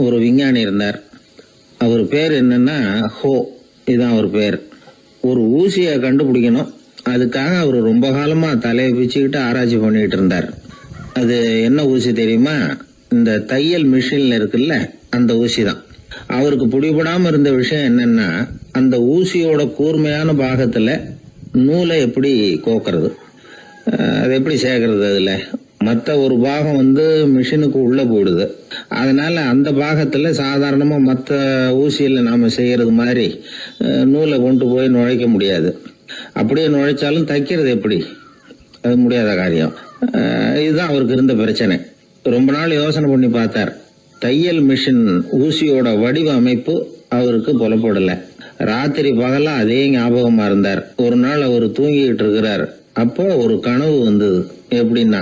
ஒரு விஞ்ஞானி இருந்தார். அவர் பேர் என்னன்னா ஹோ, இதுதான் அவர் பேர். ஒரு ஊசியை கண்டுபிடிக்கணும், அதுக்காக அவர் ரொம்ப காலமா தலையை பிச்சுக்கிட்டு ஆராய்ச்சி பண்ணிட்டு இருந்தார். அது என்ன ஊசி தெரியுமா? இந்த தையல் மிஷின்ல இருக்குல்ல, அந்த ஊசி தான். அவருக்கு பிடிபடாம இருந்த விஷயம் என்னன்னா, அந்த ஊசியோட கூர்மையான பாகத்துல நூலை எப்படி கோக்கிறது, அது எப்படி சேர்க்கறது. அதுல மற்ற ஒரு பாகம் மிஷினுக்கு உள்ள போயிடுது. அதனால அந்த பாகத்துல சாதாரணமா மற்ற ஊசியில நாம செய்யறது மாதிரி நூலை கொண்டு போய் நுழைக்க முடியாது. அப்படியே நுழைச்சாலும் தைக்கிறது எப்படி, அது முடியாத காரியம். இதுதான் அவருக்கு இருந்த பிரச்சனை. ரொம்ப நாள் யோசனை பண்ணி பார்த்தார். தையல் மிஷின் ஊசியோட வடிவ அமைப்பு அவருக்கு புலப்படல. ராத்திரி பகலா அதே ஞாபகமா இருந்தார். ஒரு நாள் அவர் தூங்கிட்டு இருக்கிறார். அப்போ ஒரு கனவு வந்தது. எப்படின்னா,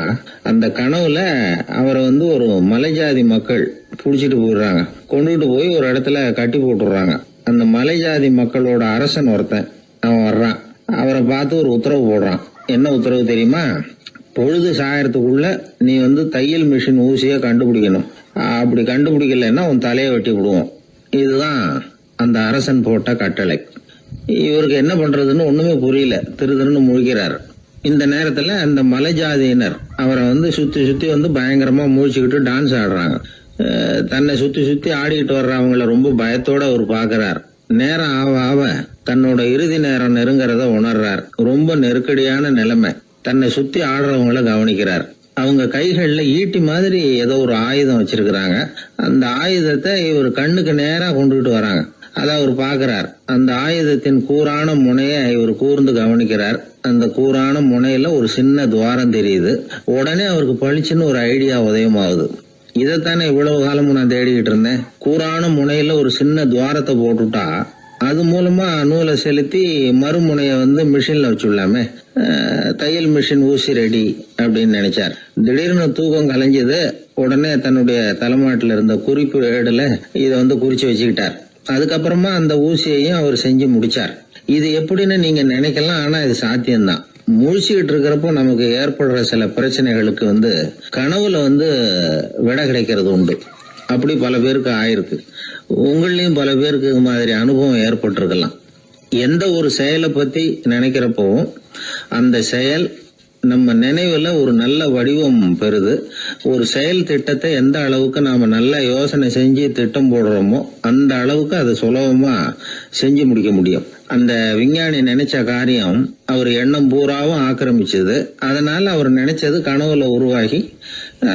அந்த கனவுல அவரை ஒரு மலைஜாதி மக்கள் புடிச்சிட்டு போயிடுறாங்க. கொண்டுட்டு போய் ஒரு இடத்துல கட்டி போட்டுடுறாங்க. அந்த மலைஜாதி மக்களோட அரசன் ஒருத்தன் அவன் வர்றான். அவரை பார்த்து ஒரு உத்தரவு போடுறான். என்ன உத்தரவு தெரியுமா? பொழுது சாயறதுக்குள்ள நீ தையல் மிஷின் ஊசிய கண்டுபிடிக்கணும். அப்படி கண்டுபிடிக்கலன்னா உன் தலையை வெட்டி விடுவோம். இதுதான் அந்த அரசன் போட்ட கட்டளை. இவருக்கு என்ன பண்றதுன்னு ஒண்ணுமே புரியல. திருன்னு முழிக்கிறார். இந்த நேரத்துல அந்த மலை ஜாதியினர் அவரை சுத்தி சுத்தி பயங்கரமா முழிச்சுக்கிட்டு டான்ஸ் ஆடுறாங்க. தன்னை சுத்தி சுத்தி ஆடிக்கிட்டு வர்றவங்களை ரொம்ப பயத்தோட அவர் பாக்குறார். நேரம் ஆவ ஆவ தன்னோட இறுதி நேரம் நெருங்கிறத உணர்றார். ரொம்ப நெருக்கடியான நிலைமை. தன்னை சுத்தி ஆடுறவங்களை கவனிக்கிறார். அவங்க கைகள்ல ஈட்டி மாதிரி ஏதோ ஒரு ஆயுதம் வச்சிருக்கிறாங்க. அந்த ஆயுதத்தை இவர் கண்ணுக்கு நேரா கொண்டுகிட்டு வராங்க. அதை அவர் பாக்குறார். அந்த ஆயுதத்தின் கூரான முனைய இவர் கூர்ந்து கவனிக்கிறார். அந்த கூரான முனையில ஒரு சின்ன துவாரம் தெரியுது. உடனே அவருக்கு பளிச்சுன்னு ஒரு ஐடியா உதயமாகுது. இதைத்தானே இவ்வளவு காலமும் நான் தேடிக்கிட்டு இருந்தேன். கூரான முனையில ஒரு சின்ன துவாரத்தை போட்டுட்டா அது மூலமா நூலை செலுத்தி மறுமுனைய மிஷின்ல வச்சுடலாமே. தையல் மிஷின் ஊசி ரெடி அப்படின்னு நினைச்சார். திடீர்னு தூக்கம் கலைஞ்சது. உடனே தன்னுடைய தலைமாட்டில் இருந்த குறிப்பு ஏடுல இதை குறிச்சு வச்சுக்கிட்டார். அதுக்கப்புறமா அந்த ஊசியையும் அவர் செஞ்சு முடிச்சார். இது எப்படின்னு நீங்க நினைக்கலாம், ஆனா இது சாத்தியம்தான். முழிச்சுக்கிட்டு இருக்கிறப்போ நமக்கு ஏற்படுற சில பிரச்சனைகளுக்கு கனவுல விட கிடைக்கிறது உண்டு. அப்படி பல பேருக்கு ஆயிருக்கு. உங்களையும் பல பேருக்கு இது மாதிரி அனுபவம் ஏற்பட்டிருக்கலாம். எந்த ஒரு செயலை பத்தி நினைக்கிறப்போ அந்த செயல் நம்ம நினைவுல ஒரு நல்ல வடிவம் பெறுது. ஒரு செயல் திட்டத்தை எந்த அளவுக்கு நாம நல்ல யோசனை செஞ்சு திட்டம் போடுறோமோ அந்த அளவுக்கு அதை சுலபமா செஞ்சு முடிக்க முடியும். அந்த விஞ்ஞானி நினைச்ச காரியம் அவர் எண்ணம் பூராவும் ஆக்கிரமிச்சது. அதனால அவர் நினைச்சது கனவுல உருவாகி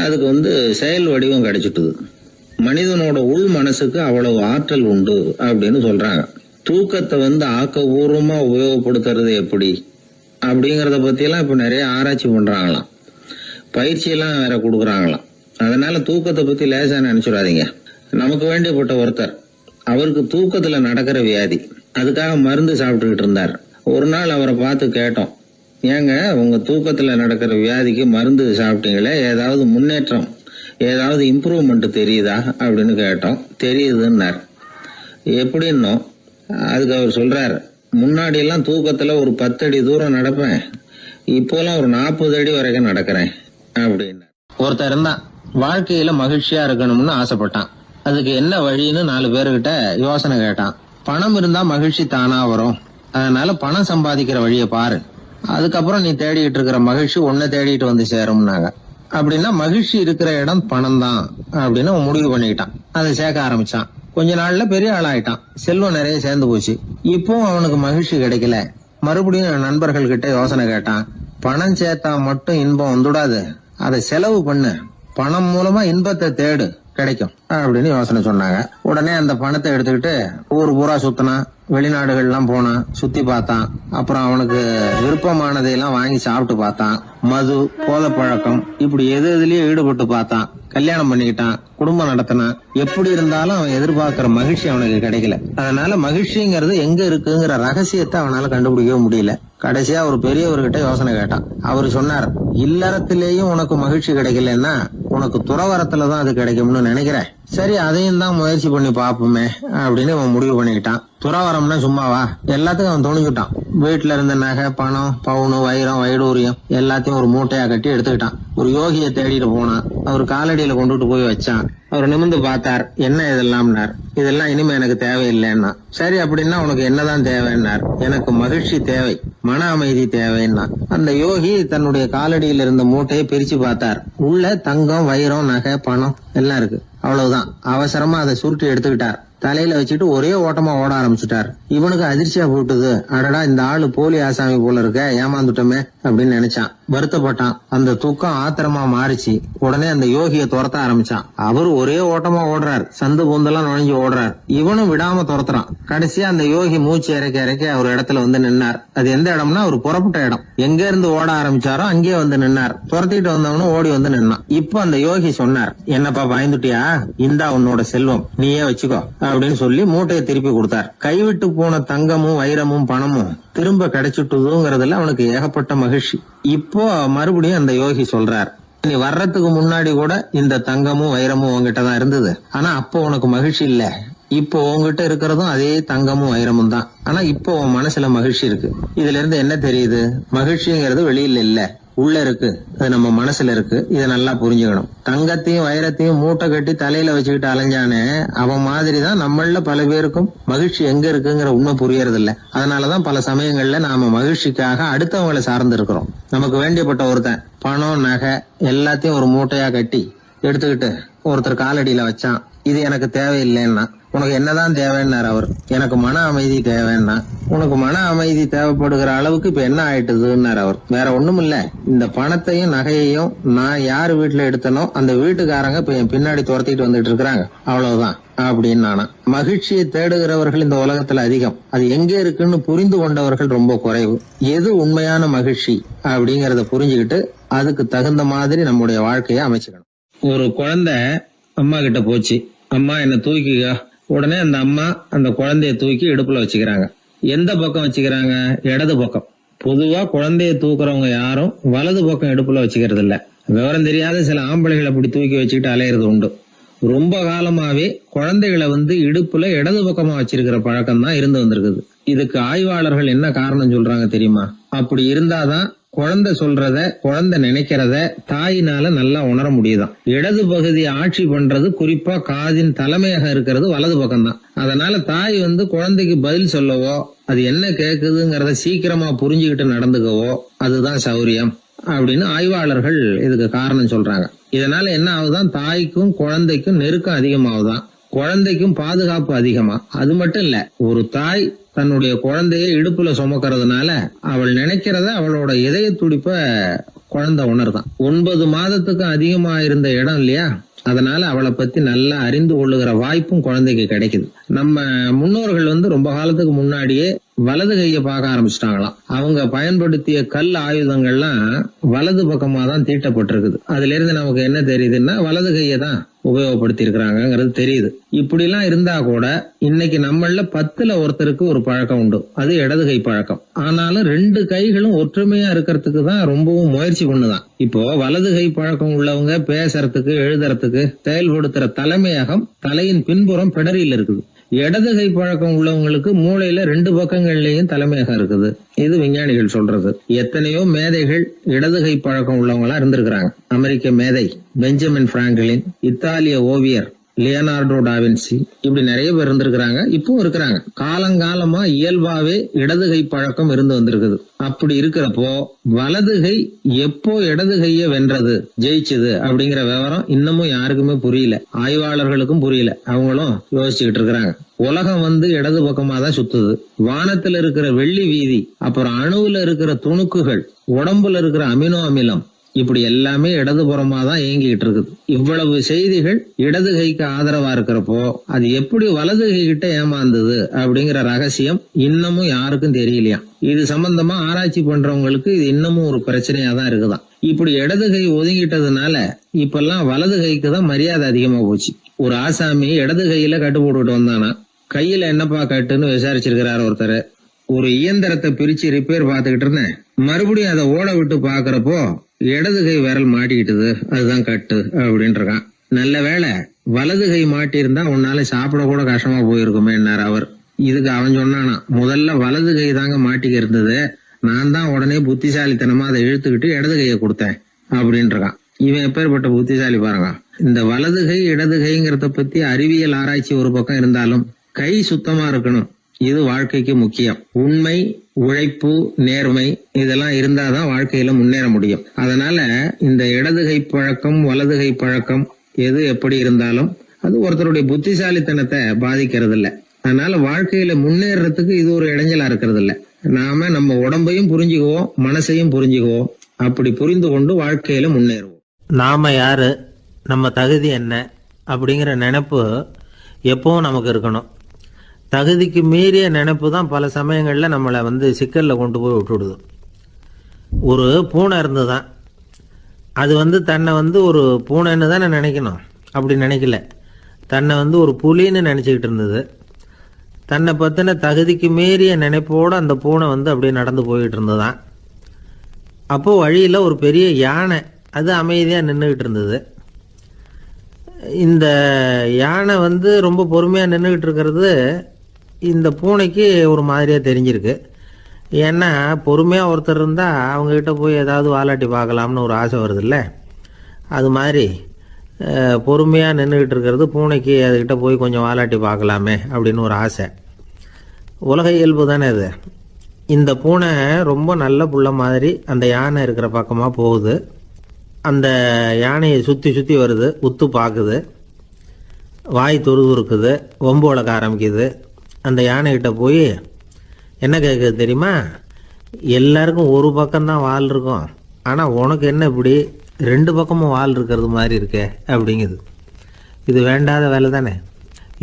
அதுக்கு செயல் வடிவம் கிடைச்சிட்டுது. மனிதனோட உள் மனசுக்கு அவ்வளவு ஆற்றல் உண்டு அப்படின்னு சொல்றாங்க. தூக்கத்தை ஆக்கபூர்வமா உபயோகப்படுத்துறது எப்படி அப்படிங்கறத பத்தி எல்லாம் இப்ப நிறைய ஆராய்ச்சி பண்றாங்களாம். பயிற்சி எல்லாம் வேற கொடுக்கறாங்களாம். அதனால தூக்கத்தை பத்தி லேசா நினைச்சுடாதீங்க. நமக்கு வேண்டியப்பட்ட ஒருத்தர், அவருக்கு தூக்கத்துல நடக்கிற வியாதி, அதுக்காக மருந்து சாப்பிட்டுக்கிட்டு இருந்தார். ஒரு நாள் அவரை பார்த்து கேட்டோம், ஏங்க உங்க தூக்கத்துல நடக்கிற வியாதிக்கு மருந்து சாப்பிட்டீங்களே, ஏதாவது முன்னேற்றம், ஏதாவது இம்ப்ரூவ்மெண்ட் தெரியுதா அப்படின்னு கேட்டோம். தெரியுதுன்னார். எப்படின்னோம். அதுக்கு அவர் சொல்றாரு, முன்னாடி எல்லாம் தூக்கத்துல ஒரு 10 அடி தூரம் நடப்பேன், இப்போலாம் ஒரு 40 அடி வரைக்கும் நடக்கிறேன் அப்படின்னு. ஒருத்தர் இருந்தான், வாழ்க்கையில மகிழ்ச்சியா இருக்கணும்னு ஆசைப்பட்டான். அதுக்கு என்ன வழின்னு 4 பேருகிட்ட யோசனை கேட்டான். பணம் இருந்தா மகிழ்ச்சி தானா வரும், அதனால பணம் சம்பாதிக்கிற வழியை பாரு, அதுக்கப்புறம் நீ தேடிட்டு இருக்கிற மகிழ்ச்சி உன்னை தேடிட்டு சேரும்னாங்க. அப்படின்னா மகிழ்ச்சி இருக்கிற இடம் பணம் தான் அப்படின்னு அவன் முடிவு பண்ணிக்கிட்டான். அதை சேர்க்க ஆரம்பிச்சான். கொஞ்ச நாள்ல பெரிய ஆளாயிட்டான். செல்வம் நிறைய சேர்ந்து போச்சு. இப்பவும் அவனுக்கு மகிழ்ச்சி கிடைக்கல. மறுபடியும் நண்பர்கள் கிட்ட யோசனை கேட்டான். பணம் சேர்த்தா மட்டும் இன்பம் வந்துடாது, அதை செலவு பண்ணு, பணம் மூலமா இன்பத்தை தேடு, கிடைக்கும் அப்படின்னு யோசனை சொன்னாங்க. உடனே அந்த பணத்தை எடுத்துக்கிட்டு ஊர் பூரா சுத்தினான். வெளிநாடுகள் எல்லாம் போனான், சுத்தி பார்த்தான். அப்புறம் அவனுக்கு விருப்பமானதையெல்லாம் வாங்கி சாப்பிட்டு பார்த்தான். மது, போதை பழக்கம், இப்படி எதுலயும் ஈடுபட்டு பார்த்தான். கல்யாணம் பண்ணிக்கிட்டான், குடும்பம் நடத்தினான். எப்படி இருந்தாலும் அவன் எதிர்பார்க்கிற மகிழ்ச்சி அவனுக்கு கிடைக்கல. அதனால மகிழ்ச்சிங்கிறது எங்க இருக்குங்கிற ரகசியத்தை அவனால கண்டுபிடிக்கவே முடியல. கடைசியா ஒரு பெரியவர்கிட்ட யோசனை கேட்டான். அவர் சொன்னார், இல்லறத்திலேயும் உனக்கு மகிழ்ச்சி கிடைக்கலன்னா உனக்கு துறவரத்துலதான் அது கிடைக்கும்னு நினைக்கிறேன். சரி, அதையும் தான் முயற்சி பண்ணி பாப்போமே அப்படின்னு அவன் முடிவு பண்ணிக்கிட்டான். துறவரம்னா சும்மாவா? எல்லாத்துக்கும் அவன் துணிஞ்சுட்டான். வீட்டுல இருந்த நகை, பணம், பவுனு, வைரம், வைடூரியம் எல்லாத்தையும் ஒரு மூட்டையா கட்டி எடுத்துக்கிட்டான். ஒரு யோகியை தேடிட்டு போனான். அவர் காலடியில கொண்டுட்டு போய் வச்சான். அவர் நிமிர்ந்து பார்த்தார். என்ன இதெல்லாம்னார். இதெல்லாம் இனிமே எனக்கு தேவையில்லைன்னா. சரி, அப்படின்னா உனக்கு என்னதான் தேவைன்னார். எனக்கு மகிழ்ச்சி தேவை, மன அமைதி தேவைன்னா. அந்த யோகி தன்னுடைய காலடியில் இருந்த மூட்டையை பிரிச்சு பார்த்தார். உள்ள தங்கம், வைரம், நகை, பணம் எல்லாம் இருக்கு. அவ்வளவுதான். அவசரமா அதை சுருட்டி எடுத்துக்கிட்டார். தலையில வச்சுட்டு ஒரே ஓட்டமா ஓட ஆரம்பிச்சுட்டார். இவனுக்கு அதிர்ச்சியா போட்டுது. அடடா, இந்த ஆளு போலி ஆசாமி போல இருக்க, ஏமாந்துட்டோமே அப்படின்னு நினைச்சான். வருத்தப்பட்டான். அந்த தூக்கம் ஆத்திரமா மாறிச்சு. உடனே அந்த யோகியை துரத்த ஆரம்பிச்சான். அவரு ஒரே ஓட்டமா ஓடுறார். சந்து பூந்தெல்லாம் நுழைஞ்சு ஓடுறார். இவனும் விடாம துரத்துறான். கடைசியா அந்த யோகி மூச்சு இறக்க ஒரு இடத்துல வந்து நின்னார். அது எந்த இடம்னா ஒரு புறப்பட்ட இடம். எங்க இருந்து ஓட ஆரம்பிச்சாரோ அங்கே வந்து நின்னார். துரத்திட்டு வந்தவனும் ஓடி வந்து நின்னான். இப்ப அந்த யோகி சொன்னார், என்னப்பா பயந்துட்டியா? இந்தா உன்னோட செல்வம், நீயே வச்சுக்கோ அப்படின்னு சொல்லி மூட்டையை திருப்பி கொடுத்தார். கைவிட்டு போன தங்கமும், வைரமும், பணமும் திரும்ப கிடைச்சிட்டுதுங்கிறதுல அவனுக்கு ஏகப்பட்ட மகிழ்ச்சி. இப்போ மறுபடியும் அந்த யோகி சொல்றார், நீ வர்றதுக்கு முன்னாடி கூட இந்த தங்கமும் வைரமும் உங்ககிட்டதான் இருந்தது. ஆனா அப்போ உனக்கு மகிழ்ச்சி இல்ல. இப்போ உங்ககிட்ட இருக்கிறதும் அதே தங்கமும் வைரமும் தான். ஆனா இப்போ உன் மனசுல மகிழ்ச்சி இருக்கு. இதுல இருந்து என்ன தெரியுது? மகிழ்ச்சிங்கிறது வெளியில இல்ல, உள்ள இருக்கு. அது நம்ம மனசுல இருக்கு. இதை நல்லா புரிஞ்சுக்கணும். தங்கத்தையும் வைரத்தையும் மூட்டை கட்டி தலையில வச்சுக்கிட்டு அலைஞ்சானே, அவன் மாதிரிதான் நம்மள பல பேருக்கும் மகிழ்ச்சி எங்க இருக்குங்கிற உண்மை புரியறது இல்ல. அதனாலதான் பல சமயங்கள்ல நாம மகிழ்ச்சிக்காக அடுத்தவங்களை சார்ந்து இருக்கிறோம். நமக்கு வேண்டியப்பட்ட ஒருத்தன் பணம், நகை எல்லாத்தையும் ஒரு மூட்டையா கட்டி எடுத்துக்கிட்டு ஒருத்தர் காலடியில வச்சான். இது எனக்கு தேவையில்லைன்னா. உனக்கு என்னதான் தேவைன்னார் அவர். எனக்கு மன அமைதி தேவைன்னா. உனக்கு மன அமைதி தேவைப்படுகிற அளவுக்கு இப்ப என்ன ஆயிட்டுதுன்னார் அவர். வேற ஒண்ணும் இல்ல, இந்த பணத்தையும் நகையையும் நான் யாரு வீட்டுல எடுத்தனோ அந்த வீட்டுக்காரங்க இப்ப என் பின்னாடி துரத்திட்டு வந்துட்டு இருக்கிறாங்க, அவ்வளவுதான் அப்படின்னு நானா. மகிழ்ச்சியை தேடுகிறவர்கள் இந்த உலகத்துல அதிகம். அது எங்க இருக்குன்னு புரிந்து கொண்டவர்கள் ரொம்ப குறைவு. எது உண்மையான மகிழ்ச்சி அப்படிங்கறத புரிஞ்சுக்கிட்டு அதுக்கு தகுந்த மாதிரி நம்முடைய வாழ்க்கையை அமைச்சுக்கணும். ஒரு குழந்தை அம்மா கிட்ட போச்சு, அம்மா என்ன தூக்கிக்கா. உடனே அந்த அம்மா அந்த குழந்தைய தூக்கி இடுப்புல வச்சுக்கிறாங்க. எந்த பக்கம் வச்சுக்கிறாங்க? இடது பக்கம். பொதுவா குழந்தைய தூக்குறவங்க யாரும் வலது பக்கம் இடுப்புல வச்சுக்கிறது இல்ல. விவரம் தெரியாத சில ஆம்பளைகளை அப்படி தூக்கி வச்சுக்கிட்டு அலையிறது உண்டு. ரொம்ப காலமாவே குழந்தைகளை இடுப்புல இடது பக்கமா வச்சிருக்கிற பழக்கம் தான் இருந்து வந்திருக்குது. இதுக்கு ஆய்வாளர்கள் என்ன காரணம் சொல்றாங்க தெரியுமா? அப்படி இருந்தாதான் குழந்தை சொல்றத, குழந்தை நினைக்கிறத தாயினால நல்லா உணர முடியுதாம். இடது பகுதி ஆட்சி பண்றது, குறிப்பா காதின் தலைமையாக இருக்கிறது வலது பக்கம் தான். அதனால தாய் குழந்தைக்கு பதில் சொல்லவோ, அது என்ன கேக்குதுங்கிறத சீக்கிரமா புரிஞ்சுக்கிட்டு நடந்துக்கவோ அதுதான் சௌரியம் அப்படின்னு ஆய்வாளர்கள் இதுக்கு காரணம் சொல்றாங்க. இதனால என்ன ஆகுதான்? தாய்க்கும் குழந்தைக்கும் நெருக்கம் அதிகமாகுதான், குழந்தைக்கும் பாதுகாப்பு அதிகமா. அது மட்டும் இல்ல, ஒரு தாய் தன்னுடைய குழந்தைய இடுப்புல சுமக்கிறதுனால அவள் நினைக்கிறத, அவளோட இதய துடிப்ப குழந்தை உணர்தான். 9 மாதத்துக்கு அதிகமா இருந்த இடம் இல்லையா, அதனால அவளை பத்தி நல்லா அறிந்து கொள்ளுகிற வாய்ப்பும் குழந்தைக்கு கிடைக்குது. நம்ம முன்னோர்கள் ரொம்ப காலத்துக்கு முன்னாடியே வலது கையை பார்க்க ஆரம்பிச்சிட்டாங்களாம். அவங்க பயன்படுத்திய கல் ஆயுதங்கள்லாம் வலது பக்கமா தான் தீட்டப்பட்டிருக்குது. அதுல இருந்து நமக்கு என்ன தெரியுதுன்னா, வலது கையை தான் உபயோகப்படுத்தி இருக்கிறாங்கிறது தெரியுது. இப்படி எல்லாம் இருந்தா கூட இன்னைக்கு நம்மள 10ல் ஒருத்தருக்கு ஒரு பழக்கம் உண்டு, அது இடது கை பழக்கம். ஆனாலும் 2 கைகளும் ஒற்றுமையா இருக்கிறதுக்கு தான் ரொம்பவும் முயற்சி பண்ணுதான். இப்போ வலது கை பழக்கம் உள்ளவங்க பேசுறதுக்கு, எழுதுறதுக்கு, செயல்படுத்துற தலைமையகம் தலையின் பின்புறம் பிடரியில் இருக்குது. இடது கை பழக்கம் உள்ளவங்களுக்கு மூளையில 2 பக்கங்கள்லயும் தலைமையகம் இருக்குது. இது விஞ்ஞானிகள் சொல்றது. எத்தனையோ மேதைகள் இடது கை பழக்கம் உள்ளவங்களா இருந்திருக்கிறாங்க. அமெரிக்க மேதை பெஞ்சமின் பிராங்க்லின், இத்தாலிய ஓவியர் லியோனார்டோ டாவின்சி, இப்படி நிறைய பேர் இருந்திருக்கிறாங்க, இப்பவும் இருக்கிறாங்க. காலங்காலமா இயல்பாவே இடது கை பழக்கம் இருந்து வந்திருக்குது. அப்படி இருக்கிறப்போ வலது கை எப்போ இடது கைய வென்றது, ஜெயிச்சது அப்படிங்கிற விவரம் இன்னமும் யாருக்குமே புரியல. ஆய்வாளர்களுக்கும் புரியல. அவங்களும் யோசிச்சுக்கிட்டு இருக்கிறாங்க. உலகம் இடது பக்கமா தான் சுத்துது. வானத்துல இருக்கிற வெள்ளி வீதி, அப்புறம் அணுவுல இருக்கிற துணுக்குகள், உடம்புல இருக்கிற அமினோ அமிலம், இப்படி எல்லாமே இடதுபுறமா தான் இயங்கிட்டு இருக்குது. இவ்வளவு செய்திகள் இடது கைக்கு ஆதரவா இருக்கிறப்போ அது எப்படி வலது கை கிட்ட ஏமாந்தது அப்படிங்கிற ரகசியம் இன்னமும் யாருக்கும் தெரியலையா. இது சம்பந்தமா ஆராய்ச்சி பண்றவங்களுக்கு இது இன்னமும் ஒரு பிரச்சனையா தான் இருக்குதான். இப்படி இடது கை ஒதுங்கிட்டதுனால இப்பெல்லாம் வலது கைக்கு தான் மரியாதை அதிகமா போச்சு. ஒரு ஆசாமி இடது கையில கட்டு போட்டுட்டு வந்தானா, கையில என்னப்பா கட்டுன்னு விசாரிச்சிருக்கிறாரு ஒருத்தர். ஒரு இயந்திரத்தை பிரிச்சு ரிப்பேர் பாத்துக்கிட்டு இருந்தேன், மறுபடியும் அதை ஓட விட்டு பாக்குறப்போ இடது கை விரல் மாட்டிக்கிட்டுது, அதுதான் கட்டு அப்படின்னு இருக்கான். நல்ல வேளை வலது கை மாட்டி இருந்தா உன்னால சாப்பிட கூட கஷ்டமா போயிருக்குமே என்னார் அவர். இதுக்கு அவன் சொன்னானா, முதல்ல வலது கை தாங்க மாட்டிக்க இருந்தது, நான் தான் உடனே புத்திசாலித்தனமா அதை இழுத்துக்கிட்டு இடது கையை கொடுத்தேன் அப்படின்றான். இவன் எப்பேற்பட்ட புத்திசாலி பாருங்க. இந்த வலது கை இடது கைங்கிறத பத்தி அறிவியல் ஆராய்ச்சி ஒரு பக்கம் இருந்தாலும் கை சுத்தமா இருக்கணும், இது வாழ்க்கைக்கு முக்கியம். உண்மை, உழைப்பு, நேர்மை இதெல்லாம் இருந்தாதான் வாழ்க்கையில முன்னேற முடியும். அதனால இந்த இடது கை பழக்கம் வலது கை பழக்கம் எது எப்படி இருந்தாலும் அது ஒருத்தருடைய புத்திசாலித்தனத்தை பாதிக்கிறது இல்ல. அதனால வாழ்க்கையில முன்னேறதுக்கு இது ஒரு இடைஞ்சலா இருக்கிறது இல்ல. நாம நம்ம உடம்பையும் புரிஞ்சுக்குவோம், மனசையும் புரிஞ்சுக்குவோம். அப்படி புரிந்து கொண்டு வாழ்க்கையில முன்னேறுவோம். நாம யாரு, நம்ம தகுதி என்ன அப்படிங்கிற நினைப்பு எப்பவும் நமக்கு இருக்கணும். தகுதிக்கு மீறிய நினைப்பு தான் பல சமயங்களில் நம்மளை சிக்கலில் கொண்டு போய் விட்டுடுது. ஒரு பூனை இருந்துதான், அது தன்னை ஒரு பூனைன்னு தானே நினைக்கணும், அப்படி நினைக்கல. தன்னை ஒரு புலின்னு நினச்சிக்கிட்டு இருந்தது. தன்னை பற்றின தகுதிக்கு மீறிய நினைப்போடு அந்த பூனை அப்படியே நடந்து போயிட்டு இருந்ததுதான். அப்போது வழியில் ஒரு பெரிய யானை அது அமைதியாக நின்றுக்கிட்டு இருந்தது. இந்த யானை ரொம்ப பொறுமையாக நின்றுக்கிட்டு இருக்கிறது இந்த பூனைக்கு ஒரு மாதிரியாக தெரிஞ்சிருக்கு. ஏன்னா பொறுமையாக ஒருத்தர் இருந்தால் அவங்ககிட்ட போய் ஏதாவது வாலாட்டி பார்க்கலாம்னு ஒரு ஆசை வருது இல்லை. அது மாதிரி பொறுமையாக நின்றுக்கிட்டு இருக்கிறது பூனைக்கு அதுக்கிட்ட போய் கொஞ்சம் வாலாட்டி பார்க்கலாமே அப்படின்னு ஒரு ஆசை. உலக இயல்பு தானே அது. இந்த பூனை ரொம்ப நல்ல புள்ள மாதிரி அந்த யானை இருக்கிற பக்கமாக போகுது. அந்த யானையை சுற்றி சுற்றி வருது, உத்து பார்க்குது, வாய் துருதுருக்குது, வம்பு வளர்க்க ஆரம்பிக்குது. அந்த யானைகிட்ட போய் என்ன கேட்குது தெரியுமா? எல்லாருக்கும் ஒரு பக்கம்தான் வால் இருக்கும், ஆனால் உனக்கு என்ன இப்படி ரெண்டு பக்கமும் வால் இருக்கிறது மாதிரி இருக்கே அப்படிங்குது. இது வேண்டாத வேலை தானே.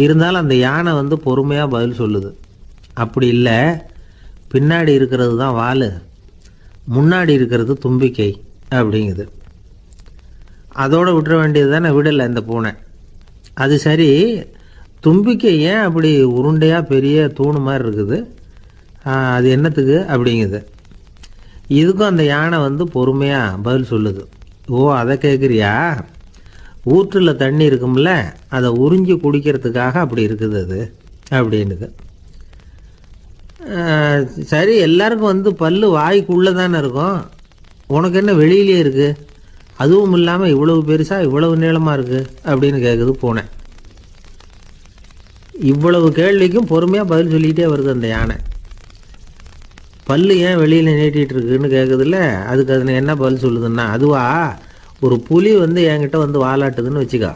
இருந்தாலும் அந்த யானை பொறுமையாக பதில் சொல்லுது. அப்படி இல்லை, பின்னாடி இருக்கிறது தான் வால், முன்னாடி இருக்கிறது தும்பிக்கை அப்படிங்குது. அதோடு விட்டுற வேண்டியது தானே, விடலை இந்த பூனை. அது சரி, தும்பிக்கை ஏன் அப்படி உருண்டையாக பெரிய தூணு மாதிரி இருக்குது, அது என்னத்துக்கு அப்படிங்குது. இதுக்கும் அந்த யானை பொறுமையாக பதில் சொல்லுது. ஓ, அதை கேட்குறியா? ஊற்றில் தண்ணி இருக்கும்ல, அதை உறிஞ்சி குடிக்கிறதுக்காக அப்படி இருக்குது அது அப்படின்னுது. சரி, எல்லாருக்கும் பல்லு வாய்க்குள்ளே தானே இருக்கும், உனக்கு என்ன வெளியிலே இருக்குது, அதுவும் இல்லாமல் இவ்வளவு பெருசாக இவ்வளவு நீளமாக இருக்குது அப்படின்னு கேட்குது பூனை. இவ்வளவு கேள்விக்கும் பொறுமையாக பதில் சொல்லிக்கிட்டே வருது அந்த யானை. பல்லு ஏன் வெளியில் நீட்டிகிட்டு இருக்குன்னு கேட்குதுல்ல, அதுக்கு அது என்ன பதில் சொல்லுதுன்னா, அதுவா ஒரு புலி என்கிட்ட வாலாட்டுதுன்னு வச்சுக்கா,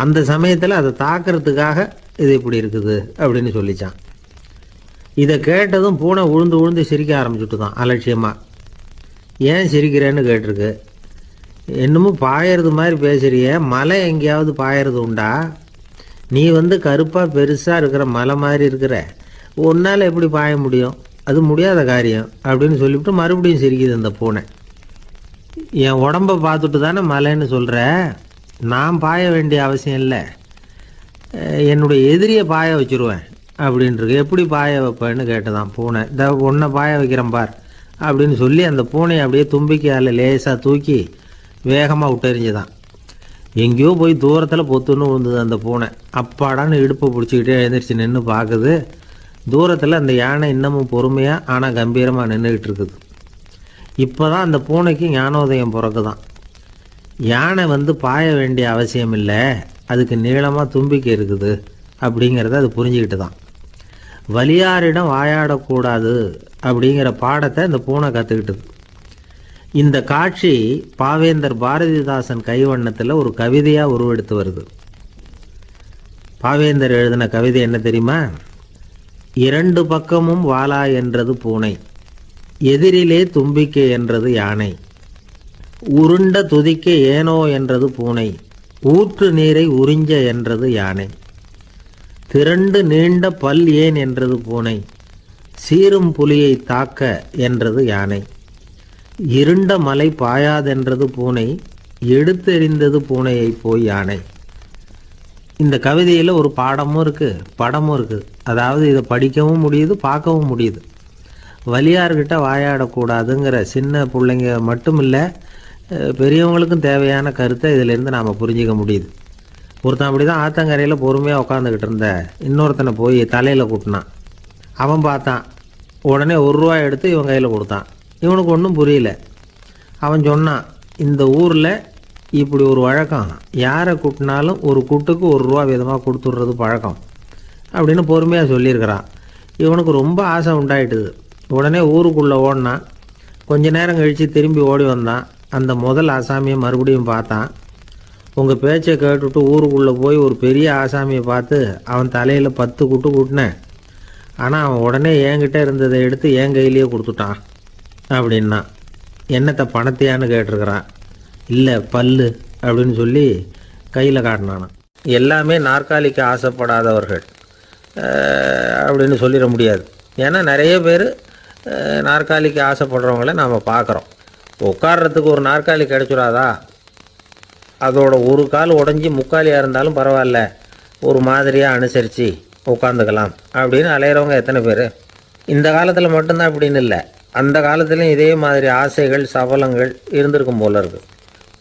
அந்த சமயத்தில் அதை தாக்கிறதுக்காக இது இப்படி இருக்குது அப்படின்னு சொல்லிச்சான். இதை கேட்டதும் பூனை உழுந்து உழுந்து சிரிக்க ஆரம்பிச்சுட்டு தான் அலட்சியமாக. ஏன் சிரிக்கிறேன்னு கேட்டிருக்கு. என்னமோ பாயறது மாதிரி பேசுறிய, மலை எங்கேயாவது பாயறது உண்டா? நீ கருப்பாக பெருசாக இருக்கிற மலை மாதிரி இருக்கிற, உன்னால் எப்படி பாய முடியும், அது முடியாத காரியம் அப்படின்னு சொல்லிவிட்டு மறுபடியும் சிரிக்குது அந்த பூனை. என் உடம்பை பார்த்துட்டு தானே மலைன்னு சொல்கிற, நான் பாய வேண்டிய அவசியம் இல்லை, என்னுடைய எதிரியை பாய வச்சுருவேன் அப்படின்ட்டு. எப்படி பாய வைப்பேன்னு கேட்டதான் பூனை. இந்த ஒன்றை பாய வைக்கிறேன் பார் அப்படின்னு சொல்லி அந்த பூனையை அப்படியே தும்பிக்கையால் லேசாக தூக்கி வேகமாக விட்டெறிஞ்சுதான். எங்கேயோ போய் தூரத்தில் பொத்துன்னு விழுந்தது அந்த பூனை. அப்பாடான்னு இடுப்பை பிடிச்சிக்கிட்டே எழுந்திரிச்சு நின்று பார்க்குது. தூரத்தில் அந்த யானை இன்னமும் பொறுமையாக ஆனால் கம்பீரமாக நின்றுக்கிட்டு இருக்குது. இப்போ தான் அந்த பூனைக்கு ஞானோதயம் பிறக்குதான். யானை பாய வேண்டிய அவசியம் இல்லை, அதுக்கு நீளமாக தும்பிக்கை இருக்குது அப்படிங்கிறத அது புரிஞ்சுக்கிட்டு தான். வலியாரிடம் வாயாடக்கூடாது அப்படிங்கிற பாடத்தை இந்த பூனை கற்றுக்கிட்டது. இந்த காட்சி பாவேந்தர் பாரதிதாசன் கைவண்ணத்தில் ஒரு கவிதையாக உருவெடுத்து வருது. பாவேந்தர் எழுதின கவிதை என்ன தெரியுமா? இரண்டு பக்கமும் வாலா என்றது பூனை, எதிரிலே தும்பிக்கை என்றது யானை, உருண்ட துதிக்க ஏனோ என்றது பூனை, ஊற்று நீரை உறிஞ்ச என்றது யானை, திரண்டு நீண்ட பல் ஏன் என்றது பூனை, சீரும் புலியை தாக்க என்றது யானை, இருண்ட மலை பாயாதென்றது பூனை, எடுத்தெறிந்தது பூனையை போய் யானை. இந்த கவிதையில் ஒரு பாடமும் இருக்குது, படமும் இருக்குது. அதாவது இதை படிக்கவும் முடியுது, பார்க்கவும் முடியுது. வலியார்கிட்ட வாயாடக்கூடாதுங்கிற சின்ன பிள்ளைங்க மட்டும் இல்லை, பெரியவங்களுக்கும் தேவையான கருத்தை இதிலேருந்து நாம் புரிஞ்சிக்க முடியுது. ஒருத்தன் அப்படி தான் ஆத்தங்கரையில் பொறுமையாக உட்காந்துக்கிட்டு இருந்த இன்னொருத்தனை போய் தலையில் கூட்டினான். அவன் பார்த்தான். உடனே ₹1 எடுத்து இவன் கையில் கொடுத்தான். இவனுக்கு ஒன்றும் புரியல. அவன் சொன்னான், இந்த ஊரில் இப்படி ஒரு வழக்கம், யாரை கூட்டினாலும் ஒரு கூட்டுக்கு ₹1 விதமாக கொடுத்துட்றது பழக்கம் அப்படின்னு பொறுமையாக சொல்லியிருக்கிறான். இவனுக்கு ரொம்ப ஆசை உண்டாயிட்டுது. உடனே ஊருக்குள்ளே ஓடினான். கொஞ்ச நேரம் கழித்து திரும்பி ஓடி வந்தான். அந்த முதல் ஆசாமியை மறுபடியும் பார்த்தான். உங்கள் பேச்சை கேட்டுவிட்டு ஊருக்குள்ளே போய் ஒரு பெரிய ஆசாமியை பார்த்து அவன் தலையில் 10 குட்டு கூட்டினேன். ஆனால் அவன் உடனே என்கிட்ட இருந்ததை எடுத்து என் கையிலேயே கொடுத்துட்டான் அப்படின்னா. என்னத்தை பணத்தையான்னு கேட்டிருக்கிறான். இல்லை பல்லு அப்படின்னு சொல்லி கையில் காட்டினான். எல்லாமே நாற்காலிக்கு ஆசைப்படாதவர்கள் அப்படின்னு சொல்லிட முடியாது. ஏன்னா நிறைய பேர் நாற்காலிக்கு ஆசைப்படுறவங்கள நாம் பார்க்குறோம். உட்கார்றதுக்கு ஒரு நாற்காலி கிடைச்சிடாதா, அதோட ஒரு கால் உடஞ்சி முக்காலியாக இருந்தாலும் பரவாயில்ல, ஒரு மாதிரியாக அனுசரித்து உட்காந்துக்கலாம் அப்படின்னு அலையிறவங்க எத்தனை பேர். இந்த காலத்தில் மட்டும்தான் அப்படின்னு இல்லை, அந்த காலத்துலேயும் இதே மாதிரி ஆசைகள் சபலங்கள் இருந்திருக்கும் போல இருக்குது.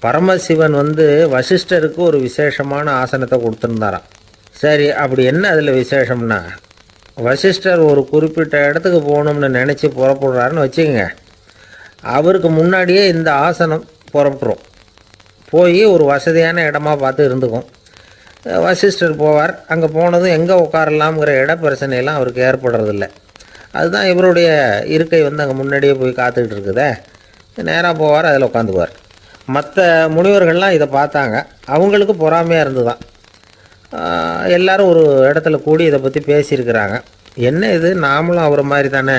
பரமசிவன் வசிஷ்டருக்கு ஒரு விசேஷமான ஆசனத்தை கொடுத்துருந்தாராம். சரி, அப்படி என்ன அதில் விசேஷம்னா, வசிஷ்டர் ஒரு குறிப்பிட்ட இடத்துக்கு போகணும்னு நினச்சி புறப்படுறாருன்னு வச்சுக்கோங்க. அவருக்கு முன்னாடியே இந்த ஆசனம் புறப்பட்டுரும். போய் ஒரு வசதியான இடமா பார்த்து இருந்துக்கும். வசிஷ்டர் போவார். அங்கே போனதும் எங்கே உட்காரலாம்ங்கிற இட பிரச்சனையெல்லாம் அவருக்கு ஏற்படுறதில்ல. அதுதான் இவருடைய இருக்கை அங்கே முன்னாடியே போய் காத்துக்கிட்டு இருக்குதே. நேராக போவார், அதில் உட்காந்துக்குவார். மற்ற முனிவர்கள்லாம் இதை பார்த்தாங்க. அவங்களுக்கு பொறாமையாக இருந்து தான் எல்லாரும் ஒரு இடத்துல கூடி இதை பற்றி பேசியிருக்கிறாங்க. என்ன இது, நாமளும் அவரை மாதிரி தானே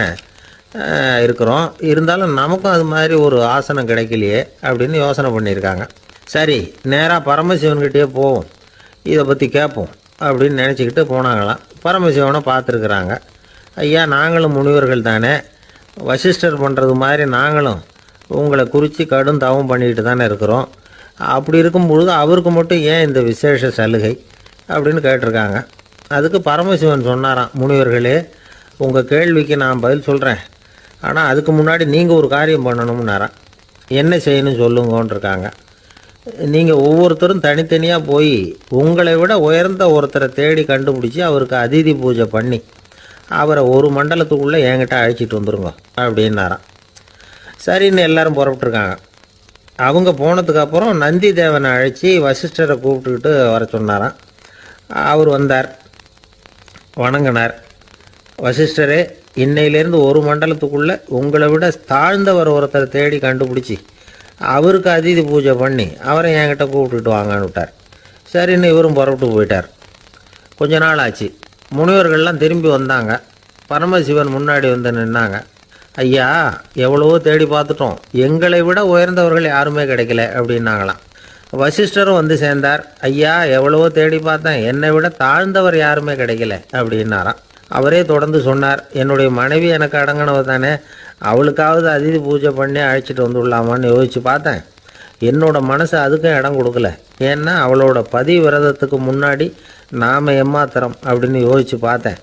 இருக்கிறோம், இருந்தாலும் நமக்கும் அது மாதிரி ஒரு ஆசனம் கிடைக்கலையே அப்படின்னு யோசனை பண்ணியிருக்காங்க. சரி, நேராக பரமசிவன்கிட்டே போவோம், இதை பற்றி கேட்போம் அப்படின்னு நினச்சிக்கிட்டு போனாங்களாம். பரமசிவனை பார்த்துருக்குறாங்க. ஐயா, நாங்களும் முனிவர்கள் தானே, வசிஷ்டர் பண்ணுறது மாதிரி நாங்களும் உங்களை குறித்து கடும் தவம் பண்ணிக்கிட்டு தானே இருக்கிறோம். அப்படி இருக்கும்பொழுது அவருக்கு மட்டும் ஏன் இந்த விசேஷ சலுகை அப்படின்னு கேட்டிருக்காங்க. அதுக்கு பரமசிவன் சொன்னாராம், முனிவர்களே, உங்கள் கேள்விக்கு நான் பதில் சொல்கிறேன், ஆனால் அதுக்கு முன்னாடி நீங்கள் ஒரு காரியம் பண்ணணும்னாராம். என்ன செய்யணும் சொல்லுங்கன்னு இருக்காங்க. நீங்கள் ஒவ்வொருத்தரும் தனித்தனியாக போய் உங்களை விட உயர்ந்த ஒருத்தரை தேடி கண்டுபிடிச்சி அவருக்கு அதிதி பூஜை பண்ணி அவரை ஒரு மண்டலத்துக்குள்ளே என்கிட்ட அழைச்சிட்டு வந்துருங்க அப்படின்னாராம். சரின்னு எல்லாரும் புறப்பட்டுருக்காங்க. அவங்க போனதுக்கப்புறம் நந்தி தேவனை அழைச்சி வசிஷ்டரை கூப்பிட்டுக்கிட்டு வர சொன்னாராம். அவர் வந்தார், வணங்கினார். வசிஷ்டரே, இன்னையிலேருந்து ஒரு மண்டலத்துக்குள்ளே உங்களை விட தாழ்ந்தவர் ஒருத்தரை தேடி கண்டுபிடிச்சி அவருக்கு அதிதி பூஜை பண்ணி அவரை என்கிட்ட கூப்பிட்டுட்டு வாங்கன்னு விட்டார். சரின்னு இவரும் புறப்பட்டு போயிட்டார். கொஞ்ச நாள் ஆச்சு. முனிவர்கள்லாம் திரும்பி வந்தாங்க. பரமசிவன் முன்னாடி நின்னாங்க. ஐயா, எவ்வளவோ தேடி பார்த்துட்டோம், எங்களை விட உயர்ந்தவர்கள் யாருமே கிடைக்கல அப்படின்னாங்களாம். வசிஷ்டரும் சேர்ந்தார். ஐயா, எவ்வளவோ தேடி பார்த்தேன், என்னை விட தாழ்ந்தவர் யாருமே கிடைக்கல அப்படின்னாராம். அவரே தொடர்ந்து சொன்னார், என்னுடைய மனைவி எனக்கு அடங்கினவ தானே, அவளுக்காவது அதிதி பூஜை பண்ணி அழைச்சிட்டு வந்துடலாமான்னு யோசித்து பார்த்தேன். என்னோட மனசு அதுக்கும் இடம் கொடுக்கல. ஏன்னா அவளோட விரதத்துக்கு முன்னாடி நாம் ஏமாத்திரம் அப்படின்னு யோசித்து பார்த்தேன்.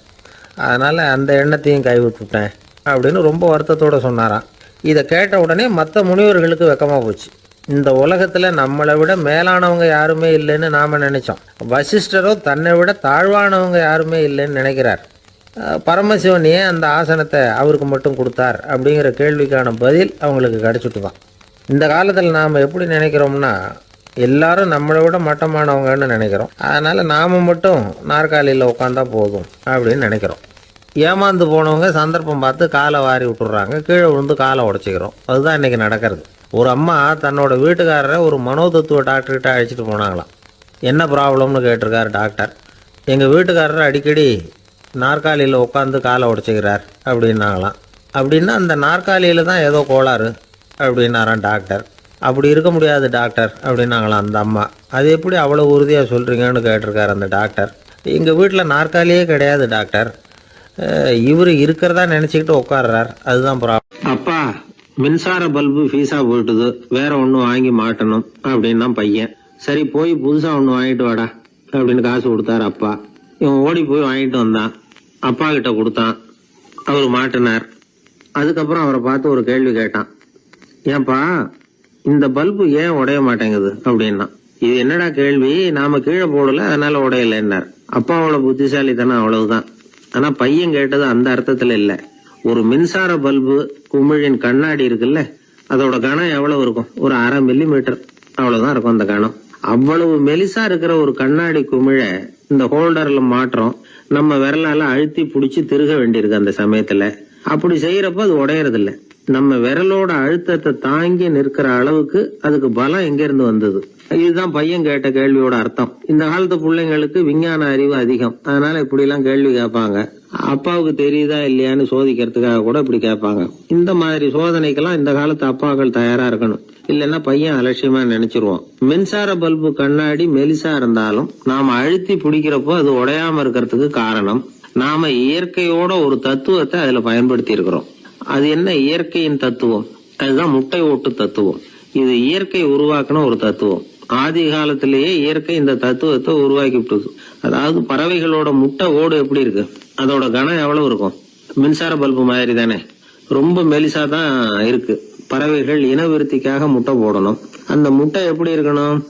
அதனால் அந்த எண்ணத்தையும் கைவிட்டுட்டேன் அப்படின்னு ரொம்ப வருத்தத்தோடு சொன்னாராம். இதை கேட்ட உடனே மற்ற முனிவர்களுக்கு வெக்கமாக போச்சு. இந்த உலகத்தில் நம்மளை விட மேலானவங்க யாருமே இல்லைன்னு நாம் நினச்சோம். வசிஷ்டரோ தன்னை விட தாழ்வானவங்க யாருமே இல்லைன்னு நினைக்கிறார். பரமசிவன் ஏன் அந்த ஆசனத்தை அவருக்கு மட்டும் கொடுத்தார் அப்படிங்கிற கேள்விக்கான பதில் அவங்களுக்கு கிடச்சிட்டு தான். இந்த காலத்தில் நாம் எப்படி நினைக்கிறோம்னா, எல்லாரும் நம்மளை விட மட்டமானவங்கன்னு நினைக்கிறோம். அதனால் நாம் மட்டும் நாற்காலியில் உட்காந்தா போதும் அப்படின்னு நினைக்கிறோம். ஏமாந்து போனவங்க சந்தர்ப்பம் பார்த்து காலை வாரி விட்டுறாங்க, கீழே விழுந்து காலை உடச்சிக்கிறோம். அதுதான் இன்றைக்கி நடக்கிறது. ஒரு அம்மா தன்னோட வீட்டுக்காரரை ஒரு மனோதத்துவ டாக்டர்கிட்ட அழைச்சிட்டு போனாங்களாம். என்ன ப்ராப்ளம்னு கேட்டிருக்காரு டாக்டர். எங்கள் வீட்டுக்காரர் அடிக்கடி நாற்காலியில் உட்காந்து காலை உடச்சிக்கிறார் அப்படின்னாங்களாம். அப்படின்னா அந்த நாற்காலியில் தான் ஏதோ கோளாறு அப்படின்னாராம் டாக்டர். அப்படி இருக்க முடியாது டாக்டர் அப்படின்னாங்களாம் அந்த அம்மா. அது எப்படி அவ்வளோ உறுதியாக சொல்கிறீங்கன்னு கேட்டிருக்காரு அந்த டாக்டர். எங்கள் வீட்டில் நாற்காலியே கிடையாது டாக்டர், இவர் இருக்கிறதா நினச்சிக்கிட்டு உட்கார்றார், அதுதான் ப்ராப்ளம். அப்பா, மின்சார பல்பு ஃபீஸாக போயிட்டுது, வேற ஒன்று வாங்கி மாட்டணும் அப்படின்னா பையன். சரி, போய் புதுசாக ஒன்று வாங்கிட்டு வாடா அப்படின்னு காசு கொடுத்தாரு அப்பா. இவன் ஓடி போய் வாங்கிட்டு வந்தான். அப்பா கிட்ட கொடுத்தான். அவர் மாட்டினார். அதுக்கப்புறம் அவரை பார்த்து ஒரு கேள்வி கேட்டான். ஏன்பா, இந்த பல்பு ஏன் உடைய மாட்டேங்குது அப்படின்னா. இது என்னடா கேள்வி, நாம கீழே போடல அதனால உடையலைன்னார். அப்பாவோட புத்திசாலித்தனம் அவ்வளவுதான். ஆனா பையன் கேட்டது அந்த அர்த்தத்துல இல்ல. ஒரு மின்சார பல்பு குமிழின் கண்ணாடி இருக்குல்ல, அதோட கனம் எவ்வளவு இருக்கும்? ஒரு 1/2 மில்லிமீட்டர் அவ்வளவுதான் இருக்கும் அந்த கனம். அவ்வளவு மெலிசா இருக்கிற ஒரு கண்ணாடி குமிழ இந்த ஹோல்டர்ல மாற்றம் நம்ம விரலால அழுத்தி புடிச்சு திருக வேண்டியிருக்கு அந்த சமயத்துல. அப்படி செய்யறப்ப அது உடையறது இல்ல. நம்ம விரலோட அழுத்தத்தை தாங்கி நிற்கிற அளவுக்கு அதுக்கு பலம் எங்க இருந்து வந்தது? இதுதான் பையன் கேட்ட கேள்வியோட அர்த்தம். இந்த காலத்து பிள்ளைங்களுக்கு விஞ்ஞான அறிவு அதிகம், அதனால இப்படி எல்லாம் கேள்வி கேட்பாங்க. அப்பாவுக்கு தெரியுதா இல்லையான்னு சோதிக்கிறதுக்காக கூட இப்படி கேட்பாங்க. இந்த மாதிரி சோதனைக்கெல்லாம் இந்த காலத்து அப்பாக்கள் தயாரா இருக்கணும், இல்லைன்னா பையன் அலட்சியமா நினைச்சிருவான். மின்சார பல்பு கண்ணாடி மெலிசா இருந்தாலும் நாம அழுத்தி பிடிக்கிறப்போ அது உடையாம இருக்கிறதுக்கு காரணம் நாம இயற்கையோட ஒரு தத்துவத்தை அதுல பயன்படுத்தி இருக்கிறோம். அது என்ன இயற்கையின் தத்துவம்? அதுதான் முட்டை ஓட்டு தத்துவம். இது இயற்கை உருவாக்கின ஒரு தத்துவம். ஆதி காலத்திலேயே இயற்கை இந்த தத்துவத்தை உருவாக்கி விட்டது. அதாவது பறவைகளோட முட்டை ஓடு எப்படி இருக்கு, அதோட கனம் எவ்வளவு இருக்கும்? மின்சார பல்பு மாதிரி தானே, ரொம்ப மெலிசா தான் இருக்கு. பறவைகள் இனவிருத்திக்காக முட்டை போடணும். அந்த முட்டை எப்படி இருக்கணும்?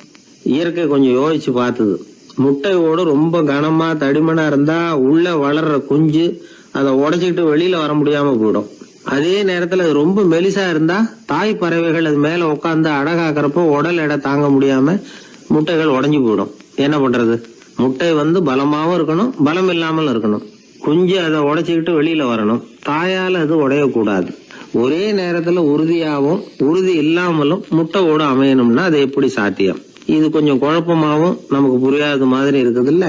இயற்கை கொஞ்சம் யோசிச்சு பார்த்தது. முட்டை ஓடு ரொம்ப கனமா தடிமனா இருந்தா உள்ள வளர்ற குஞ்சு அதை உடைச்சிட்டு வெளியில வர முடியாம போயிடும். அதே நேரத்துல அது ரொம்ப மெலிசா இருந்தா தாய் பறவைகள் அது மேல உட்காந்து அடகாக்குறப்போ உடல் எடை தாங்க முடியாம முட்டைகள் உடைஞ்சு போயிடும். என்ன பண்றது? முட்டை பலமாவும் இருக்கணும், பலம் இல்லாமல் இருக்கணும். குஞ்சு அதை உடைச்சுக்கிட்டு வெளியில வரணும். தாயால அது உடையக்கூடாது. ஒரே நேரத்துல உறுதியாவும் உறுதி இல்லாமலும் முட்டை ஓடு அமையணும்னா அது எப்படி சாத்தியம்? இது கொஞ்சம் குழப்பமாவும் நமக்கு புரியாத மாதிரி இருக்குது இல்ல.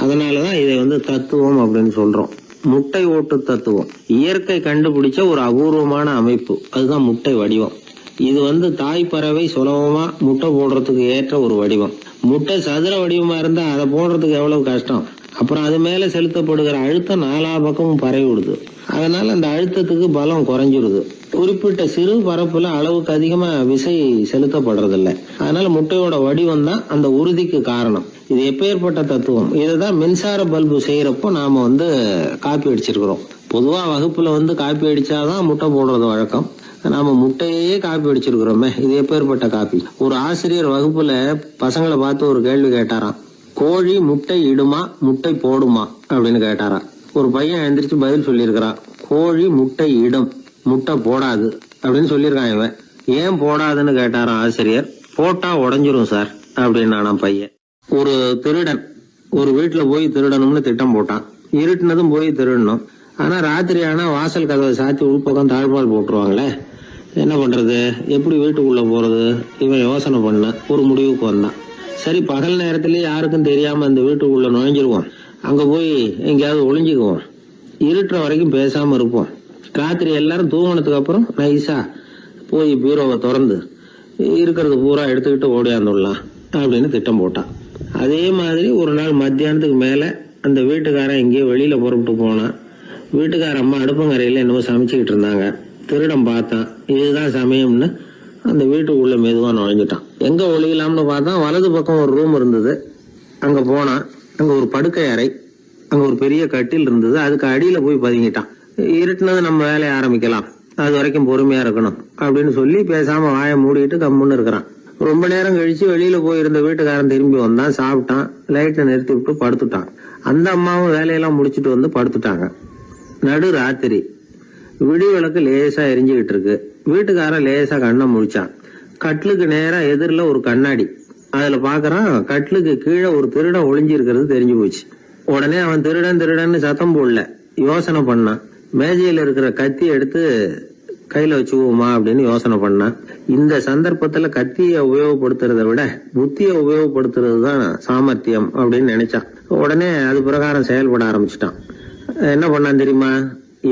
அதனாலதான் இதை தத்துவம் அப்படின்னு சொல்றோம். முட்டை ஓட்டு தத்துவம் இயற்கை கண்டுபிடிச்ச ஒரு அபூர்வமான அமைப்பு. அதுதான் முட்டை வடிவம். இது தாய் பறவை சுலபமா முட்டை போடுறதுக்கு ஏற்ற ஒரு வடிவம். முட்டை சதுர வடிவமா இருந்தா அதை போடுறதுக்கு எவ்வளவு கஷ்டம். அப்புறம் அது மேல செலுத்தப்படுகிற அழுத்தம் 4 பக்கமும் பரவி விடுது. அதனால அந்த அழுத்தத்துக்கு பலம் குறைஞ்சிருது. குறிப்பிட்ட சிறு பரப்புல அளவுக்கு அதிகமா விசை செலுத்தப்படுறது இல்ல. அதனால முட்டையோட வடிவம் தான் அந்த உறுதிக்கு காரணம். இது எப்பேற்பட்ட தத்துவம். இதுதான் மின்சார பல்பு செய்யறப்போ நாம காப்பி அடிச்சிருக்கிறோம். பொதுவா வகுப்புல காப்பி அடிச்சாதான் முட்டை போடுறது வழக்கம். நாம முட்டையே காப்பி அடிச்சிருக்கிறோமே, இது எப்பேற்பட்ட காப்பி. ஒரு ஆசிரியர் வகுப்புல பசங்களை பார்த்து ஒரு கேள்வி கேட்டாராம். கோழி முட்டை இடுமா, முட்டை போடுமா அப்படின்னு கேட்டாராம். ஒரு பையன் எந்திரிச்சு பதில் சொல்லியிருக்கிறான். கோழி முட்டை இடும், முட்டை போடாது அப்படின்னு சொல்லியிருக்கான். இவன் ஏன் போடாதுன்னு கேட்டாராம் ஆசிரியர். போட்டா உடஞ்சிரும் சார் அப்படின்னு பையன். ஒரு திருடன் ஒரு வீட்டுல போய் திருடணும்னு திட்டம் போட்டான். இருட்டுனதும் போய் திருடணும். ஆனா ராத்திரி ஆனா வாசல் கதவை சாத்தி உள்பக்கம் தாழ்பால் போட்டுருவாங்களே, என்ன பண்றது, எப்படி வீட்டுக்குள்ள போறது? இவன் யோசனை பண்ண ஒரு முடிவுக்கு வந்தான். சரி, பகல் நேரத்திலேயே யாருக்கும் தெரியாம அந்த வீட்டுக்குள்ள நுழைஞ்சிருவோம், அங்க போய் எங்கேயாவது ஒளிஞ்சுக்குவோம், இருட்டுற வரைக்கும் பேசாம இருப்போம். ராத்திரி எல்லாரும் தூங்கினதுக்கு அப்புறம் நைஸா போய் பீரோவை திறந்து இருக்கிறது பூரா எடுத்துக்கிட்டு ஓடியாந்துடலாம் அப்படின்னு திட்டம் போட்டான். அதே மாதிரி ஒரு நாள் மத்தியானத்துக்கு மேல அந்த வீட்டுக்காரன் எங்கேயோ வெளியில புறப்பட்டு போனான். வீட்டுக்கார அம்மா அடுப்பங்கரையில என்னவோ சமைச்சுக்கிட்டு இருந்தாங்க. திருடன் பார்த்தான். இதுதான் சமயம்னு அந்த வீட்டுக்குள்ள மெதுவா நுழைஞ்சிட்டான். எங்க ஒளியலாம்னு பார்த்தா வலது பக்கம் ஒரு ரூம் இருந்தது. அங்க போனான். அங்க ஒரு படுக்கை அறை, அங்க ஒரு பெரிய கட்டில் இருந்தது. அதுக்கு அடியில போய் பதுங்கிட்டான். இருட்டுனது நம்ம வேலையை ஆரம்பிக்கலாம், அது வரைக்கும் பொறுமையா இருக்கணும் அப்படின்னு சொல்லி பேசாம வாயை மூடிட்டு கம்முன்னு இருக்கிறான். ரொம்ப நேரம் கழிச்சு வெளியில போயிருந்த வீட்டுக்காரன் திரும்பி வந்தான். சாப்பிட்டான். லைட்டை நிறுத்தி விட்டு படுத்துட்டான். அந்த அம்மாவும் வேலையெல்லாம் முடிச்சுட்டு படுத்துட்டாங்க. நடு ராத்திரி. விடி விளக்கு லேசா எரிஞ்சுக்கிட்டு இருக்கு. வீட்டுக்காரன் லேசா கண்ணை முழிச்சான். கட்லுக்கு நேரா எதிரில ஒரு கண்ணாடி. அதுல பாக்குறான், கட்லுக்கு கீழே ஒரு திருடன் ஒளிஞ்சு இருக்கிறது தெரிஞ்சு போச்சு. உடனே அவன் திருடன் சத்தம் போடல, யோசனை பண்ணான். மேஜையில இருக்கிற கத்தி எடுத்து கையில வச்சுக்குவோமா அப்படின்னு யோசனை பண்ணான். இந்த சந்தர்ப்பத்துல கத்தியை உபயோகப்படுத்துறதை விட புத்தியை உபயோகப்படுத்துறது தான் சாமர்த்தியம் அப்படின்னு நினைச்சான். உடனே அது பிரகாரம் செயல்பட ஆரம்பிச்சிட்டான். என்ன பண்ணான் தெரியுமா?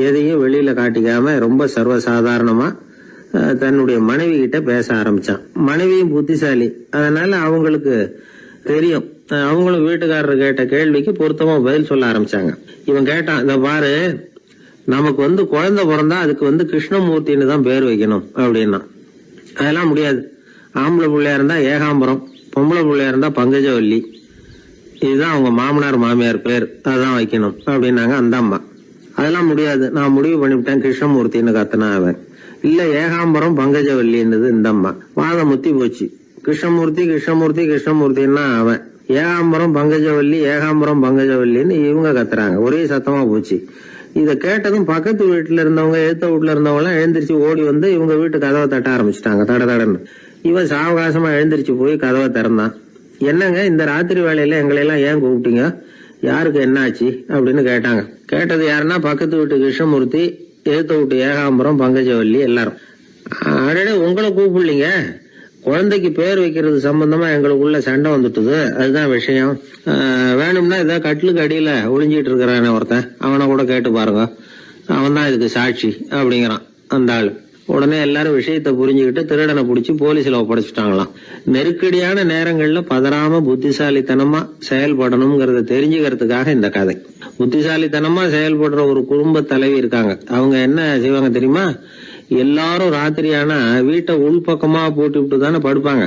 எதையும் வெளியில காட்டிக்காம ரொம்ப சர்வசாதாரணமா தன்னுடைய மனைவி கிட்ட பேச ஆரம்பிச்சான். மனைவியும் புத்திசாலி, அதனால அவங்களுக்கு தெரியும். அவங்களும் வீட்டுக்காரர் கேட்ட கேள்விக்கு பொருத்தமா பதில் சொல்ல ஆரம்பிச்சாங்க. இவன் கேட்டான், இத பாரு, நமக்கு குழந்தை பிறந்தா அதுக்கு கிருஷ்ணமூர்த்தின்னு தான் பேர் வைக்கணும் அப்படின்னா. அதெல்லாம் முடியாது. ஆம்பளை பிள்ளையா இருந்தா ஏகாம்பரம், பொம்பளை பிள்ளையா இருந்தா பங்கஜவல்லி, இதுதான் அவங்க மாமனார் மாமியார் பேர், அதான் வைக்கணும் அப்படின்னாங்க அந்த அம்மா. அதெல்லாம் முடியாது, நான் முடிவு பண்ணிவிட்டேன் கிருஷ்ணமூர்த்தின்னு கத்தனா அவன். இல்ல ஏகாம்பரம் பங்கஜவல்லின்றது இந்த அம்மா. வாதம் முத்தி போச்சு. கிருஷ்ணமூர்த்தி கிருஷ்ணமூர்த்தி கிருஷ்ணமூர்த்தின்னா அவன். ஏகாம்பரம் பங்கஜவல்லி ஏகாம்பரம் பங்கஜவல்லின்னு இவங்க கத்துறாங்க. ஒரே சத்தமா போச்சு. இத கேட்டதும் பக்கத்து வீட்டுல இருந்தவங்க எழுத்த வீட்டுல இருந்தவங்க எல்லாம் எழுந்திரிச்சு ஓடி வந்து இவங்க வீட்டு கதவை தட்ட ஆரம்பிச்சிட்டாங்க. தடன்னு இவன் சாவகாசமா எழுந்திரிச்சு போய் கதவை திறந்தான். என்னங்க இந்த ராத்திரி வேலையில எங்களை எல்லாம் ஏன் கூப்பிட்டீங்க, யாருக்கு என்னாச்சு அப்படின்னு கேட்டாங்க. கேட்டது யாருன்னா பக்கத்து வீட்டு கிருஷ்ணமூர்த்தி, எழுத்த வீட்டு ஏகாம்பரம் பங்கஜவல்லி எல்லாரும். அடடே உங்களை கூப்பிடலீங்க, குழந்தைக்கு பேர் வைக்கிறது சம்பந்தமா எங்களுக்குள்ள சண்டை வந்துட்டுது, அதுதான் விஷயம். வேணும்னா ஏதாவது கட்டிலுக்கு அடியில ஒளிஞ்சிட்டு இருக்கிறான ஒருத்தன், அவனை கூட கேட்டு பாருங்க, அவன் தான் இதுக்கு சாட்சி அப்படிங்கிறான் அந்த ஆளு. உடனே எல்லாரும் விஷயத்த புரிஞ்சுக்கிட்டு திருடனை பிடிச்சி போலீஸ்ல ஒப்படைச்சிட்டாங்களாம். நெருக்கடியான நேரங்கள்ல பதறாம புத்திசாலித்தனமா செயல்படணுங்கிறத தெரிஞ்சுக்கிறதுக்காக இந்த கதை. புத்திசாலித்தனமா செயல்படுற ஒரு குடும்ப தலைவி இருக்காங்க. அவங்க என்ன செய்வாங்க தெரியுமா, எல்லாரும் ராத்திரியானா வீட்டை உள்பக்கமா பூட்டி விட்டு தானே படுப்பாங்க.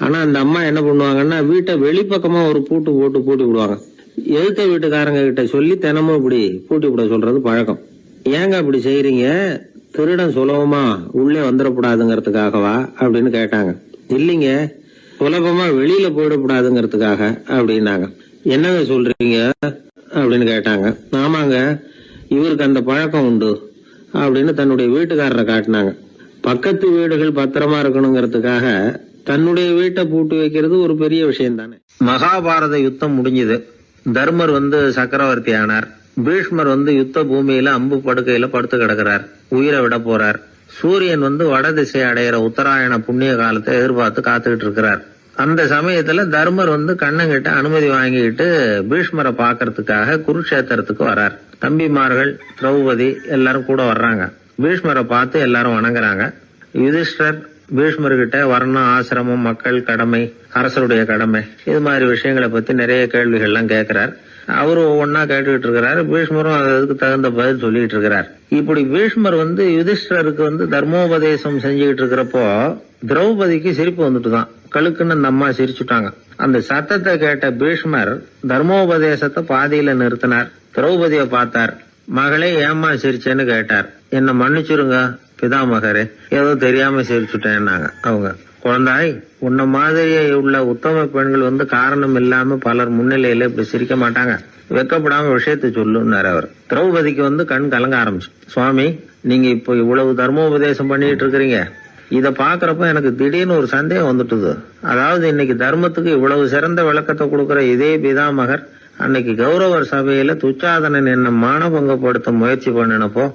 ஆனா அந்த அம்மா என்ன பண்ணுவாங்கன்னா வீட்டை வெளிப்பக்கமா ஒரு பூட்டு போட்டு பூட்டி விடுவாங்க. எழுத்த வீட்டுக்காரங்க கிட்ட சொல்லி தினமும் இப்படி பூட்டி விட சொல்றது பழக்கம். ஏங்க அப்படி செய்யறீங்க, திருடன் சுலபமா உள்ளே வந்துடக்கூடாதுங்கிறதுக்காகவா அப்படின்னு கேட்டாங்க. இல்லைங்க, சுலபமா வெளியில போயிடக்கூடாதுங்கிறதுக்காக அப்படின்னாங்க. என்னங்க சொல்றீங்க அப்படின்னு கேட்டாங்க. ஆமாங்க, இவருக்கு அந்த பழக்கம் உண்டு அப்படின்னு தன்னுடைய வீட்டுக்காரரை காட்டினாங்க. பக்கத்து வீடுகள் பத்திரமா இருக்கணுங்கிறதுக்காக தன்னுடைய வீட்டை பூட்டி வைக்கிறது ஒரு பெரிய விஷயம் தானே. மகாபாரத யுத்தம் முடிஞ்சது. தர்மர் சக்கரவர்த்தி ஆனார். பீஷ்மர் யுத்த பூமியில அம்பு படுக்கையில படுத்து கிடக்கிறார், உயிரை விட போறார். சூரியன் வட திசை அடையிற உத்தராயண புண்ணிய காலத்தை எதிர்பார்த்து காத்துக்கிட்டு இருக்கிறார். அந்த சமயத்துல தர்மர் கண்ணங்கிட்ட அனுமதி வாங்கிட்டு பீஷ்மரை பாக்கிறதுக்காக குருக்ஷேத்திரத்துக்கு வர்றார். தம்பிமார்கள் திரௌபதி எல்லாரும் கூட வர்றாங்க. பீஷ்மரை பார்த்து எல்லாரும் வணங்குறாங்க. யுதிஷ்டர் பீஷ்மர்கிட்ட வர்ணம், ஆசிரமம், மக்கள் கடமை, அரசருடைய கடமை, இது மாதிரி விஷயங்களை பத்தி நிறைய கேள்விகள்லாம் கேட்கிறார். அவரு ஒவ்வொன்னா கேட்டுக்கிட்டு இருக்கிறாரு. பீஷ்மரும் அதுக்கு தகுந்த பதில் சொல்லிட்டு இருக்கிறார். இப்படி பீஷ்மர் யுதிஷ்டருக்கு தர்மோபதேசம் செஞ்சுக்கிட்டு இருக்கிறப்போ திரௌபதிக்கு சிரிப்பு வந்துட்டுதான். கழுக்குன்னு அந்த அம்மா சிரிச்சுட்டாங்க. அந்த சத்தத்தை கேட்ட பீஷ்மர் தர்மோபதேசத்தை பாதியில நிறுத்தினார். திரௌபதியை பார்த்தார். மகளே ஏம்மா சிரிச்சேன்னு கேட்டார். என்ன மன்னிச்சிருங்க பிதாமகரே, ஏதோ தெரியாம சிரிச்சுட்டேன்னாங்க அவங்க. குழந்தாய், உன்ன மாதிரியே உள்ள உத்தம பெண்கள் காரணம் இல்லாம பலர் முன்னிலையில இப்படி சிரிக்க மாட்டாங்க, வெக்கப்படாம விஷயத்த சொல்லுன்னாரு அவர். திரௌபதிக்கு கண் கலங்க ஆரம்பிச்சு. சுவாமி, நீங்க இப்போ இவ்வளவு தர்மோபதேசம் பண்ணிட்டு இருக்கிறீங்க, இத பாக்குறப்ப எனக்கு திடீர்னு ஒரு சந்தேகம் வந்துட்டுது. அதாவது இன்னைக்கு தர்மத்துக்கு இவ்வளவு சிறந்த விளக்கத்தை கொடுக்கிற இதே பிதாமகர் அன்னைக்கு கௌரவர் சபையில துச்சாதனன் என்ன மானபங்கப்படுத்த முயற்சி பண்ணினப்போ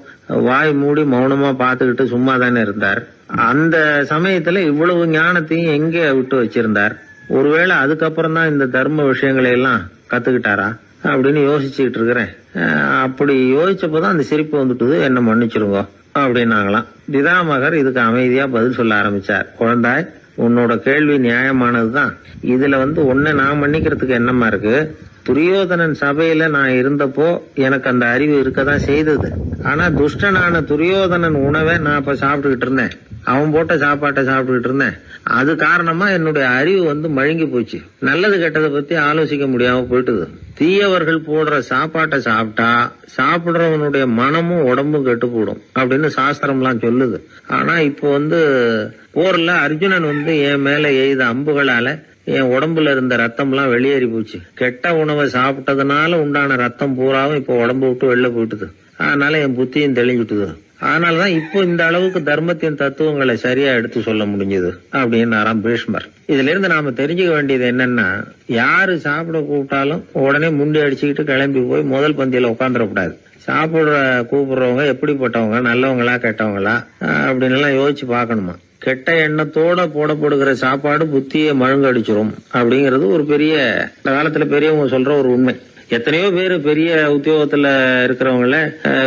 வாய் மூடி மௌனமா பாத்துக்கிட்டு சும்மா தானே இருந்தார். அந்த சமயத்துல இவ்வளவு ஞானத்தையும் எங்க விட்டு வச்சிருந்தார்? ஒருவேளை அதுக்கப்புறம் தான் இந்த தர்ம விஷயங்களை எல்லாம் கத்துக்கிட்டாரா அப்படின்னு யோசிச்சுட்டு இருக்கிறேன். அப்படி யோசிச்சப்போதான் அந்த சிரிப்பு வந்துட்டுது, என்ன மன்னிச்சிருங்க அப்படின்னாங்களாம். பிதாமகர் இதுக்கு அமைதியா பதில் சொல்ல ஆரம்பிச்சார். குழந்தாய், உன்னோட கேள்வி நியாயமானதுதான். இதுல உன்னை நான் மன்னிக்கிறதுக்கு என்னமா இருக்கு? துரியோதனன் சபையில நான் இருந்தப்போ எனக்கு அந்த அறிவு இருக்கதான் செய்தது. ஆனா துஷ்டனான துரியோதனன் உணவை நான் இப்ப சாப்பிட்டுக்கிட்டு இருந்தேன், அவன் போட்ட சாப்பாட்டை சாப்பிட்டுக்கிட்டு இருந்தேன். அது காரணமா என்னுடைய அறிவு மழுங்கி போச்சு. நல்லது கெட்டதை பத்தி ஆலோசிக்க முடியாம போயிட்டுது. தீயவர்கள் போடுற சாப்பாட்டை சாப்பிட்டா சாப்பிடுறவனுடைய மனமும் உடம்பும் கெட்டு போடும் அப்படின்னு சாஸ்திரம்லாம் சொல்லுது. ஆனா இப்போ போர்ல அர்ஜுனன் என் மேல எய்த அம்புகளால என் உடம்புல இருந்த ரத்தம் எல்லாம் வெளியேறி போச்சு. கெட்ட உணவை சாப்பிட்டதுனால உண்டான ரத்தம் பூராவும் இப்போ உடம்பு விட்டு வெளில போயிட்டுது. அதனால என் புத்தியும் தெளிஞ்சுட்டுது. அதனாலதான் இப்போ இந்த அளவுக்கு தர்மத்தின் தத்துவங்களை சரியா எடுத்து சொல்ல முடிஞ்சது அப்படின்னு பீஷ்மர். இதுல இருந்து நாம தெரிஞ்சுக்க வேண்டியது என்னன்னா, யாரு சாப்பிட கூப்பிட்டாலும் உடனே முண்டி அடிச்சுக்கிட்டு கிளம்பி போய் முதல் பந்தியில உட்காந்துடக்கூடாது. கூப்பிடுறவங்க எப்படிப்பட்டவங்க, நல்லவங்களா கெட்டவங்களா அப்படின்னு எல்லாம் யோசிச்சு பாக்கணுமா. கெட்ட எண்ணத்தோட போடப்படுகிற சாப்பாடு புத்தியை மழுங்கடிச்சிரும் அப்படிங்கறது ஒரு பெரிய இந்த காலத்துல பெரியவங்க சொல்ற ஒரு உண்மை. எத்தனையோ பேர் பெரிய உத்தியோகத்துல இருக்கிறவங்கள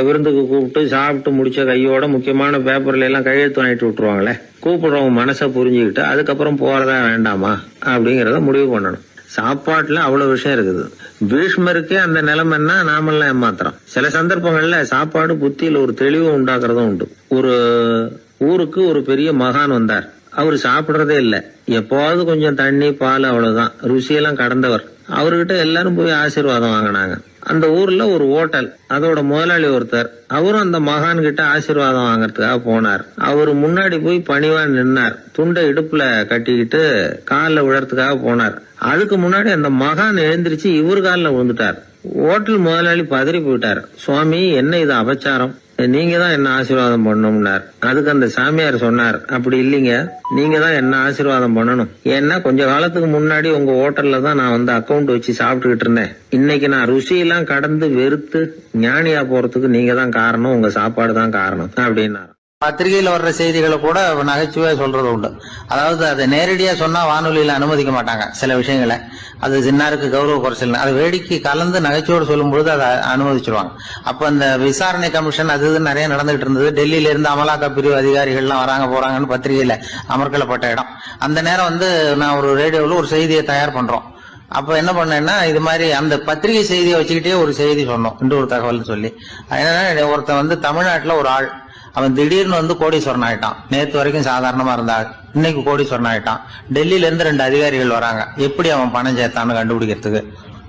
விருந்துக்கு கூப்பிட்டு சாப்பிட்டு முடிச்ச கையோட முக்கியமான பேப்பர்ல எல்லாம் கையெழுத்து வாங்கிட்டு விட்டுருவாங்களே. கூப்பிடுறவங்க மனசை புரிஞ்சுக்கிட்டு அதுக்கப்புறம் போறதா வேண்டாமா அப்படிங்கறத முடிவு பண்ணணும். சாப்பாட்டுல அவ்வளவு விஷயம் இருக்குது. பீஷ்மருக்கே அந்த நிலைமைன்னா நாமெல்லாம் ஏமாத்திரம். சில சந்தர்ப்பங்கள்ல சாப்பாடு புத்தியில ஒரு தெளிவு உண்டாக்குறதும் உண்டு. ஒரு ஊருக்கு ஒரு பெரிய மகான் வந்தார். அவர் சாப்பிடுறதே இல்ல, எப்போவாவது கொஞ்சம் தண்ணி பால் அவ்வளவுதான். ருசியெல்லாம் கடந்தவர். அவர்கிட்ட எல்லாரும் போய் ஆசீர்வாதம் வாங்கினாங்க. அந்த ஊர்ல ஒரு ஹோட்டல், அதோட முதலாளி ஒருத்தர், அவரும் அந்த மகான் கிட்ட ஆசீர்வாதம் வாங்கறதுக்காக போனார். அவரு முன்னாடி போய் பணிவா நின்னார். துண்டை இடுப்புல கட்டிக்கிட்டு காலில் விழறதுக்காக போனார். அதுக்கு முன்னாடி அந்த மகான் எழுந்திருச்சு இவர் காலில் விழுந்துட்டார். ஹோட்டல் முதலாளி பதறி போயிட்டார். சுவாமி, என்ன இது அபச்சாரம், நீங்க தான் என்ன ஆசீர்வாதம் பண்ணணும்னார். அதுக்கு அந்த சாமியார் சொன்னார், அப்படி இல்லைங்க, நீங்க தான் என்ன ஆசீர்வாதம் பண்ணணும். ஏன்னா கொஞ்ச காலத்துக்கு முன்னாடி உங்க ஹோட்டல்ல தான் நான் வந்து அக்கௌண்ட் வச்சு சாப்பிட்டுக்கிட்டு இருந்தேன். இன்னைக்கு நான் ருசியெல்லாம் கடந்து வெறுத்து ஞானியா போறதுக்கு நீங்க தான் காரணம், உங்க சாப்பாடு தான் காரணம் அப்படின்னாரு. பத்திரிகையில வர்ற செய்திகளை கூட நகைச்சுவையா சொல்றது உண்டு. அதாவது அதை நேரடியா சொன்னா வானொலியில அனுமதிக்க மாட்டாங்க சில விஷயங்களை. அது சின்னாருக்கு கௌரவ குறைச்சல், அது வேடிக்கை கலந்து நகைச்சுவோடு சொல்லும் பொழுது அதை அனுமதிச்சிருவாங்க. அப்ப அந்த விசாரணை கமிஷன் அது இது நிறைய நடந்துகிட்டு இருந்தது. டெல்லியில இருந்து அமலாக்க பிரிவு அதிகாரிகள்லாம் வராங்க போறாங்கன்னு பத்திரிகையில அமர்க்கலப்பட்ட இடம். அந்த நேரம் வந்து நான் ஒரு ரேடியோவில் ஒரு செய்தியை தயார் பண்றோம். அப்ப என்ன பண்ணேன்னா, இது மாதிரி அந்த பத்திரிகை செய்தியை வச்சுக்கிட்டே ஒரு செய்தி சொன்னோம், இன்னொரு தகவல் சொல்லி. அதனால ஒருத்தன் வந்து தமிழ்நாட்டுல ஒரு ஆள், அவன் திடீர்னு வந்து கோடீஸ்வரன் ஆயிட்டான். நேத்து வரைக்கும் சாதாரணமா இருந்தா இன்னைக்கு கோடீஸ்வரன் ஆயிட்டான். டெல்லியில இருந்து 2 அதிகாரிகள் வராங்க, எப்படி அவன் பணம் சேர்த்தான்னு கண்டுபிடிக்கிறதுக்கு.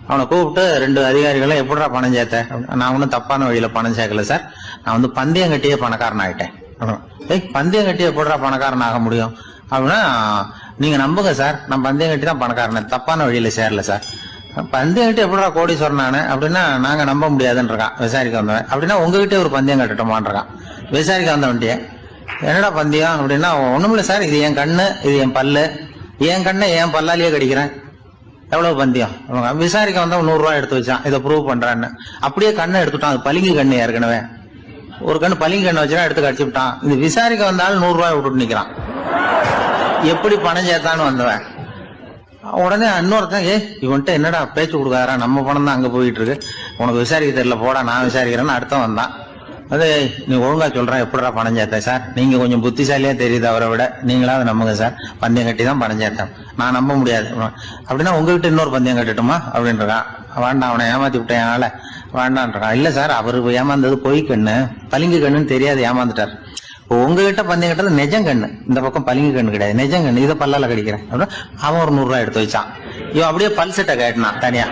அவனை கூப்பிட்டு 2 அதிகாரிகளும் எப்படிடா பணம் சேர்த்த? நான் ஒன்னும் தப்பான வழியில பணம் சேர்க்கல சார், நான் வந்து பந்தயம் கட்டியே பணக்காரன் ஆயிட்டேன். பந்தயம் கட்டி எப்படிடா பணக்காரன் ஆக முடியும் அப்படின்னா, நீங்க நம்புங்க சார், நான் பந்தயம் கட்டி தான் பணக்காரன், தப்பான வழியில சேரல சார். பந்தயம் கட்டி எப்படிடா கோடீஸ்வரன் ஆனு அப்படின்னா, நாங்க நம்ப முடியாதுன்னு இருக்கான் விசாரிக்க வந்தவன். அப்படின்னா உங்ககிட்ட ஒரு பந்தயம் கட்டட்டுமான் இருக்கான். விசாரிக்க வந்தவன்ட்டிய என்னடா பந்தயம் அப்படின்னா, ஒண்ணுமில்ல சார், இது என் கண்ணு, இது என் பல்லு, என் கண்ணை என் பல்லாலேயே கடிக்கிறேன், எவ்வளவு பந்தயம். விசாரிக்க வந்தவன் 100 ரூபாய் எடுத்து வச்சான், இதை ப்ரூவ் பண்றான்னு. அப்படியே கண்ணை எடுத்துட்டான். அது பளிங்கு கண்ணு, ஏற்கனவே ஒரு கண்ணு பளிங்கு கண்ணு வச்சுனா எடுத்து கடிச்சு விட்டான். இது விசாரிக்க வந்தாலும் 100 ரூபாய் விட்டுட்டு நிக்கிறான். எப்படி பணம் சேர்த்தான்னு வந்தவன். உடனே இன்னொருத்தன், இவன்ட்ட என்னடா பேச்சு கொடுக்காரா, நம்ம பணம் தான் அங்க போயிட்டு இருக்கு, உனக்கு விசாரிக்க தெரியல, போடா நான் விசாரிக்கிறேன்னு அடுத்த வந்தான். அது நீ ஒழுங்கா சொல்றேன், எப்படிடா பணம் சேர்த்தேன் சார், நீங்க கொஞ்சம் புத்திசாலியா தெரியுது அவரை விட, நீங்களாவது நம்புங்க சார், பந்தயம் கட்டி தான் பணம் சேர்த்தேன், நான் நம்ப முடியாது அப்படின்னா உங்ககிட்ட இன்னொரு பந்தயம் கட்டட்டுமா அப்படின்றான். வேண்டாம், அவனை ஏமாத்தி விட்டேன் அதனால வேண்டான்றான். இல்ல சார், அவரு ஏமாந்தது பொய் கண்ணு, பளிங்கு கண்ணுன்னு தெரியாது, ஏமாந்துட்டார். உங்ககிட்ட பந்தயம் கட்டுறது நெஜம் கண்ணு, இந்த பக்கம் பளிங்கு கண்ணு கிடையாது, நெஜம் கண்ணு, இதை பல்லால கடிக்கிறேன் அப்படின்னா அவன் ஒரு 100 ரூபாய் எடுத்து வச்சான். இவன் அப்படியே பல்செட்டை கட்டினான் தனியா,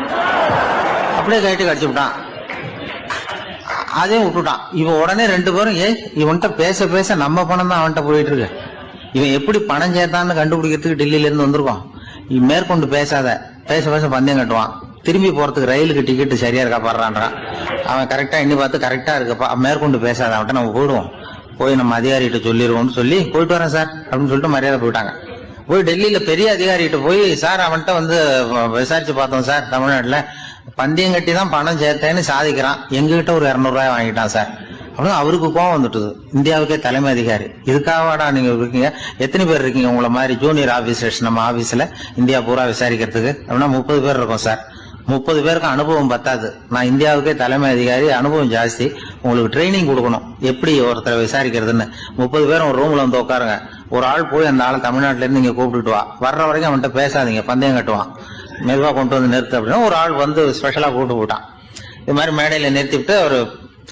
அப்படியே கட்டி கடிச்சு விட்டான். அதையும் விட்டுட்டான். இவன் உடனே 2 பேரும், இவன்கிட்ட பேச பேச நம்ம பணம் தான் அவன்கிட்ட போயிட்டு இருக்கு, இவன் எப்படி பணம் சேர்த்தான்னு கண்டுபிடிக்கிறதுக்கு டெல்லியில இருந்து வந்திருக்கோம், இவன் மேற்கொண்டு பேசாத, பேச பேச பந்தயம் கட்டுவான். திரும்பி போறதுக்கு ரயிலுக்கு டிக்கெட் சரியா இருக்கா பாடுறான்றான். அவன் கரெக்டா எண்ணி பார்த்து கரெக்டா இருக்குப்பா, மேற்கொண்டு பேசாத, அவன்கிட்ட நம்ம போயிடுவோம், போய் நம்ம அதிகாரிகிட்ட சொல்லிடுவோம்னு சொல்லி போயிட்டு வரேன் சார் அப்படின்னு சொல்லிட்டு மரியாதை போயிட்டாங்க. போய் டெல்லியில பெரிய அதிகாரிகிட்ட போய், சார் அவன்கிட்ட வந்து விசாரிச்சு பார்த்தோம் சார், தமிழ்நாட்டுல பந்தயம் கட்டி தான் பணம் சேர்த்தேன்னு சாதிக்கிறான், எங்ககிட்ட ஒரு 200 ரூபாய் வாங்கிட்டான் சார் அப்படின்னு. அவருக்கு கோவம் வந்துட்டுது. இந்தியாவுக்கே தலைமை அதிகாரி, இதுக்காகவாடா நீங்க இருக்கீங்க, எத்தனை பேர் இருக்கீங்க உங்களை மாதிரி ஜூனியர் ஆபீசர்ஸ் நம்ம ஆபீஸ்ல இந்தியா பூரா விசாரிக்கிறதுக்கு அப்படின்னா 30 பேர் இருக்கோம் சார். 30 பேருக்கு அனுபவம் பத்தாது, நான் இந்தியாவுக்கே தலைமை அதிகாரி, அனுபவம் ஜாஸ்தி, உங்களுக்கு ட்ரைனிங் கொடுக்கணும் எப்படி ஒருத்தரை விசாரிக்கிறதுன்னு. 30 பேரும் ஒரு ரூம்ல வந்து உட்காருங்க, ஒரு ஆள் போய் அந்த ஆள் தமிழ்நாட்டுல இருந்து இங்க கூப்பிட்டுட்டு வா, வர்ற வரைக்கும் அவன்கிட்ட பேசாதீங்க, பந்தயம் கட்டுவான், மெதுவா கொண்டு வந்து நிறுத்து அப்படின்னா ஒரு ஆள் வந்து ஸ்பெஷலா கூப்பிட்டு போட்டான். இது மாதிரி மேடையில நிறுத்திவிட்டு ஒரு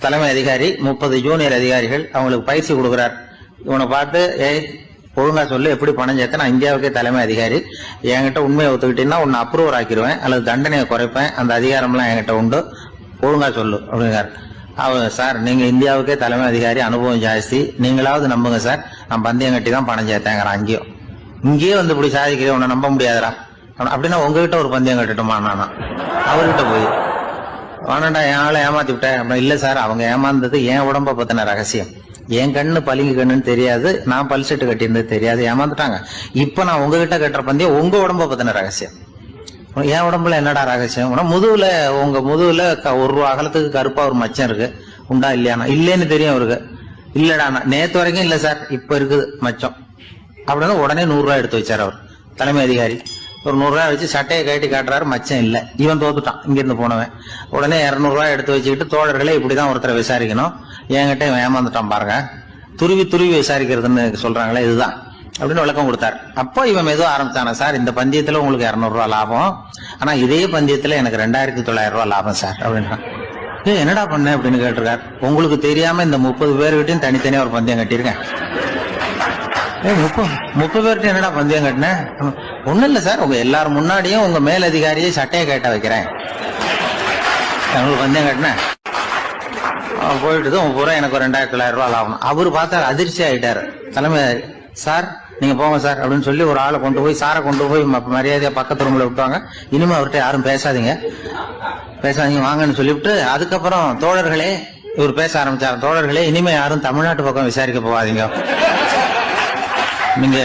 தலைமை அதிகாரி 30 ஜூனியர் அதிகாரிகள் அவங்களுக்கு பயிற்சி கொடுக்குறார். இவனை பார்த்து, ஒழுங்கா சொல்லு, எப்படி பணம் சேர்த்த, நான் இந்தியாவுக்கே தலைமை அதிகாரி, என்கிட்ட உண்மையை ஒத்துக்கிட்டீங்கன்னா உன்னை அப்ரூவர் ஆக்கிடுவேன் அல்லது தண்டனையை குறைப்பேன், அந்த அதிகாரம்லாம் என்கிட்ட உண்டு, ஒழுங்கா சொல்லு அப்படிங்கிறார். அவர், சார் நீங்க இந்தியாவுக்கே தலைமை அதிகாரி, அனுபவம் ஜாஸ்தி, நீங்களாவது நம்புங்க சார், நான் பந்தயம் கட்டி தான் பணம் சேர்த்தேங்கிறான். இங்கேயே வந்து இப்படி சாதிக்கிறேன், உன்னை நம்ப முடியாதரா அப்படின்னா உங்ககிட்ட ஒரு பந்தயம் கட்டட்டுமா நானா அவர்கிட்ட போய், வேணாண்டா என் ஆளை ஏமாத்தி விட்டேன் அப்படின்னா. இல்ல சார், அவங்க ஏமாந்தது என் உடம்ப பத்தின ரகசியம், என் கண்ணு பளிங்கு கண்ணுன்னு தெரியாது, நான் பல்செட்டு கட்டியிருந்தது தெரியாது, ஏமாந்துட்டாங்க. இப்ப நான் உங்ககிட்ட கட்டுற பந்தயம் உங்க உடம்ப பத்தின ரகசியம். என் உடம்புல என்னடா ரகசியம், முதுகுல, உங்க முதுகுல 1 ரூபா அகலத்துக்கு கருப்பா ஒரு மச்சம் இருக்கு, உண்டா இல்லையானா, இல்லேன்னு தெரியும் அவருக்கு. இல்லடா, நேத்து வரைக்கும் இல்ல சார், இப்ப இருக்குது மச்சம் அப்படின்னு. உடனே 100 ரூபாய் எடுத்து வச்சார் அவர் தலைமை அதிகாரி. ஒரு 100 ரூபாய் வச்சு சட்டையை கட்டி காட்டுறாரு, மச்சம் இல்ல. இவன் தோத்துட்டான், இங்கிருந்து போனவன். உடனே 200 ரூபாய் எடுத்து வச்சுக்கிட்டு, தோழர்களே இப்படிதான் ஒருத்தரை விசாரிக்கணும், என்கிட்ட இவன் ஏமாந்துட்டான் பாருங்க, துருவி துருவி விசாரிக்கிறதுன்னு சொல்றாங்களே இதுதான் அப்படின்னு விளக்கம் கொடுத்தாரு. அப்போ இவன் மெதுவா ஆரம்பிச்சானா, சார் இந்த பந்தயத்துல உங்களுக்கு 200 ரூபாய் லாபம், ஆனா இதே பந்தயத்துல எனக்கு 2900 ரூபாய் லாபம் சார் அப்படின்றான். என்னடா பண்ண அப்படின்னு கேட்டிருக்காரு. உங்களுக்கு தெரியாம இந்த 30 பேர்கிட்டையும் தனித்தனியா ஒரு பந்தயம் கட்டியிருக்கேன், 30 பேர்கிட்ட என்னடா பந்தயம் கட்டினேன்? ஒண்ணும் இல்ல சார், உங்க எல்லாரும் முன்னாடியும் உங்க மேல் அதிகாரியை சட்டையை கேட்ட வைக்கிறேன், உங்களுக்கு பந்தயம் கட்டினேன். போயிட்டு பூரா எனக்கு 2,900 ரூபாய் ஆகணும். அவரு பார்த்தா அதிர்ச்சி ஆயிட்டாரு. தலைமை சார் நீங்க போங்க சார் அப்படின்னு சொல்லி ஒரு ஆளை கொண்டு போய் சாரை கொண்டு போய் மரியாதையா பக்கத்து ரூம்ல விட்டாங்க. இனிமே அவர்கிட்ட யாரும் பேசாதீங்க வாங்கன்னு சொல்லிவிட்டு, அதுக்கப்புறம் தோழர்களே இவர் பேச ஆரம்பிச்சாரு. தோழர்களே, இனிமே யாரும் தமிழ்நாட்டு பக்கம் விசாரிக்க போகாதீங்க. நீங்க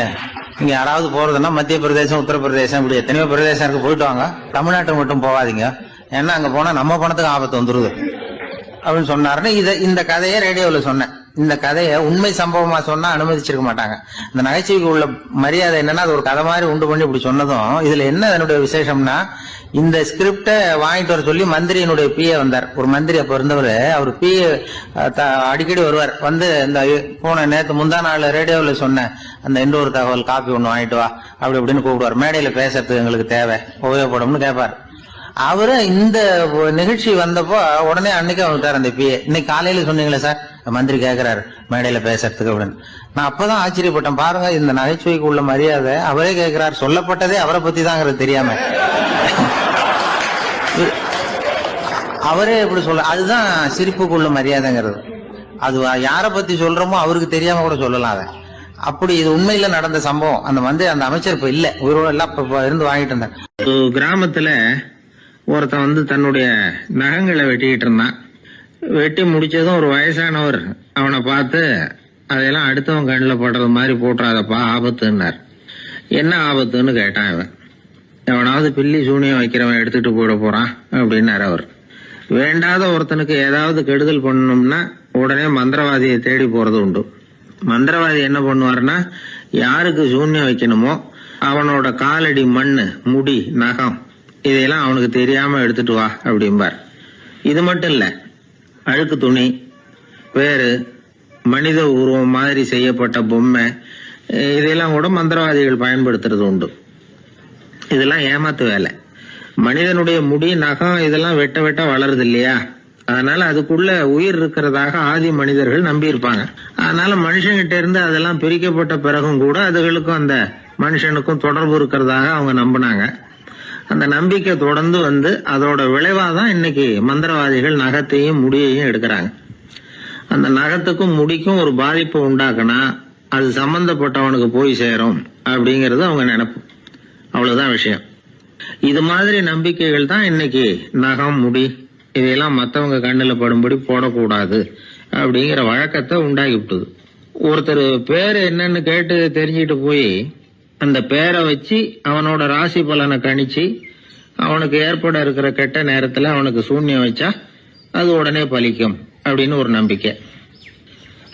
யாராவது போறதுன்னா மத்திய பிரதேசம், உத்தரப்பிரதேசம், இப்படி எத்தனையோ பிரதேசம் இருக்கு, போயிட்டு வாங்க. தமிழ்நாட்டு மட்டும் போகாதீங்க, ஏன்னா அங்க போனா நம்ம பணத்துக்கு ஆபத்து வந்துருது அப்படின்னு சொன்னாருன்னு இந்த கதையை ரேடியோல சொன்னேன். இந்த கதையை உண்மை சம்பவமா சொன்னா அனுமதிச்சிருக்க மாட்டாங்க. இந்த நகைச்சுவைக்கு உள்ள மரியாதை என்னன்னா, அது ஒரு கதை மாதிரி உண்டு பண்ணி இப்படி சொன்னதும், இதுல என்ன என்னுடைய விசேஷம்னா, இந்த ஸ்கிரிப்ட வாங்கிட்டு வர சொல்லி மந்திரியினுடைய பிஏ வந்தார். ஒரு மந்திரி அப்ப இருந்தவர். அவர் பிஏ அடிக்கடி வருவார். வந்து இந்த போன நேற்று முந்தா நாள் ரேடியோல சொன்னேன் அந்த இன்னொரு தகவல் காப்பி ஒண்ணு வாங்கிட்டு வா அப்படி இப்படின்னு கூப்பிடுவார். மேடையில பேசுறதுக்கு எங்களுக்கு தேவை, உபயோகப்படும்னு கேட்பார். அவரு இந்த நிகழ்ச்சி வந்தப்போ உடனே அன்னைக்கு வந்துட்டார் அந்த பிஏ. இன்னைக்கு காலையில சொன்னீங்களே சார், மந்திரி கேட்கிறாரு மேடையில பேசுறதுக்கு அப்படின்னு. நான் அப்பதான் ஆச்சரியப்பட்டேன். பாருங்க, இந்த நகைச்சுவைக்கு உள்ள மரியாதை அவரே கேட்கிறார். சொல்லப்பட்டதே அவரை பத்தி தாங்கிறது தெரியாம அவரே எப்படி சொல்ல, அதுதான் சிரிப்புக்குள்ள மரியாதைங்கிறது. அது யார பத்தி சொல்றோமோ அவருக்கு தெரியாம கூட சொல்லலாம். அதை அப்படி இது உண்மையில நடந்த சம்பவம். அந்த அமைச்சர் இப்ப இல்ல, உயிரோட எல்லாம் இருந்து வாங்கிட்டு இருந்தார். கிராமத்துல ஒருத்தன் வந்து தன்னுடைய நகங்களை வெட்டிக்கிட்டு இருந்தான். வெட்டி முடிச்சதும் ஒரு வயசானவர் அவனை பார்த்து, அதெல்லாம் அடுத்தவன் கண்ணில் படுறது மாதிரி போட்டுறாதப்பா, ஆபத்துன்னார். என்ன ஆபத்துன்னு கேட்டான் இவன். எவனாவது பில்லி சூனியம் வைக்கிறவன் எடுத்துட்டு போயிட போறான் அப்படின்னாரு அவர். வேண்டாத ஒருத்தனுக்கு ஏதாவது கெடுதல் பண்ணணும்னா உடனே மந்திரவாதியை தேடி போறது உண்டு. மந்திரவாதி என்ன பண்ணுவாருன்னா, யாருக்கு சூன்யம் வைக்கணுமோ அவனோட காலடி மண்ணு, முடி, நகம் இதையெல்லாம் அவனுக்கு தெரியாம எடுத்துட்டு வா அப்படிம்பார். இது மட்டும் இல்ல, அழுக்கு துணி, பேரு, மனித உருவம் மாதிரி செய்யப்பட்ட பொம்மை இதையெல்லாம் கூட மந்திரவாதிகள் பயன்படுத்துறது உண்டு. இதெல்லாம் ஏமாத்து வேலை. மனிதனுடைய முடி, நகம் இதெல்லாம் வெட்ட வெட்ட வளருது இல்லையா, அதனால அதுக்குள்ள உயிர் இருக்கிறதாக ஆதி மனிதர்கள் நம்பி இருப்பாங்க. அதனால மனுஷங்கிட்ட இருந்து அதெல்லாம் பிரிக்கப்பட்ட பிறகும் கூட அதுகளுக்கும் அந்த மனுஷனுக்கும் தொடர்பு இருக்கிறதாக அவங்க நம்பினாங்க. அந்த நம்பிக்கை தொடர்ந்து வந்து அதோட விளைவாதான் இன்னைக்கு மந்திரவாதிகள் நகத்தையும் முடியையும் எடுக்கிறாங்க. அந்த நகத்துக்கும் முடிக்கும் ஒரு பாதிப்பு உண்டாக்குனா அது சம்பந்தப்பட்டவனுக்கு போய் சேரும் அப்படிங்கறது அவங்க நினைப்பு. அவ்வளவுதான் விஷயம். இது மாதிரி நம்பிக்கைகள் தான் இன்னைக்கு நகம், முடி இதையெல்லாம் மத்தவங்க கண்ணுல படும்படி போடக்கூடாது அப்படிங்கிற வழக்கத்தை உண்டாக்கி விட்டுது. ஒருத்தர் பேரு என்னன்னு கேட்டு தெரிஞ்சுட்டு போய் அந்த பேரை வச்சு அவனோட ராசி பலனை கணிச்சு அவனுக்கு ஏற்பட இருக்கிற கெட்ட நேரத்துல அவனுக்கு சூன்யம் வச்சா அது உடனே பலிக்கும் அப்படின்னு ஒரு நம்பிக்கை.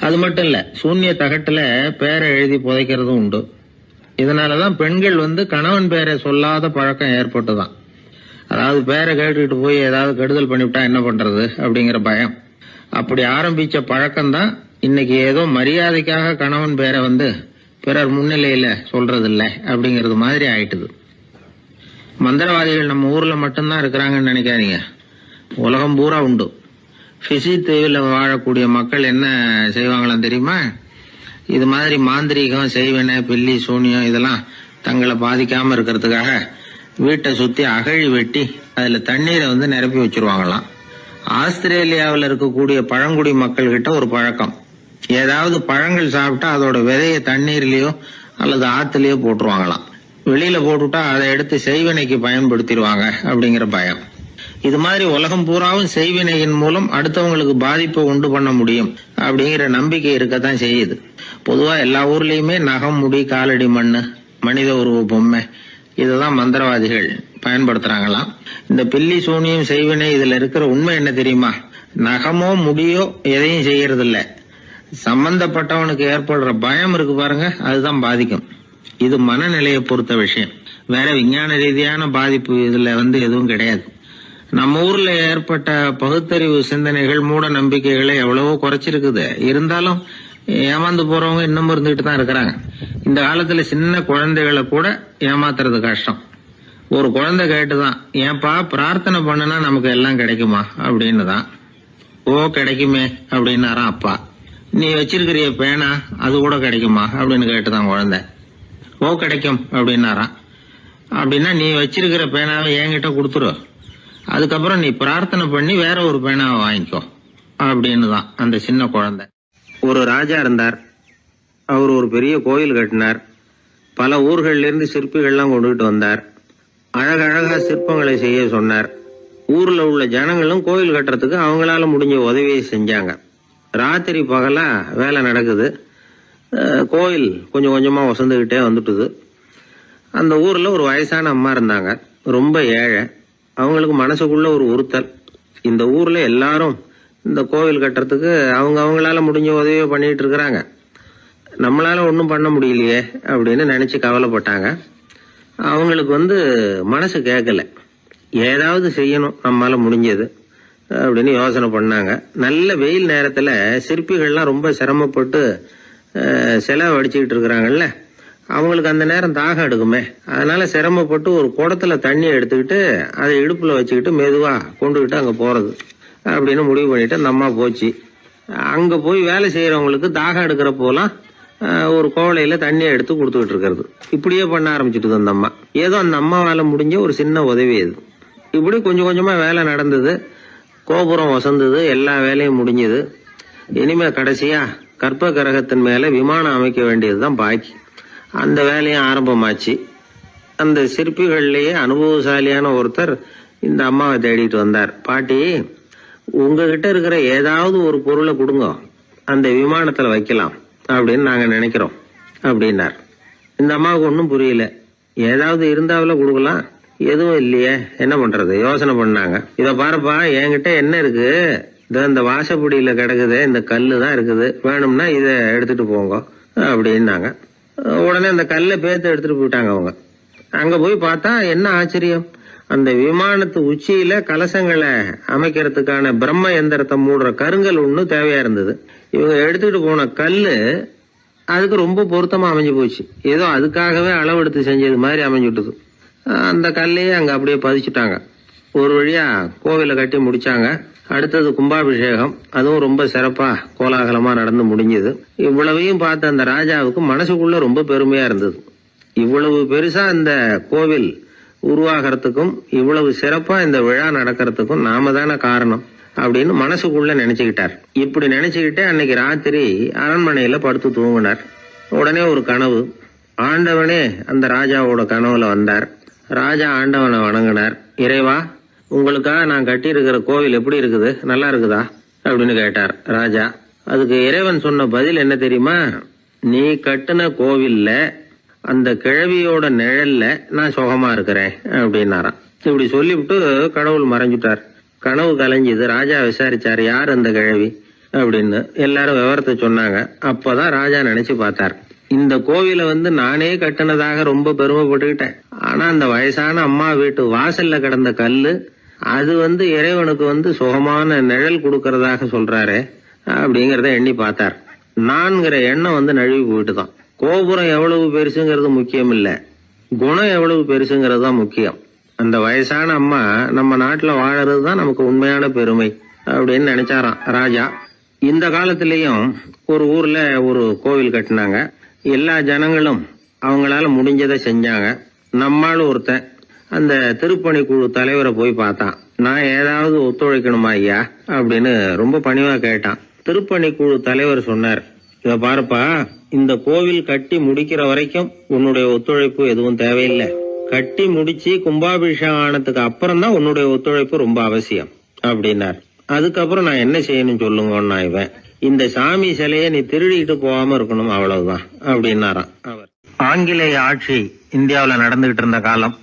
அது மட்டும் இல்ல, சூன்ய தகட்டுல பேரை எழுதி புதைக்கிறதும் உண்டு. இதனாலதான் பெண்கள் வந்து கணவன் பேரை சொல்லாத பழக்கம் ஏற்பட்டுதான். அதாவது பேரை கேட்டுக்கிட்டு போய் ஏதாவது கெடுதல் பண்ணிவிட்டா என்ன பண்றது அப்படிங்கிற பயம். அப்படி ஆரம்பிச்ச பழக்கம்தான் இன்னைக்கு ஏதோ மரியாதைக்காக கணவன் பேரை வந்து பிறர் முன்னிலையில சொல்றது இல்ல அப்படிங்கறது மாதிரி ஆயிட்டுது. மந்திரவாதிகள் நம்ம ஊர்ல மட்டும்தான் இருக்கிறாங்கன்னு நினைக்காதீங்க, உலகம் பூரா உண்டு. பிசி தீவில் வாழக்கூடிய மக்கள் என்ன செய்வாங்களாம் தெரியுமா? இது மாதிரி மாந்திரீகம், செய்வன, பில்லி, சூனியம் இதெல்லாம் தங்களை பாதிக்காம இருக்கிறதுக்காக வீட்டை சுத்தி அகழி வெட்டி அதுல தண்ணீரை வந்து நிரப்பி வச்சிருவாங்களாம். ஆஸ்திரேலியாவில் இருக்கக்கூடிய பழங்குடி மக்கள் கிட்ட ஒரு பழக்கம், ஏதாவது பழங்கள் சாப்பிட்டா அதோட விதைய தண்ணீர்லயோ அல்லது ஆத்துலயோ போட்டுருவாங்களாம். வெளியில போட்டுட்டா அதை எடுத்து செய்வினைக்கு பயன்படுத்திடுவாங்க அப்படிங்கிற பயம். இது மாதிரி உலகம் பூராவும் செய்வினையின் மூலம் அடுத்தவங்களுக்கு பாதிப்பை உண்டு பண்ண முடியும் அப்படிங்கிற நம்பிக்கை இருக்கத்தான் செய்யுது. பொதுவா எல்லா ஊர்லயுமே நகம், முடி, காலடி மண்ணு, மனித உருவ பொம்மை இததான் மந்திரவாதிகள் பயன்படுத்துறாங்களாம். இந்த பில்லி, சூனியம், செய்வினை இதுல இருக்கிற உண்மை என்ன தெரியுமா? நகமோ முடியோ எதையும் செய்யறது இல்ல, சம்பந்தப்பட்டவனுக்கு ஏற்படுற பயம் இருக்கு பாருங்க, அதுதான் பாதிக்கும். இது மனநிலையை பொறுத்த விஷயம். வேற விஞ்ஞான ரீதியான பாதிப்பு இதுல வந்து எதுவும் கிடையாது. நம்ம ஊர்ல ஏற்பட்ட பகுத்தறிவு சிந்தனைகள், மூட நம்பிக்கைகளை எவ்வளவோ குறைச்சிருக்குது. இருந்தாலும் ஏமாந்து போறவங்க இன்னும் இருந்துகிட்டு தான் இருக்கிறாங்க. இந்த காலத்துல சின்ன குழந்தைகளை கூட ஏமாத்துறது கஷ்டம். ஒரு குழந்தை கேட்டுதான், ஏன்பா பிரார்த்தனை பண்ணுனா நமக்கு எல்லாம் கிடைக்குமா அப்படின்னு தான். ஓ கிடைக்குமே அப்படின்னாராம் அப்பா. நீ வச்சிருக்கிறிய பேனா அது கூட கிடைக்குமா அப்படின்னு கேட்டுதான் குழந்தை. ஓ கிடைக்கும் அப்படின்னாராம். அப்படின்னா நீ வச்சிருக்கிற பேனாவை என்கிட்ட கொடுத்துரு, அதுக்கப்புறம் நீ பிரார்த்தனை பண்ணி வேற ஒரு பேனாவை வாங்கிக்கோ அப்படின்னு தான் அந்த சின்ன குழந்தை. ஒரு ராஜா இருந்தார். அவர் ஒரு பெரிய கோயில் கட்டினார். பல ஊர்கள்ல இருந்து சிற்பிகள்லாம் கொண்டுகிட்டு வந்தார். அழகழகா சிற்பங்களை செய்ய சொன்னார். ஊர்ல உள்ள ஜனங்களும் கோயில் கட்டுறதுக்கு அவங்களால முடிஞ்ச உதவியை செஞ்சாங்க. ராத்திரி பகலா வேலை நடக்குது. கோயில் கொஞ்சம் கொஞ்சமா வசந்துகிட்டே வந்துட்டுது. அந்த ஊர்ல ஒரு வயசான அம்மா இருந்தாங்க, ரொம்ப ஏழை. அவங்களுக்கு மனசுக்குள்ள ஒரு உறுத்தல், இந்த ஊர்ல எல்லாரும் இந்த கோவில் கட்டுறதுக்கு அவங்களால முடிஞ்ச உதவியை பண்ணிட்டு இருக்கிறாங்க, நம்மளால ஒன்றும் பண்ண முடியலையே அப்படின்னு நினைச்சு கவலைப்பட்டாங்க. அவங்களுக்கு மனசு கேட்கல, ஏதாவது செய்யணும் நம்மளால முடிஞ்சது அப்படின்னு யோசனை பண்ணாங்க. நல்ல வெயில் நேரத்துல சிற்பிகள்லாம் ரொம்ப சிரமப்பட்டு சிலை வடிச்சுக்கிட்டு இருக்கிறாங்கல்ல, அவங்களுக்கு அந்த நேரம் தாகம் எடுக்குமே, அதனால சிரமப்பட்டு ஒரு குடத்துல தண்ணியை எடுத்துக்கிட்டு அதை இடுப்புல வச்சுக்கிட்டு மெதுவா கொண்டுகிட்டு அங்க போறது அப்படின்னு முடிவு பண்ணிட்டு அந்த அம்மா போச்சு. அங்க போய் வேலை செய்யறவங்களுக்கு தாகம் எடுக்கிற போலாம் ஒரு கோவலையில தண்ணியை எடுத்து கொடுத்துக்கிட்டு இருக்கிறது. இப்படியே பண்ண ஆரம்பிச்சுட்டு அந்த அம்மா. ஏதோ அந்த அம்மாவால முடிஞ்ச ஒரு சின்ன உதவி அது. இப்படி கொஞ்சம் கொஞ்சமா வேலை நடந்தது. கோபுரம் வசந்தது, எல்லா வேலையும் முடிஞ்சது. இனிமே கடைசியா கற்ப கிரகத்தின் மேல விமானம் அமைக்க வேண்டியதுதான் பாக்கி. அந்த வேலையும் ஆரம்பமாச்சு. அந்த சிற்பிகள்லயே அனுபவசாலியான ஒருத்தர் இந்த அம்மாவை தேடிட்டு வந்தார். பாட்டி, உங்ககிட்ட இருக்கிற ஏதாவது ஒரு பொருளை கொடுங்க, அந்த விமானத்துல வைக்கலாம் அப்படின்னு நாங்க நினைக்கிறோம் அப்படின்னார். இந்த அம்மாவுக்கு ஒன்றும் புரியல. ஏதாவது இருந்தாவில கொடுக்கலாம், எதுவும் இல்லையே, என்ன பண்றது யோசனை பண்ணாங்க. இத பாருப்பா, என்கிட்ட என்ன இருக்கு, இந்த வாசப்படியில கிடக்குது, இந்த கல்லு தான் இருக்குது, வேணும்னா இத எடுத்துட்டு போங்க அப்படின்னாங்க. உடனே அந்த கல்லை பேத்து எடுத்துட்டு போயிட்டாங்க அவங்க. அங்க போய் பார்த்தா என்ன ஆச்சரியம், அந்த விமானத்து உச்சியில கலசங்களை அமைக்கிறதுக்கான பிரம்ம எந்திரத்தை மூடுற கருங்கல் ஒண்ணு தேவையா இருந்தது. இவங்க எடுத்துட்டு போன கல்லு அதுக்கு ரொம்ப பொருத்தமா அமைஞ்சு போச்சு. ஏதோ அதுக்காகவே அளவெடுத்து செஞ்சது மாதிரி அமைஞ்சுட்டுது. அந்த கல்லையே அங்க அப்படியே பதிச்சுட்டாங்க. ஒரு வழியா கோவிலை கட்டி முடிச்சாங்க. அடுத்தது கும்பாபிஷேகம். அதுவும் ரொம்ப சிறப்பா கோலாகலமா நடந்து முடிஞ்சது. இவ்வளவையும் பார்த்த அந்த ராஜாவுக்கு மனசுக்குள்ள ரொம்ப பெருமையா இருந்தது. இவ்வளவு பெருசா இந்த கோவில் உருவாகிறதுக்கும் இவ்வளவு சிறப்பா இந்த விழா நடக்கிறதுக்கும் நாம தானே காரணம் அப்படின்னு மனசுக்குள்ள நினைச்சுக்கிட்டார். இப்படி நினைச்சுக்கிட்டே அன்னைக்கு ராத்திரி அரண்மனையில படுத்து தூங்கினார். உடனே ஒரு கனவு. ஆண்டவனே அந்த ராஜாவோட கனவுல வந்தார். ராஜா ஆண்டவனை வணங்கினார். இறைவா, உங்களுக்காக நான் கட்டி இருக்கிற கோவில் எப்படி இருக்குது, நல்லா இருக்குதா அப்படின்னு கேட்டார் ராஜா. அதுக்கு இறைவன் சொன்ன பதில் என்ன தெரியுமா, நீ கட்டின கோவில்ல அந்த கிழவியோட நிழல்ல நான் சுகமா இருக்கிறேன் அப்படின்னாராம். இப்படி சொல்லிவிட்டு கடவுள் மறைஞ்சுட்டார். கனவு கலைஞ்சது. ராஜா விசாரிச்சாரு, யார் அந்த கிழவி அப்படின்னு. எல்லாரும் விவரத்தை சொன்னாங்க. அப்பதான் ராஜா நினைச்சு பார்த்தார், இந்த கோவிலை நானே கட்டினதாக ரொம்ப பெருமைப்பட்டுக்கிட்டேன். ஆனா அந்த வயசான அம்மா வீட்டு வாசல்ல கிடந்த கல்லு அது இறைவனுக்கு சுகமான நிழல் கொடுக்கறதாக சொல்றாரு அப்படிங்கறத எண்ணி பார்த்தார். நான்கிற எண்ணம் நழுவி போயிட்டுதான். கோபுரம் எவ்வளவு பெருசுங்கிறது முக்கியம் இல்ல, குணம் எவ்வளவு பெருசுங்கிறது தான் முக்கியம். அந்த வயசான அம்மா நம்ம நாட்டுல வாழறது தான் நமக்கு உண்மையான பெருமை அப்படின்னு நினைச்சாராம் ராஜா. இந்த காலத்திலயும் ஒரு ஊர்ல ஒரு கோவில் கட்டினாங்க. எல்லா ஜனங்களும் அவங்களால முடிஞ்சதை செஞ்சாங்க. நம்மால் ஒருத்தன் அந்த திருப்பணி குழு தலைவரை போய் பார்த்தான். நான் ஏதாவது ஒத்துழைக்கணுமா ஐயா அப்படின்னு ரொம்ப பணிவா கேட்டான். திருப்பணி குழு தலைவர் சொன்னார், இத பாருப்பா, இந்த கோவில் கட்டி முடிக்கிற வரைக்கும் உன்னுடைய ஒத்துழைப்பு எதுவும் தேவையில்லை. கட்டி முடிச்சு கும்பாபிஷேகம் ஆனதுக்கு அப்புறம் தான் உன்னுடைய ஒத்துழைப்பு ரொம்ப அவசியம் அப்படின்னார். அதுக்கப்புறம் நான் என்ன செய்யணும் சொல்லுங்கன்னா, இவன் இந்த சாமி சிலையை நீ திருடிட்டு போகாம இருக்கணும், அவ்வளவுதான் அப்படின்னாராம் அவர். ஆங்கிலேய ஆட்சி இந்தியாவில நடந்துகிட்டு இருந்த காலம்.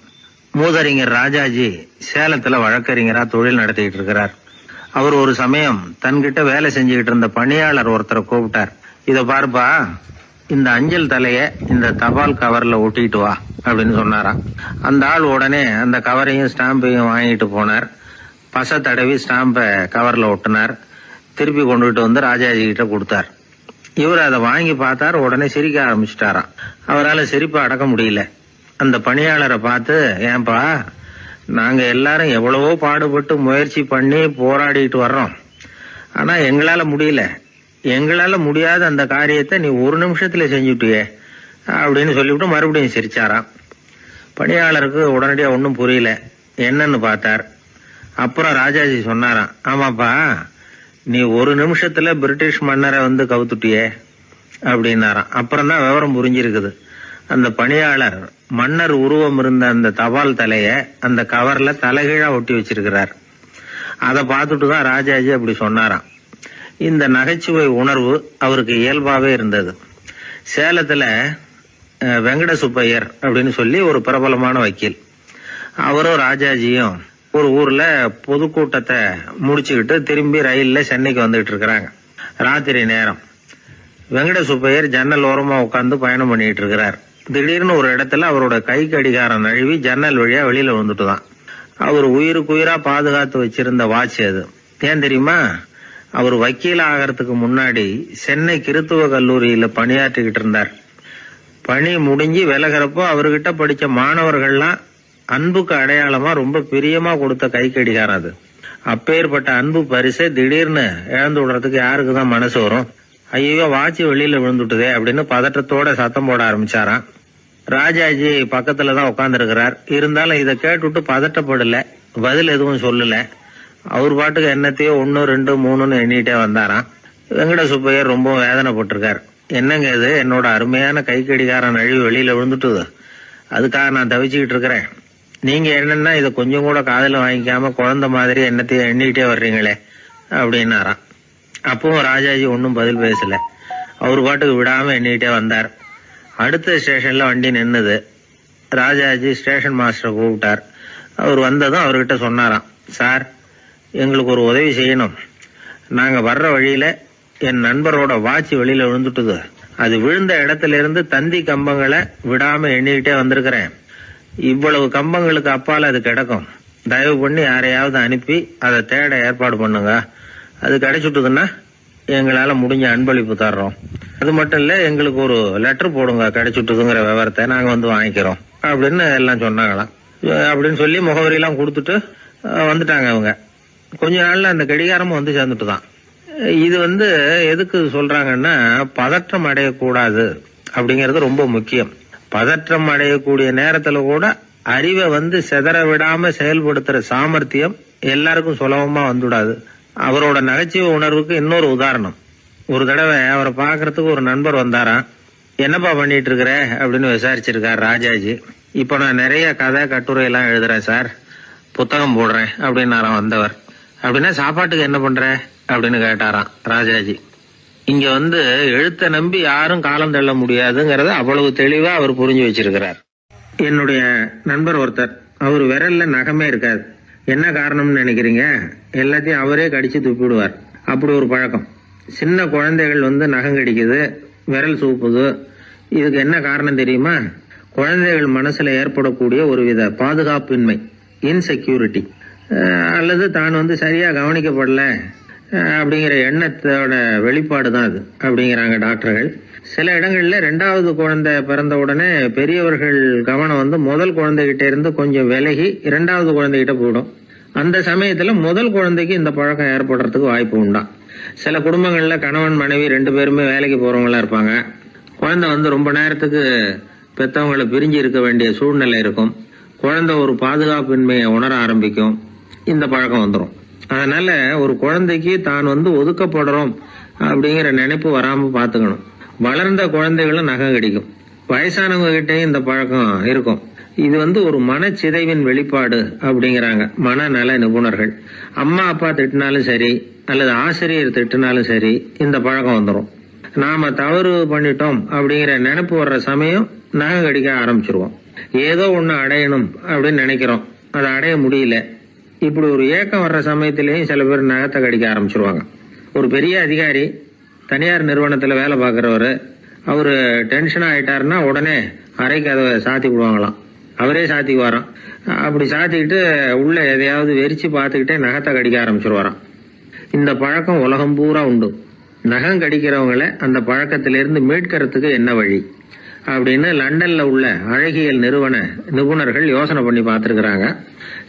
மூதறிஞர் ராஜாஜி சேலத்துல வழக்கறிஞரா தொழில் நடத்திக்கிட்டு இருக்கிறார். அவர் ஒரு சமயம் தன்கிட்ட வேலை செஞ்சுக்கிட்டு இருந்த பணியாளர் ஒருத்தரை கூப்பிட்டார். இத பாருப்பா, இந்த அஞ்சல் தலைய இந்த தபால் கவர்ல ஒட்டிட்டு வா அப்படின்னு சொன்னாராம். அந்த ஆள் உடனே அந்த கவரையும் ஸ்டாம்பையும் வாங்கிட்டு போனார். பசை தடவி ஸ்டாம்பை கவர்ல ஒட்டினார். திருப்பி கொண்டுகிட்டு ராஜாஜி கிட்ட கொடுத்தார். இவர் அதை வாங்கி பார்த்தார். உடனே சிரிக்க ஆரம்பிச்சிட்டாராம். அவரால் சிரிப்பை அடக்க முடியல. அந்த பணியாளரை பார்த்து, ஏன்பா, நாங்க எல்லாரும் எவ்வளவோ பாடுபட்டு முயற்சி பண்ணி போராடிட்டு வர்றோம், ஆனா எங்களால முடியல, எங்களால முடியாத அந்த காரியத்தை நீ ஒரு நிமிஷத்துல செஞ்சுட்டியே அப்படின்னு சொல்லிவிட்டு மறுபடியும் சிரிச்சாராம். பணியாளருக்கு உடனடியா ஒன்றும் புரியல, என்னன்னு பார்த்தார். அப்புறம் ராஜாஜி சொன்னாராம், ஆமாப்பா நீ ஒரு நிமிஷத்துல பிரிட்டிஷ் மன்னரை வந்து கவுத்துட்டியே அப்படின்னாராம். அப்புறம் தான் விவரம் புரிஞ்சிருக்குது. அந்த பணியாளர் மன்னர் உருவம் இருந்த அந்த தபால் தலைய அந்த கவர்ல தலைகீழா ஒட்டி வச்சிருக்கிறார். அதை பார்த்துட்டு தான் ராஜாஜி அப்படி சொன்னாராம். இந்த நகைச்சுவை உணர்வு அவருக்கு இயல்பாவே இருந்தது. சேலத்துல வெங்கட சுப்பையர் அப்படின்னு சொல்லி ஒரு பிரபலமான வக்கீல், அவரும் ராஜாஜியும் ஒரு ஊர்ல பொதுக்கூட்டத்தை முடிச்சுக்கிட்டு திரும்பி ரயில்ல சென்னைக்கு வந்துகிட்டு இருக்கிறாங்க. ராத்திரி நேரம். வெங்கட சுப்பையர் ஜன்னல் ஓரமா உட்காந்து பயணம் பண்ணிட்டு இருக்கிறார். திடீர்னு ஒரு இடத்துல அவரோட கை கடிகாரம் நழுவி ஜன்னல் வழியா வெளியில வந்துட்டுதான். அவர் உயிருக்குயிரா பாதுகாத்து வச்சிருந்த வாட்ச் அது. ஏன் தெரியுமா? அவர் வக்கீல் ஆகிறதுக்கு முன்னாடி சென்னை கிறித்துவ கல்லூரியில பணியாற்றிக்கிட்டு இருந்தார். பணி முடிஞ்சு விலகிறப்போ அவர்கிட்ட படிச்ச மாணவர்கள்லாம் அன்புக்கு அடையாளமா ரொம்ப பிரியமா கொடுத்த கை கடிகாரம் அது. அப்பேற்பட்ட அன்பு பரிசை திடீர்னு இழந்து விடுறதுக்கு யாருக்கு தான் மனசு வரும்? ஐயோ வாட்சி வெளியில விழுந்துட்டுதே அப்படின்னு பதற்றத்தோட சத்தம் போட ஆரம்பிச்சாராம். ராஜாஜி பக்கத்துலதான் உட்கார்ந்து இருக்கிறார். இருந்தாலும் இதை கேட்டுவிட்டு பதட்டப்படல, பதில் எதுவும் சொல்லல. அவர் பாட்டுக்கு என்னத்தையோ 1 2 3ன்னு எண்ணிட்டே வந்தாராம். வெங்கட சுப்பையர் ரொம்ப வேதனைப்பட்டிருக்கார். என்னங்க இது, என்னோட அருமையான கை கடிகாரம் நழுவி வெளியில விழுந்துட்டுது, அதுக்காக நான் தவிச்சுக்கிட்டு இருக்கிறேன். நீங்க என்னன்னா இதை கொஞ்சம் கூட காதுல வாங்கிக்காம குழந்தை மாதிரி என்னத்தையும் எண்ணிக்கிட்டே வர்றீங்களே அப்படின்னாராம். அப்பவும் ராஜாஜி ஒன்னும் பதில் பேசல. அவர் பாட்டுக்கு விடாம எண்ணிக்கிட்டே வந்தார். அடுத்த ஸ்டேஷன்ல வண்டி நின்னுது. ராஜாஜி ஸ்டேஷன் மாஸ்டரை கூப்பிட்டார். அவர் வந்ததும் அவர்கிட்ட சொன்னாராம், சார் எங்களுக்கு ஒரு உதவி செய்யணும். நாங்க வர்ற வழியில என் நண்பரோட வாட்சி வெளியில விழுந்துட்டுது. அது விழுந்த இடத்துல இருந்து தந்தி கம்பங்களை விடாம எண்ணிக்கிட்டே வந்திருக்கிறேன். இவ்வளவு கம்பங்களுக்கு அப்பால அது கிடக்கும். தயவு பண்ணி யாரையாவது அனுப்பி அதை தேட ஏற்பாடு பண்ணுங்க. அது கிடைச்சுட்டுதுன்னா எங்களால முடிஞ்ச அன்பளிப்பு தர்றோம். அது மட்டும் இல்ல, எங்களுக்கு ஒரு லெட்டர் போடுங்க, கிடைச்சுட்டுதுங்கிற விவரத்தை நாங்க வந்து வாங்கிக்கிறோம் அப்படின்னு எல்லாம் சொன்னாங்களாம். அப்படின்னு சொல்லி முகவரியெல்லாம் கொடுத்துட்டு வந்துட்டாங்க அவங்க. கொஞ்ச நாள்ல அந்த கடிகாரமும் வந்து சேர்ந்துட்டுதான். இது எதுக்கு சொல்றாங்கன்னா, பதற்றம் அடையக்கூடாது அப்படிங்கறது ரொம்ப முக்கியம். பதற்றம் அடையக்கூடிய நேரத்துல கூட அறிவை சிதற விடாம செயல்படுத்துற சாமர்த்தியம் எல்லாருக்கும் சுலபமா வந்துடாது. அவரோட நகைச்சுவை உணர்வுக்கு இன்னொரு உதாரணம். ஒரு தடவை அவரை பாக்குறதுக்கு ஒரு நண்பர் வந்தாராம். என்னப்பா பண்ணிட்டு இருக்கிற அப்படின்னு விசாரிச்சிருக்காரு ராஜாஜி. இப்ப நான் நிறைய கதை கட்டுரை எல்லாம் எழுதுறேன் சார், புத்தகம் போடுறேன் அப்படின்னாராம் வந்தவர். அப்படின்னா சாப்பாட்டுக்கு என்ன பண்ற அப்படின்னு கேட்டாராம் ராஜாஜி. இங்க எழுத்த நம்பி யாரும் காலம் தள்ள முடியாதுங்கறத அவ்வளவு தெளிவா அவர் புரிஞ்சு வச்சிருக்கிறார். என்னுடைய நண்பர் ஒருத்தர், அவர் விரல்ல நகமே இருக்காது. என்ன காரணம்னு நினைக்கிறீங்க? எல்லாத்தையும் அவரே கடிச்சு துப்பிடுவார். அப்படி ஒரு பழக்கம். சின்ன குழந்தைகள் நகம் கடிக்குது, விரல் சூப்புது. இதுக்கு என்ன காரணம் தெரியுமா? குழந்தைகள் மனசுல ஏற்படக்கூடிய ஒருவித பாதுகாப்பின்மை, இன்செக்யூரிட்டி, அல்லது தான் சரியா கவனிக்கப்படல அப்படிங்கிற எண்ணத்தோட வெளிப்பாடு தான் அது அப்படிங்கிறாங்க டாக்டர்கள். சில இடங்கள்ல 2வது குழந்தை பிறந்த உடனே பெரியவர்கள் கவனம் முதல் குழந்தைகிட்ட இருந்து கொஞ்சம் விலகி 2வது குழந்தைகிட்ட போயிடும். அந்த சமயத்துல முதல் குழந்தைக்கு இந்த பழக்கம் ஏற்படுறதுக்கு வாய்ப்பு உண்டா. சில குடும்பங்கள்ல கணவன் மனைவி 2 பேருமே வேலைக்கு போறவங்களா இருப்பாங்க. குழந்தை ரொம்ப நேரத்துக்கு பெத்தவங்களை பிரிஞ்சு இருக்க வேண்டிய சூழ்நிலை இருக்கும். குழந்தை ஒரு பாதுகாப்பின்மையை உணர ஆரம்பிக்கும். இந்த பழக்கம் வந்துடும். அதனால ஒரு குழந்தைக்கு தான் ஒதுக்கப்படுறோம் அப்படிங்கிற நினைப்பு வராம பாத்துக்கணும். வளர்ந்த குழந்தைகளும் நகம் கடிக்கும். வயசானவங்க கிட்டையும் இந்த பழக்கம் இருக்கும். இது ஒரு மனச்சிதைவின் வெளிப்பாடு அப்படிங்கிறாங்க மனநல நிபுணர்கள். அம்மா அப்பா திட்டினாலும் சரி, அல்லது ஆசிரியர் திட்டினாலும் சரி, இந்த பழக்கம் வந்துடும். நாம தவறு பண்ணிட்டோம் அப்படிங்கிற நினைப்பு வர்ற சமயம் நகம் கடிக்க ஆரம்பிச்சிருவோம். ஏதோ ஒண்ணு அடையணும் அப்படின்னு நினைக்கிறோம், அதை அடைய முடியல. இப்படி ஒரு ஏக்கம் வர்ற சமயத்திலேயும் சில பேர் நகத்தை கடிக்க ஆரம்பிச்சிருவாங்க. ஒரு பெரிய அதிகாரி, தனியார் நிறுவனத்துல வேலை பார்க்கிறவரு, அவரு டென்ஷன் ஆயிட்டாருன்னா உடனே அறைக்கு அதை சாத்தி விடுவாங்களாம். அவரே சாத்திக்குவாராம். அப்படி சாத்திக்கிட்டு உள்ள எதையாவது வெறிச்சு பார்த்துக்கிட்டே நகத்தை கடிக்க ஆரம்பிச்சிருவாராம். இந்த பழக்கம் உலகம் பூரா உண்டு. நகம் கடிக்கிறவங்களை அந்த பழக்கத்திலிருந்து மீட்கிறதுக்கு என்ன வழி அப்படின்னு லண்டன்ல உள்ள அழகியல் நிறுவன நிபுணர்கள் யோசனை பண்ணி பார்த்திருக்கிறாங்க.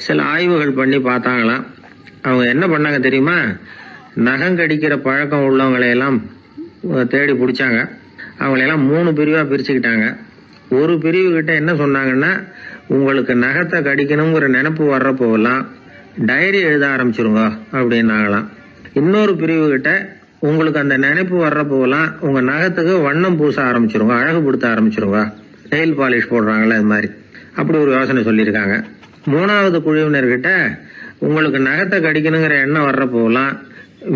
சில ஆய்வுகள் பண்ணி பார்த்தாங்களாம். அவங்க என்ன பண்ணாங்க தெரியுமா? நகம் கடிக்கிற பழக்கம் உள்ளவங்களை எல்லாம் தேடி பிடிச்சாங்க. அவங்களையெல்லாம் 3 பிரிவா பிரிச்சுக்கிட்டாங்க. ஒரு பிரிவு கிட்ட என்ன சொன்னாங்கன்னா, உங்களுக்கு நகத்தை கடிக்கணுங்கிற நினைப்பு வர்றப்போவெல்லாம் டைரி எழுத ஆரம்பிச்சிருங்க அப்படின்னாங்களாம். இன்னொரு பிரிவு கிட்ட உங்களுக்கு அந்த நினைப்பு வர்றப்போவெல்லாம் உங்க நகத்துக்கு வண்ணம் பூச ஆரம்பிச்சிருங்க, அழகுபடுத்த ஆரம்பிச்சிருங்க, நெயில் பாலிஷ் போடுறாங்களே அது மாதிரி, அப்படி ஒரு யோசனை சொல்லியிருக்காங்க. 3வது குழுவினர்கிட்ட உங்களுக்கு நகத்தை கடிக்கணுங்கிற எண்ணம் வர்றப்போவெல்லாம்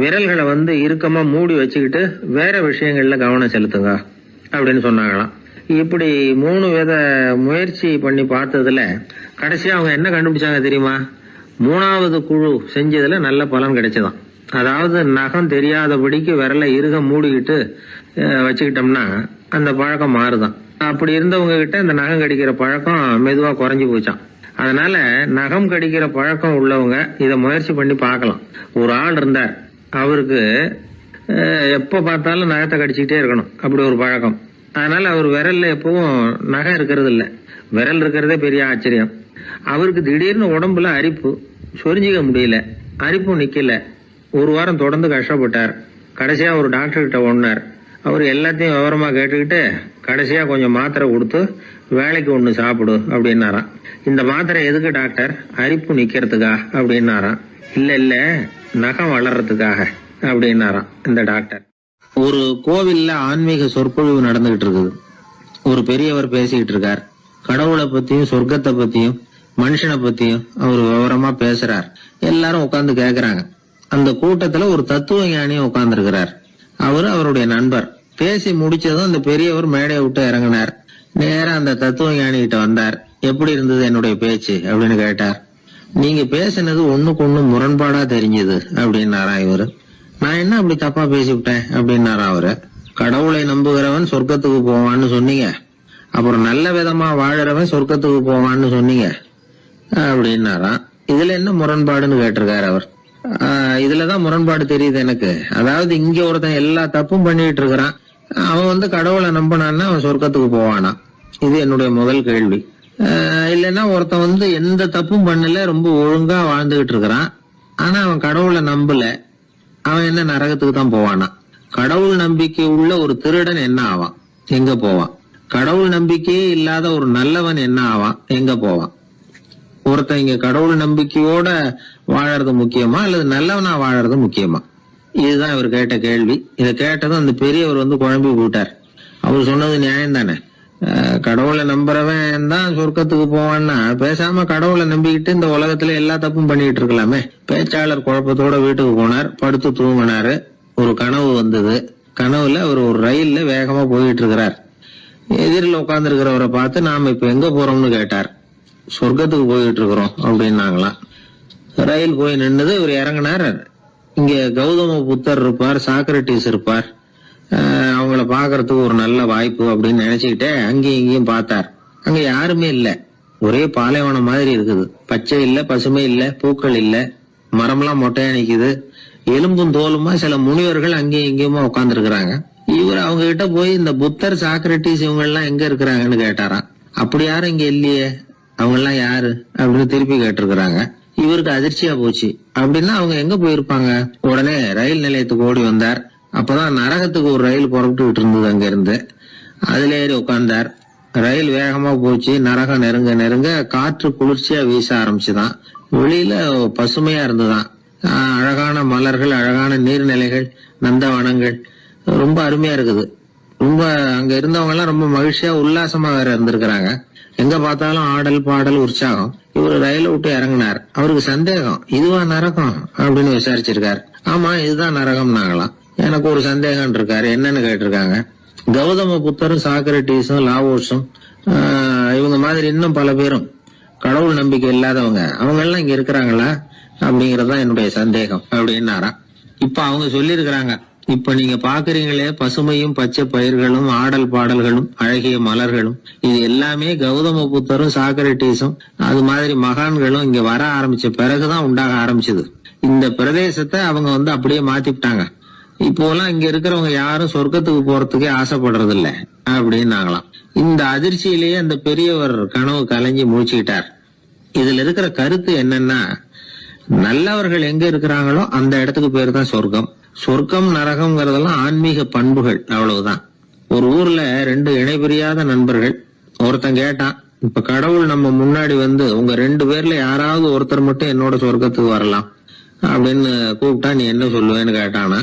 விரல்களை இறுக்கமா மூடி வச்சுக்கிட்டு வேற விஷயங்கள்ல கவனம் செலுத்துங்க அப்படின்னு சொன்னாங்களாம். இப்படி 3 வித முயற்சி பண்ணி பார்த்ததுல கடைசியா அவங்க என்ன கண்டுபிடிச்சாங்க தெரியுமா? 3வது குழு செஞ்சதுல நல்ல பலன் கிடைச்சதாம். அதாவது நகம் தெரியாதபடிக்கு விரலை இறுக மூடிக்கிட்டு வச்சுக்கிட்டோம்னா அந்த பழக்கம் மாறுதான். அப்படி இருந்தவங்க கிட்ட இந்த நகம் கடிக்கிற பழக்கம் மெதுவா குறைஞ்சு போச்சான். அதனால நகம் கடிக்கிற பழக்கம் உள்ளவங்க இதை முயற்சி பண்ணி பார்க்கலாம். ஒரு ஆள் இருந்தார், அவருக்கு எப்ப பார்த்தாலும் நகத்தை கடிச்சுக்கிட்டே இருக்கணும், அப்படி ஒரு பழக்கம். அதனால அவர் விரல்ல எப்பவும் நகம் இருக்கிறது இல்ல, விரல் இருக்கிறதே பெரிய ஆச்சரியம். அவருக்கு திடீர்னு உடம்புல அரிப்பு, சொரிஞ்சிக்க முடியல, அரிப்பும் நிக்கல. 1 வாரம் தொடர்ந்து கஷ்டப்பட்டார். கடைசியா ஒரு டாக்டர் கிட்ட ஓடினார். அவர் எல்லாத்தையும் விவரமா கேட்டுக்கிட்டு கடைசியா கொஞ்சம் மாத்திரை கொடுத்து வேலைக்கு 1 சாப்பிடு அப்படின்னாராம். இந்த மாத்திரை எதுக்கு டாக்டர்? அரிப்பு நிக்கிறதுக்கா அப்படின்னாராம். இல்ல நகம் வளர்றதுக்காக அப்படின்னாராம் இந்த டாக்டர். ஒரு கோவில்ல ஆன்மீக சொற்பொழிவு நடந்துகிட்டு இருக்குது. ஒரு பெரியவர் பேசிக்கிட்டு இருக்கார். கடவுளை பத்தியும் சொர்க்கத்தை பத்தியும் மனுஷனை பத்தியும் அவர் விவரமா பேசுறார். எல்லாரும் உட்கார்ந்து கேக்குறாங்க. அந்த கூட்டத்துல ஒரு தத்துவ ஞானியும் உட்கார்ந்து இருக்கிறார். அவருடைய நண்பர். பேசி முடிச்சதும் அந்த பெரியவர் மேடையை விட்டு இறங்கினார். நேரா அந்த தத்துவ ஞானி கிட்ட வந்தார். எப்படி இருந்தது என்னுடைய பேச்சு அப்படின்னு கேட்டார். நீங்க பேசினது ஒண்ணுக்கு ஒண்ணு முரண்பாடா தெரிஞ்சது அப்படின்னாரா இவரு. நான் என்ன அப்படி தப்பா பேசிவிட்டேன் அப்படின்னாரா அவரு. கடவுளை நம்புகிறவன் சொர்க்கத்துக்கு போவான்னு சொன்னீங்க, அப்புறம் நல்ல விதமா வாழறவன் சொர்க்கத்துக்கு போவான்னு சொன்னீங்க அப்படின்னாராம். இதுல என்ன முரண்பாடுன்னு கேட்டிருக்காரு அவர். இதுலதான் முரண்பாடு தெரியுது எனக்கு. அதாவது இங்க ஒருத்தன் எல்லா தப்பும் பண்ணிட்டு இருக்கிறான், அவன் கடவுளை நம்பினான்னா அவன் சொர்க்கத்துக்கு போவானா? இது என்னுடைய முதல் கேள்வி. இல்லைன்னா ஒருத்தன் எந்த தப்பும் பண்ணல, ரொம்ப ஒழுங்கா வாழ்ந்துகிட்டு இருக்கிறான், ஆனா அவன் கடவுளை நம்பல, அவன் என்ன நரகத்துக்கு தான் போவானா? கடவுள் நம்பிக்கை உள்ள ஒரு திருடன் என்ன ஆவான், எங்க போவான்? கடவுள் நம்பிக்கையே இல்லாத ஒரு நல்லவன் என்ன ஆவான், எங்க போவான்? ஒருத்தன் இங்க கடவுள் நம்பிக்கையோட வாழறது முக்கியமா அல்லது நல்லவனா வாழறது முக்கியமா? இதுதான் இவர் கேட்ட கேள்வி. இதை கேட்டதும் அந்த பெரியவர் குழம்பி போட்டார். அவர் சொன்னது நியாயம் தானே. கடவுளை நம்புறவன் தான் சொர்க்கத்துக்கு போவான்னா பேசாம கடவுளை நம்பிக்கிட்டு இந்த உலகத்துல எல்லா தப்பும் பண்ணிட்டு இருக்கலாமே. பேச்சாளர் குழப்பத்தோட வீட்டுக்கு போனார். படுத்து தூங்கினாரு. ஒரு கனவு வந்தது. கனவுல அவர் ஒரு ரயில்ல வேகமா போயிட்டு இருக்கிறார். எதிரில் உட்கார்ந்து இருக்கிறவரை பார்த்து நாம இப்ப எங்க போறோம்னு கேட்டார். சொர்க்கத்துக்கு போயிட்டு இருக்கிறோம் அப்படின்னாங்களாம். ரயில் போய் நின்னுது. இவர் இறங்கினார். இங்க கௌதம புத்தர் இருப்பார், சாக்ரட்டிஸ் இருப்பார், அவங்கள பாக்குறதுக்கு ஒரு நல்ல வாய்ப்பு அப்படின்னு நினைச்சுக்கிட்டே அங்கேயும் இங்கேயும் பார்த்தார். அங்க யாருமே இல்ல. ஒரே பாலைவனம் மாதிரி இருக்குது. பச்சை இல்ல, பசுமை இல்ல, பூக்கள் இல்ல, மரம்லாம் மொட்டையா நிக்குது. எலும்பும் தோலுமா சில முனிவர்கள் அங்கேயும் இங்கேயுமா உட்கார்ந்து இருக்கிறாங்க. இவர் அவங்க கிட்ட போய் இந்த புத்தர், சாக்ரட்டிஸ் இவங்க எல்லாம் எங்க இருக்கிறாங்கன்னு கேட்டாராம். அப்படி யாரும் இங்க இல்லையே, அவங்க எல்லாம் யாரு அப்படின்னு திருப்பி கேட்டிருக்கிறாங்க. இவருக்கு அதிர்ச்சியா போச்சு. அப்படின்னா அவங்க எங்க போயிருப்பாங்க? உடனே ரயில் நிலையத்துக்கு ஓடி வந்தார். அப்பதான் நரகத்துக்கு ஒரு ரயில் புறப்பட்டு இருந்தது. அங்க இருந்து அதுல ஏறி உட்கார்ந்தார். ரயில் வேகமா போச்சு. நரகம் நெருங்க நெருங்க காற்று குளிர்ச்சியா வீச ஆரம்பிச்சுதான். வெளியில பசுமையா இருந்துதான். அழகான மலர்கள், அழகான நீர்நிலைகள், நந்தவனங்கள், ரொம்ப அருமையா இருக்குது. ரொம்ப அங்க இருந்தவங்க எல்லாம் ரொம்ப மகிழ்ச்சியா உல்லாசமா வேற இருந்திருக்கிறாங்க. எங்க பார்த்தாலும் ஆடல் பாடல் உற்சாகம். இவர் ரயில விட்டு இறங்கினார். அவருக்கு சந்தேகம், இதுவா நரகம் அப்படின்னு விசாரிச்சிருக்காரு. ஆமா இதுதான் நரகம் நாங்களாம். எனக்கு ஒரு சந்தேகம் இருக்காரு. என்னன்னு கேட்டிருக்காங்க. கௌதம புத்தரும், சாக்ரட்டிஸும், லாவோஸும் இவங்க மாதிரி இன்னும் பல பேரும் கடவுள் நம்பிக்கை இல்லாதவங்க, அவங்க எல்லாம் இங்க இருக்கிறாங்களா அப்படிங்கறதுதான் என்னுடைய சந்தேகம் அப்படின்னாரா. இப்ப அவங்க சொல்லியிருக்கிறாங்க, இப்ப நீங்க பாக்குறீங்களே பசுமையும் பச்சை பயிர்களும் ஆடல் பாடல்களும் அழகிய மலர்களும், இது எல்லாமே கௌதம புத்தரும் சாக்ரட்டிஸும் அது மாதிரி மகான்களும் இங்க வர ஆரம்பிச்ச பிறகுதான் உண்டாக ஆரம்பிச்சது. இந்த பிரதேசத்தை அவங்க அப்படியே மாத்திவிட்டாங்க. இப்போலாம் இங்க இருக்கிறவங்க யாரும் சொர்க்கத்துக்கு போறதுக்கே ஆசைப்படுறது இல்ல அப்படின்னாங்களாம். இந்த அதிர்ச்சியிலேயே அந்த பெரியவர் கனவு கலைஞ்சி மூச்சுக்கிட்டார். இதுல இருக்கிற கருத்து என்னன்னா, நல்லவர்கள் எங்க இருக்கிறாங்களோ அந்த இடத்துக்கு பேரு தான் சொர்க்கம், சொர்க்கம் நரகம்ங்கிறதெல்லாம் ஆன்மீக பண்புகள், அவ்வளவுதான். ஒரு ஊர்ல 2 இணைபிரியாத நண்பர்கள். ஒருத்தன் கேட்டான், இப்ப கடவுள் நம்ம முன்னாடி வந்து உங்க 2 பேர்ல யாராவது ஒருத்தர் மட்டும் என்னோட சொர்க்கத்துக்கு வரலாம் அப்படின்னு கூப்பிட்டா நீ என்ன சொல்லுவேன்னு கேட்டானா.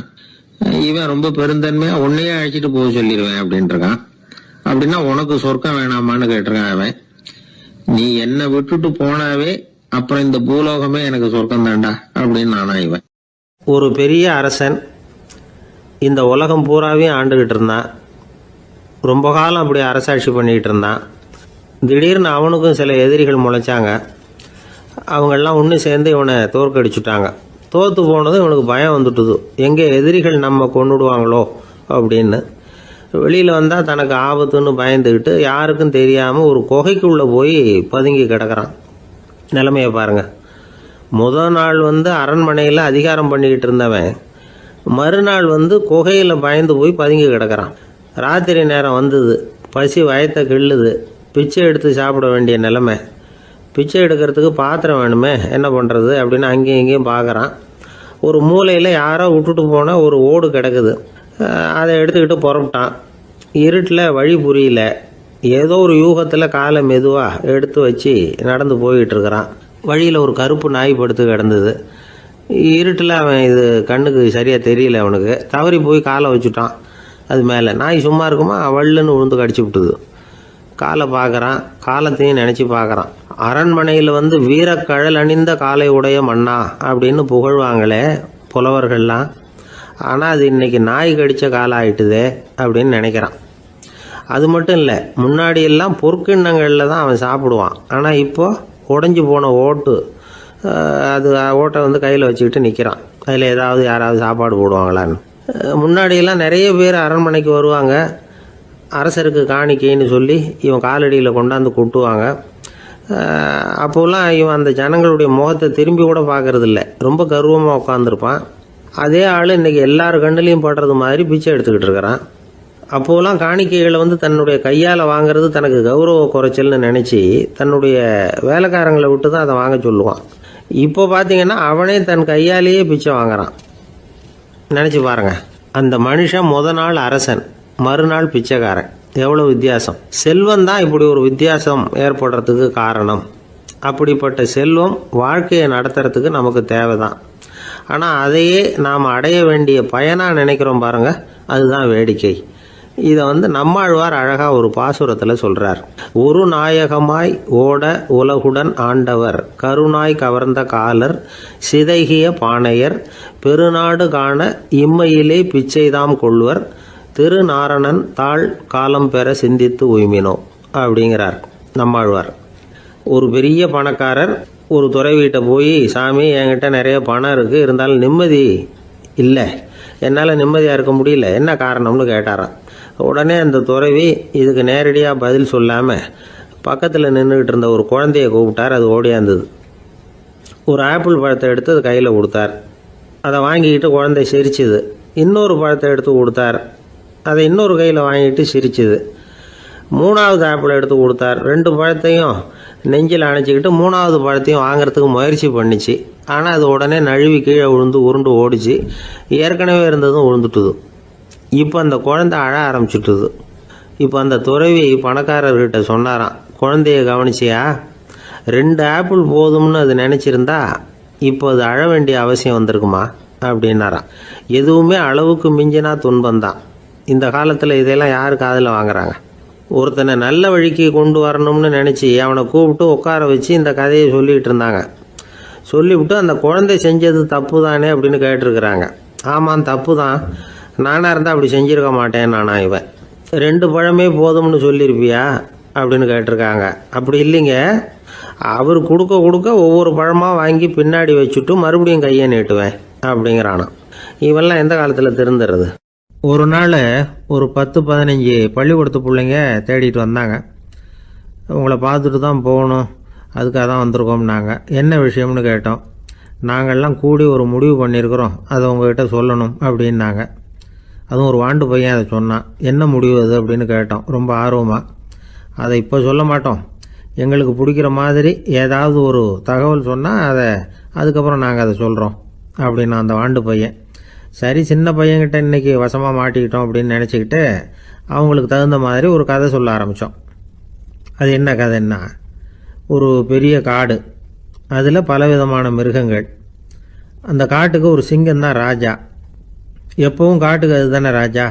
இவன் ரொம்ப பெருந்தன்மையா உன்னையே அழைச்சிட்டு போக சொல்லிடுவேன் அப்படின்ட்டு இருக்கான். அப்படின்னா உனக்கு சொர்க்கம் வேணாமான்னு கேட்டிருக்கான் அவன். நீ என்னை விட்டுட்டு போனாவே அப்புறம் இந்த பூலோகமே எனக்கு சொர்க்கம் தாண்டா அப்படின்னு நானா இவன். ஒரு பெரிய அரசன் இந்த உலகம் பூராவையும் ஆண்டுகிட்டு இருந்தான். ரொம்ப காலம் அப்படி அரசாட்சி பண்ணிக்கிட்டு இருந்தான். திடீர்னு அவனுக்கும் சில எதிரிகள் முளைச்சாங்க. அவங்கெல்லாம் ஒன்று சேர்ந்து இவனை தோற்கடிச்சுட்டாங்க. தோற்று போனதும் இவனுக்கு பயம் வந்துட்டுது, எங்கே எதிரிகள் நம்ம கொண்டுடுவாங்களோ அப்படின்னு. வெளியில் வந்தால் தனக்கு ஆபத்துன்னு பயந்துக்கிட்டு யாருக்கும் தெரியாமல் ஒரு குகைக்குள்ளே போய் பதுங்கி கிடக்கிறான். நிலைமையை பாருங்கள். முதல் நாள் வந்து அரண்மனையில் அதிகாரம் பண்ணிக்கிட்டு இருந்தவன் மறுநாள் வந்து குகையில் பயந்து போய் பதுங்கி கிடக்கிறான். ராத்திரி நேரம் வந்தது, பசி வயத்தை கிள்ளுது, பிச்சை எடுத்து சாப்பிட வேண்டிய நிலைமை. பிச்சை எடுக்கிறதுக்கு பாத்திரம் வேணுமே, என்ன பண்ணுறது அப்படின்னு அங்கேயும் இங்கேயும் பார்க்குறான். ஒரு மூலையில் யாரோ விட்டுட்டு போன ஒரு ஓடு கிடக்குது. அதை எடுத்துக்கிட்டு புறப்பட்டான். இருட்டில் வழி புரியல. ஏதோ ஒரு யூகத்தில் காலை மெதுவாக எடுத்து வச்சு நடந்து போயிட்டு இருக்கிறான். வழியில் ஒரு கருப்பு நாய் படுத்து கிடந்தது. இருட்டில் அவன் இது கண்ணுக்கு சரியாக தெரியல. அவனுக்கு தவறி போய் காலை வச்சுட்டான் அது மேலே. நாய் சும்மா இருக்குமா, வள்ளுன்னு விழுந்து கடிச்சு விட்டுது. காலை பார்க்குறான், காலத்தையும் நினச்சி பார்க்குறான். அரண்மனையில் வந்து வீரக்கழல் அணிந்த காலை உடைய மன்னா அப்படின்னு புகழ்வாங்களே புலவர்கள்லாம். ஆனால் அது இன்னைக்கு நாய் கடித்த காலம் ஆயிட்டுதே அப்படின்னு நினைக்கிறான். அது மட்டும் இல்லை, முன்னாடியெல்லாம் பொற்கிண்ணங்களில் தான் அவன் சாப்பிடுவான். ஆனால் இப்போது உடஞ்சி போன ஓட்டு, அது ஓட்டை வந்து கையில் வச்சுக்கிட்டு நிற்கிறான். அதில் ஏதாவது யாராவது சாப்பாடு போடுவாங்களான்னு. முன்னாடியெல்லாம் நிறைய பேர் அரண்மனைக்கு வருவாங்க. அரசருக்கு காணிக்கைன்னு சொல்லி இவன் காலடியில் கொண்டாந்து கொட்டுவாங்க. அப்போலாம் இவன் அந்த ஜனங்களுடைய முகத்தை திரும்பி கூட பார்க்கறதில்ல, ரொம்ப கர்வமாக உட்காந்துருப்பான். அதே ஆள் இன்றைக்கி எல்லார் கண்ணுலேயும் படுறது மாதிரி பிச்சை எடுத்துக்கிட்டு இருக்கிறான். அப்போலாம் காணிக்கைகளை வந்து தன்னுடைய கையால் வாங்கிறது தனக்கு கௌரவ குறைச்சல்னு நினச்சி தன்னுடைய வேலைக்காரங்களை விட்டு தான் அதை வாங்க சொல்லுவான். இப்போ பார்த்தீங்கன்னா அவனே தன் கையாலேயே பிச்சை வாங்குறான். நினச்சி பாருங்கள், அந்த மனுஷன் நாள் அரசன், மறுநாள் பிச்சைக்காரன். எவ்வளோ வித்தியாசம்! செல்வம் தான் இப்படி ஒரு வித்தியாசம் ஏற்படுறதுக்கு காரணம். அப்படிப்பட்ட செல்வம் வாழ்க்கையை நடத்துறதுக்கு நமக்கு தேவை தான். ஆனால் அதையே நாம் அடைய வேண்டிய பயனாக நினைக்கிறோம் பாருங்கள், அதுதான் வேடிக்கை. இதை வந்து நம்மாழ்வார் அழகாக ஒரு பாசுரத்தில் சொல்கிறார். ஒரு நாயகமாய் ஓட உலகுடன் ஆண்டவர், கருணாய் கவர்ந்த காலர், சிதைகிய பானையர், பெருநாடு காண இம்மையிலே பிச்சைதாம் கொள்வர், திருநாரணன் தாழ் காலம் பெற சிந்தித்து உய்மினோ அப்படிங்கிறார் நம்மாழ்வார். ஒரு பெரிய பணக்காரர் ஒரு துறவிகிட்ட போய், சாமி என்கிட்ட நிறைய பணம் இருக்குது, இருந்தாலும் நிம்மதி இல்லை, என்னால் நிம்மதியாக இருக்க முடியல, என்ன காரணம்னு கேட்டாராம். உடனே அந்த துறவி இதுக்கு நேரடியாக பதில் சொல்லாமல் பக்கத்தில் நின்றுக்கிட்டு இருந்த ஒரு குழந்தைய கூப்பிட்டார். அது ஓடியாந்தது. ஒரு ஆப்பிள் பழத்தை எடுத்து அது கையில் கொடுத்தார். அதை வாங்கிக்கிட்டு குழந்தை சிரிச்சுது. இன்னொரு பழத்தை எடுத்து கொடுத்தார். அதை இன்னொரு கையில் வாங்கிட்டு சிரிச்சுது. 3வது ஆப்பிள் எடுத்து கொடுத்தார். 2 பழத்தையும் நெஞ்சில் அணைச்சிக்கிட்டு 3வது பழத்தையும் வாங்கிறதுக்கு முயற்சி பண்ணிச்சு. ஆனால் அது உடனே நழுவி கீழே விழுந்து உருண்டு ஓடிச்சு. ஏற்கனவே இருந்ததும் விழுந்துட்டுது. இப்போ அந்த குழந்தை அழ ஆரம்பிச்சுட்டுது. இப்போ அந்த துறவி பணக்காரர்கிட்ட சொன்னாராம், குழந்தைய கவனிச்சியா, 2 ஆப்பிள் போதும்னு அது நினச்சிருந்தா இப்போ அது அழ வேண்டிய அவசியம் வந்திருக்குமா அப்படின்னாராம். எதுவுமே அளவுக்கு மிஞ்சினா துன்பந்தான். இந்த காலத்தில் இதெல்லாம் யார் காதில் வாங்குறாங்க? ஒருத்தனை நல்ல வழிக்கு கொண்டு வரணும்னு நினச்சி அவனை கூப்பிட்டு உட்கார வச்சு இந்த கதையை சொல்லிகிட்டு இருந்தாங்க. சொல்லிவிட்டு அந்த குழந்தை செஞ்சது தப்பு தானே அப்படின்னு கேட்டிருக்கிறாங்க. ஆமாம், தப்பு தான், நானாக இருந்தால் அப்படி செஞ்சுருக்க மாட்டேன் நானா இவன். 2 பழமே போதும்னு சொல்லியிருப்பியா அப்படின்னு கேட்டிருக்காங்க. அப்படி இல்லைங்க, அவர் கொடுக்க கொடுக்க ஒவ்வொரு பழமாக வாங்கி பின்னாடி வச்சுட்டு மறுபடியும் கையை நீட்டுவேன் அப்படிங்கிறானா. இவெல்லாம் எந்த காலத்தில் திருந்துறது? ஒரு நாள் ஒரு 10-15 பள்ளிக்கூடத்து பிள்ளைங்க தேடிட்டு வந்தாங்க. உங்களை பார்த்துட்டு தான் போகணும், அதுக்காக தான் வந்திருக்கோம்னாங்க. என்ன விஷயம்னு கேட்டோம். நாங்கள்லாம் கூடி ஒரு முடிவு பண்ணியிருக்கிறோம், அதை உங்ககிட்ட சொல்லணும் அப்படின்னாங்க. அதுவும் ஒரு வாண்டு பையன் அதை சொன்னான். என்ன முடிவு அது அப்படின்னு கேட்டோம் ரொம்ப ஆர்வமாக. அதை இப்போ சொல்ல மாட்டோம், எங்களுக்கு பிடிக்கிற மாதிரி ஏதாவது ஒரு தகவல் சொன்னால் அதுக்கப்புறம் நாங்கள் அதை சொல்கிறோம் அப்படின்னா அந்த வாண்டு பையன். சரி சின்ன பையன்கிட்ட இன்னைக்கு வசமாக மாட்டிக்கிட்டோம் அப்படின்னு நினச்சிக்கிட்டு அவங்களுக்கு தகுந்த மாதிரி ஒரு கதை சொல்ல ஆரம்பித்தோம். அது என்ன கதைன்னா, ஒரு பெரிய காடு, அதில் பலவிதமான மிருகங்கள். அந்த காட்டுக்கு ஒரு சிங்கம் தான் ராஜா. எப்பவும் காட்டுக்கு அது தானே ராஜா.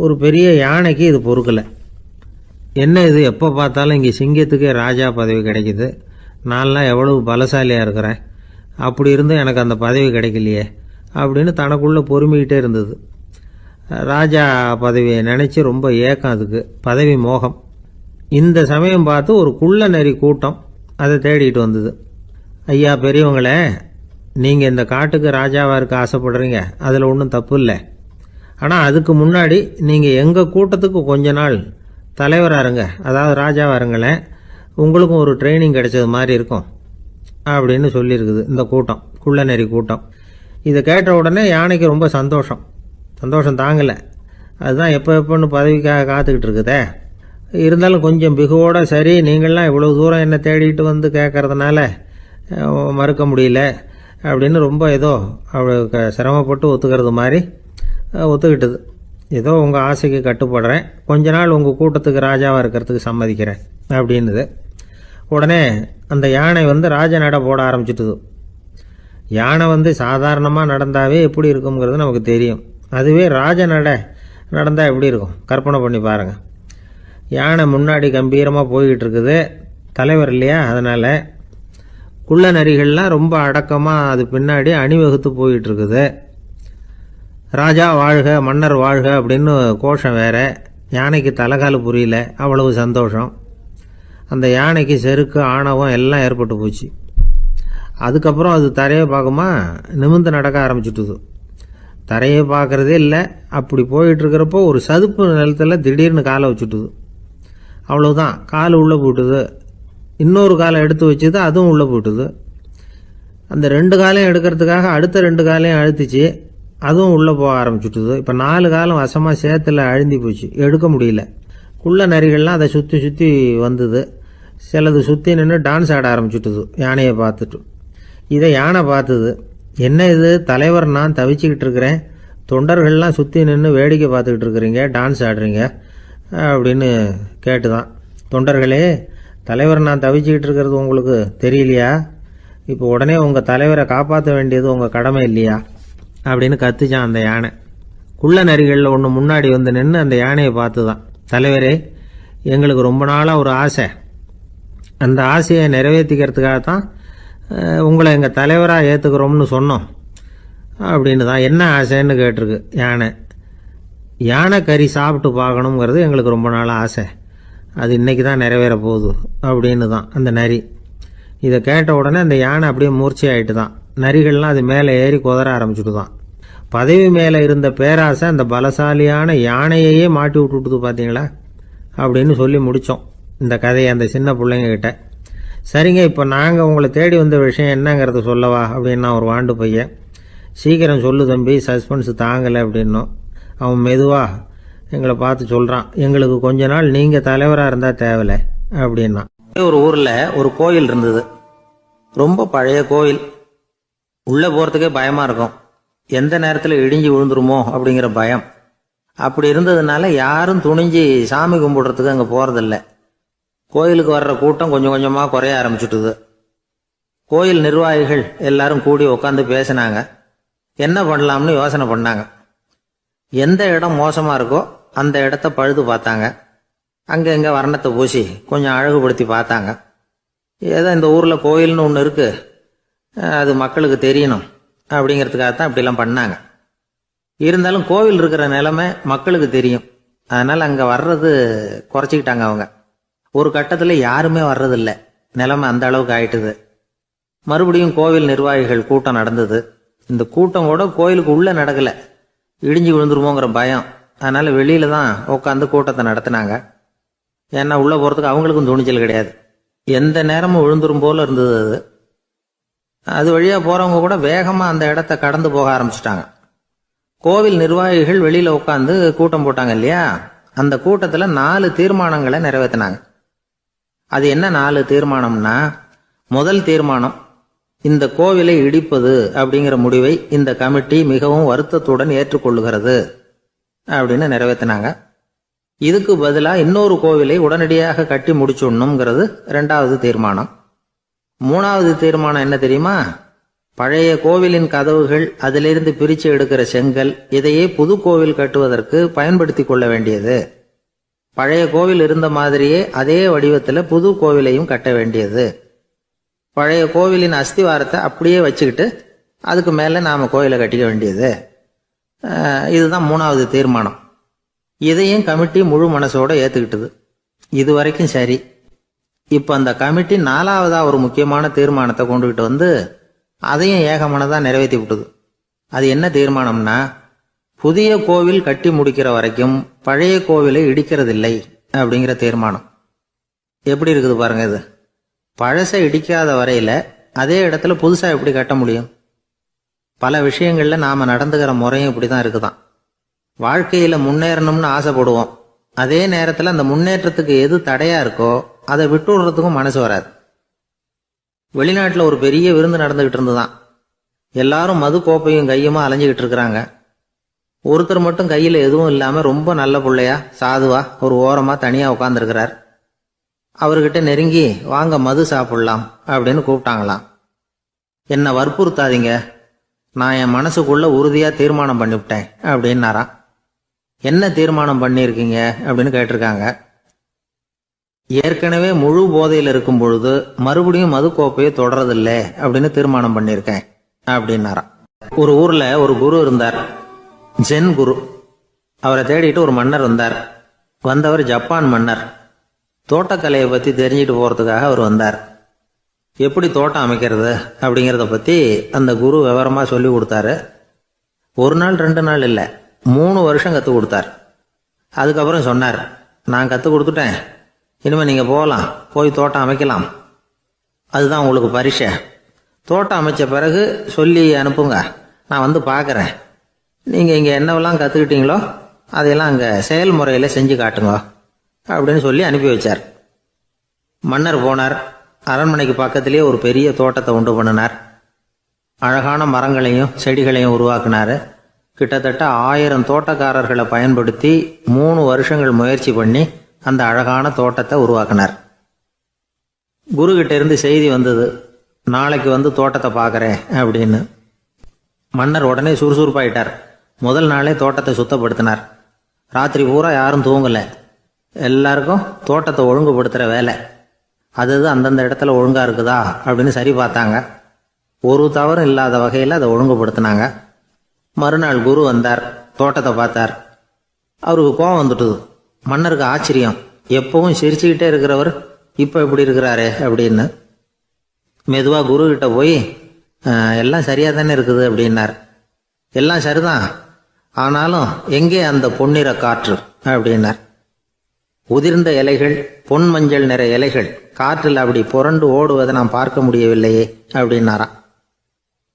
ஒரு பெரிய யானைக்கு இது பொறுக்கலை. என்ன இது, எப்போ பார்த்தாலும் இங்கே சிங்கத்துக்கே ராஜா பதவி கிடைக்குது, நான்லாம் எவ்வளவு பலசாலியாக இருக்கிறேன், அப்படி இருந்தும் எனக்கு அந்த பதவி கிடைக்கலையே அப்படின்னு தனக்குள்ளே பொறுமிக்கிட்டே இருந்தது. ராஜா பதவியை நினச்சி ரொம்ப ஏக்கம், அதுக்கு பதவி மோகம். இந்த சமயம் பார்த்து ஒரு குள்ள நரி கூட்டம் அதை தேடிட்டு வந்தது. ஐயா பெரியவங்களே, நீங்கள் இந்த காட்டுக்கு ராஜாவாக இருக்க ஆசைப்படுறீங்க, அதில் ஒன்றும் தப்பு இல்லை. ஆனால் அதுக்கு முன்னாடி நீங்கள் எங்கள் கூட்டத்துக்கு கொஞ்ச நாள் தலைவராக இருங்க, அதாவது ராஜாவாக இருங்களேன், உங்களுக்கும் ஒரு ட்ரைனிங் கிடைச்சது மாதிரி இருக்கும் அப்படின்னு சொல்லியிருக்குது இந்த கூட்டம், குள்ள நரி கூட்டம். இதை கேட்ட உடனே யானைக்கு ரொம்ப சந்தோஷம் தாங்கலை. அதுதான் எப்போன்னு பதவிக்காக காத்துக்கிட்டு இருக்குதே. இருந்தாலும் கொஞ்சம் பிகுவோட, சரி நீங்கள்லாம் இவ்வளோ தூரம் என்னை தேடிட்டு வந்து கேட்கறதுனால மறுக்க முடியல அப்படின்னு ரொம்ப ஏதோ அவளுக்கு சிரமப்பட்டு ஒத்துக்கிறது மாதிரி ஒத்துக்கிட்டது. ஏதோ உங்கள் ஆசைக்கு கட்டுப்படுறேன், கொஞ்ச நாள் உங்கள் கூட்டத்துக்கு ராஜாவாக இருக்கிறதுக்கு சம்மதிக்கிறேன் அப்படின்னுது. உடனே அந்த யானை ராஜ நட போட ஆரம்பிச்சிட்டுது. யானை சாதாரணமாக நடந்தாவே எப்படி இருக்குங்கிறது நமக்கு தெரியும். அதுவே ராஜ நடந்தால் எப்படி இருக்கும் கற்பனை பண்ணி பாருங்கள். யானை முன்னாடி கம்பீரமாக போய்கிட்டு இருக்குது, தலைவர் இல்லையா, அதனால் குள்ள நரிகள்லாம் ரொம்ப அடக்கமாக அது பின்னாடி அணிவகுத்து போயிட்டு இருக்குது. ராஜா வாழ்க, மன்னர் வாழ்க அப்படின்னு கோஷம் வேற. யானைக்கு தலைகால புரியல, அவ்வளவு சந்தோஷம். அந்த யானைக்கு செருக்கு, ஆணவம் எல்லாம் ஏற்பட்டு போச்சு. அதுக்கப்புறம் அது தரையை பார்க்குமா, நிமிர்ந்து நடக்க ஆரம்பிச்சுட்டுது. தரையை பார்க்குறதே இல்லை. அப்படி போயிட்டுருக்கிறப்போ ஒரு சதுப்பு நிலத்தில் திடீர்னு காலை வச்சுட்டுது. அவ்வளோதான், கால் உள்ளே போட்டுது. இன்னொரு காலை எடுத்து வச்சுது, அதுவும் உள்ளே போட்டுது. அந்த 2 காலையும் எடுக்கிறதுக்காக அடுத்த 2 காலையும் அழுத்திச்சு, அதுவும் உள்ளே போக ஆரம்பிச்சுட்டுது. இப்போ 4 காலம் வசமாக சேத்துல அழுந்தி போச்சு, எடுக்க முடியல. குள்ள நரிகள்லாம் அதை சுற்றி சுற்றி வந்தது. சிலது சுற்றி நின்று டான்ஸ் ஆட ஆரம்பிச்சுட்டுது யானையை பார்த்துட்டு. இதை யானை பார்த்தது. என்ன இது, தலைவர் நான் தவிச்சுக்கிட்டு இருக்கிறேன், தொண்டர்கள்லாம் சுற்றி நின்று வேடிக்கை பார்த்துக்கிட்டு இருக்கிறீங்க, டான்ஸ் ஆடுறீங்க அப்படின்னு கேட்டுதான். தொண்டர்களே, தலைவர் நான் தவிச்சுக்கிட்டு இருக்கிறது உங்களுக்கு தெரியலையா? இப்போ உடனே உங்கள் தலைவரை காப்பாற்ற வேண்டியது உங்கள் கடமை இல்லையா அப்படின்னு கத்துச்சான் அந்த யானை. குள்ள நரிகளில் ஒன்று முன்னாடி நின்று அந்த யானையை பார்த்து தான், தலைவரே எங்களுக்கு ரொம்ப நாளாக ஒரு ஆசை, அந்த ஆசையை நிறைவேற்றிக்கிறதுக்காகத்தான் உங்களை எங்கள் தலைவராக ஏற்றுக்கிறோம்னு சொன்னோம் அப்படின்னு தான். என்ன ஆசைன்னு கேட்டிருக்கு யானை. யானை கறி சாப்பிட்டு பார்க்கணுங்கிறது எங்களுக்கு ரொம்ப நாள் ஆசை, அது இன்றைக்கி தான் நிறைவேற போகுது அப்படின்னு தான் அந்த நரி. இதை கேட்ட உடனே அந்த யானை அப்படியே மூர்ச்சி ஆகிட்டு தான். நரிகள்லாம் அது மேலே ஏறி குதற ஆரம்பிச்சுட்டு தான். பதவி மேலே இருந்த பேராசை அந்த பலசாலியான யானையையே மாட்டி விட்டுட்டுது பார்த்தீங்களா அப்படின்னு சொல்லி முடித்தோம் இந்த கதையை அந்த சின்ன பிள்ளைங்க கிட்ட. சரிங்க, இப்போ நாங்கள் உங்களை தேடி வந்த விஷயம் என்னங்கிறத சொல்லவா அப்படின்னா ஒரு வாண்டு பையன். சீக்கிரம் சொல்லு தம்பி, சஸ்பென்ஸ் தாங்கலை அப்படின்னோம். அவன் மெதுவாக எங்களை பார்த்து சொல்கிறான், எங்களுக்கு கொஞ்ச நாள் நீங்கள் தலைவராக இருந்தால் தேவலை அப்படின்னா. ஒரு ஊரில் ஒரு கோயில் இருந்தது, ரொம்ப பழைய கோயில். உள்ளே போகிறதுக்கே பயமாக இருக்கும், எந்த நேரத்தில் இடிஞ்சு விழுந்துருமோ அப்படிங்கிற பயம். அப்படி இருந்ததுனால யாரும் துணிஞ்சு சாமி கும்பிடுறதுக்கு அங்கே போகிறதில்ல. கோயிலுக்கு வர்ற கூட்டம் கொஞ்சம் கொஞ்சமாக குறைய ஆரம்பிச்சுட்டுது. கோயில் நிர்வாகிகள் எல்லாரும் கூடி உட்காந்து பேசினாங்க, என்ன பண்ணலாம்னு யோசனை பண்ணாங்க. எந்த இடம் மோசமாக இருக்கோ அந்த இடத்த பழுது பார்த்தாங்க. அங்கே எங்கே வர்ணத்தை பூசி கொஞ்சம் அழகுபடுத்தி பார்த்தாங்க. ஏதோ இந்த ஊரில் கோயில்னு ஒன்று இருக்குது, அது மக்களுக்கு தெரியணும் அப்படிங்கிறதுக்காகத்தான் இப்படிலாம் பண்ணாங்க. இருந்தாலும் கோவில் இருக்கிற நிலைமை மக்களுக்கு தெரியும், அதனால் அங்கே வர்றது குறைச்சிக்கிட்டாங்க அவங்க. ஒரு கட்டத்தில் யாருமே வர்றதில்லை, நிலைமை அந்த அளவுக்கு ஆயிட்டுது. மறுபடியும் கோவில் நிர்வாகிகள் கூட்டம் நடந்தது. இந்த கூட்டம் கூட கோயிலுக்கு உள்ளே நடக்கலை, இடிஞ்சு விழுந்துருமோங்கிற பயம். அதனால் வெளியில தான் உட்காந்து கூட்டத்தை நடத்தினாங்க. ஏன்னா உள்ளே போகிறதுக்கு அவங்களுக்கும் துணிச்சல் கிடையாது, எந்த நேரமும் விழுந்துரும் போல இருந்தது அது. அது வழியாக போகிறவங்க கூட வேகமாக அந்த இடத்த கடந்து போக ஆரம்பிச்சிட்டாங்க. கோவில் நிர்வாகிகள் வெளியில் உட்காந்து கூட்டம் போட்டாங்க இல்லையா, அந்த கூட்டத்தில் 4 தீர்மானங்களை நிறைவேற்றினாங்க. அது என்ன 4 தீர்மானம்னா, முதல் தீர்மானம், இந்த கோவிலை இடிப்பது அப்படிங்கிற முடிவை இந்த கமிட்டி மிகவும் வருத்தத்துடன் ஏற்றுக்கொள்ளுகிறது அப்படின்னு நிறைவேற்றினாங்க. இதுக்கு பதிலா இன்னொரு கோவிலை உடனடியாக கட்டி முடிச்சுடணுங்கிறது 2வது தீர்மானம். 3வது தீர்மானம் என்ன தெரியுமா? பழைய கோவிலின் கதவுகள், அதிலிருந்து பிரித்து எடுக்கிற செங்கல், இதையே புது கோவில் கட்டுவதற்கு பயன்படுத்தி கொள்ள வேண்டியது. பழைய கோவில் இருந்த மாதிரியே அதே வடிவத்தில் புது கோவிலையும் கட்ட வேண்டியது. பழைய கோவிலின் அஸ்திவாரத்தை அப்படியே வச்சுக்கிட்டு அதுக்கு மேலே நாம் கோவிலை கட்டிக்க வேண்டியது. இதுதான் 3வது தீர்மானம். இதையும் கமிட்டி முழு மனசோட ஏற்றுக்கிட்டது. இது வரைக்கும் சரி. இப்போ அந்த கமிட்டி 4வதா ஒரு முக்கியமான தீர்மானத்தை கொண்டுகிட்டு வந்து அதையும் ஏகமனதாக நிறைவேற்றி விட்டது. அது என்ன தீர்மானம்னா, புதிய கோவில் கட்டி முடிக்கிற வரைக்கும் பழைய கோவிலை இடிக்கிறதில்லை அப்படிங்கிற தீர்மானம். எப்படி இருக்குது பாருங்க இது. பழசை இடிக்காத வரையில அதே இடத்துல புதுசா எப்படி கட்ட முடியும்? பல விஷயங்கள்ல நாம நடந்துகிற முறையும் இப்படிதான் இருக்குதான். வாழ்க்கையில முன்னேறணும்னு ஆசைப்படுவோம். அதே நேரத்துல அந்த முன்னேற்றத்துக்கு எது தடையா இருக்கோ அதை விட்டு விடுறதுக்கும் மனசு வராது. வெளிநாட்டுல ஒரு பெரிய விருந்து நடந்துகிட்டு இருந்துதான். எல்லாரும் மது கோப்பையும் கையுமா அலைஞ்சுக்கிட்டு இருக்கிறாங்க. ஒருத்தர் மட்டும் கையில எதுவும் இல்லாம ரொம்ப நல்ல பிள்ளையா சாதுவா ஒரு ஓரமா தனியா உட்காந்துருக்கிறார். அவர்கிட்ட நெருங்கி வாங்க மது சாப்பிடலாம் அப்படின்னு கூப்பிட்டாங்களாம். என்னை வற்புறுத்தாதீங்க, நான் என் மனசுக்குள்ள உறுதியா தீர்மானம் பண்ணிவிட்டேன் அப்படின்னாராம். என்ன தீர்மானம் பண்ணியிருக்கீங்க அப்படின்னு கேட்டிருக்காங்க. ஏற்கனவே முழு போதையில் இருக்கும் பொழுது மறுபடியும் மது கோப்பையை தொடரதில்லை அப்படின்னு தீர்மானம் பண்ணியிருக்கேன் அப்படின்னாராம். ஒரு ஊர்ல ஒரு குரு இருந்தார், ஜென் குரு. அவரை தேடிட்டு ஒரு மன்னர் வந்தார். வந்தவர் ஜப்பான் மன்னர். தோட்டக்கலையை பற்றி தெரிஞ்சுட்டு போகிறதுக்காக அவர் வந்தார். எப்படி தோட்டம் அமைக்கிறது அப்படிங்கிறத பற்றி அந்த குரு விவரமாக சொல்லி கொடுத்தாரு. 1 நாள் 2 நாள் இல்லை, 3 வருஷம் கற்றுக் கொடுத்தார். அதுக்கப்புறம் சொன்னார், நான் கற்றுக் கொடுத்துட்டேன், இனிமேல் நீங்கள் போகலாம், போய் தோட்டம் அமைக்கலாம். அதுதான் உங்களுக்கு பரிசை. தோட்டம் அமைச்ச பிறகு சொல்லி அனுப்புங்க, நான் வந்து பார்க்குறேன். நீங்கள் இங்கே என்னவெல்லாம் கற்றுக்கிட்டீங்களோ அதையெல்லாம் அங்கே செயல்முறையில் செஞ்சு காட்டுங்க அப்படின்னு சொல்லி அனுப்பி வச்சார். மன்னர் போனார். அரண்மனைக்கு பக்கத்திலேயே ஒரு பெரிய தோட்டத்தை உண்டு பண்ணினார். அழகான மரங்களையும் செடிகளையும் உருவாக்கினார். கிட்டத்தட்ட 1000 தோட்டக்காரர்களை பயன்படுத்தி 3 வருஷங்கள் முயற்சி பண்ணி அந்த அழகான தோட்டத்தை உருவாக்கினார். குரு கிட்ட இருந்து செய்தி வந்தது, நாளைக்கு வந்து தோட்டத்தை பார்க்குறேன் அப்படின்னு. மன்னர் உடனே சுறுசுறுப்பாயிட்டார். முதல் நாளே தோட்டத்தை சுத்தப்படுத்தினார். ராத்திரி பூரா யாரும் தூங்கலை. எல்லாருக்கும் தோட்டத்தை ஒழுங்குபடுத்துகிற வேலை. அது அந்தந்த இடத்துல ஒழுங்காக இருக்குதா அப்படின்னு சரி பார்த்தாங்க. ஒரு தவறும் இல்லாத வகையில் அதை ஒழுங்குபடுத்தினாங்க. மறுநாள் குரு வந்தார், தோட்டத்தை பார்த்தார். அவருக்கு கோபம் வந்துட்டுது. மன்னருக்கு ஆச்சரியம், எப்பவும் சிரிச்சுக்கிட்டே இருக்கிறவர் இப்போ எப்படி இருக்கிறாரே அப்படின்னு. மெதுவாக குரு கிட்ட போய் எல்லாம் சரியாக தானே இருக்குது அப்படின்னார். எல்லாம் சரிதான், ஆனாலும் எங்கே அந்த பொன்னிற காற்று அப்படின்னார். உதிர்ந்த இலைகள், பொன் மஞ்சள் நிற இலைகள் காற்றில் அப்படி புரண்டு ஓடுவதை நான் பார்க்க முடியவில்லையே அப்படின்னாராம்.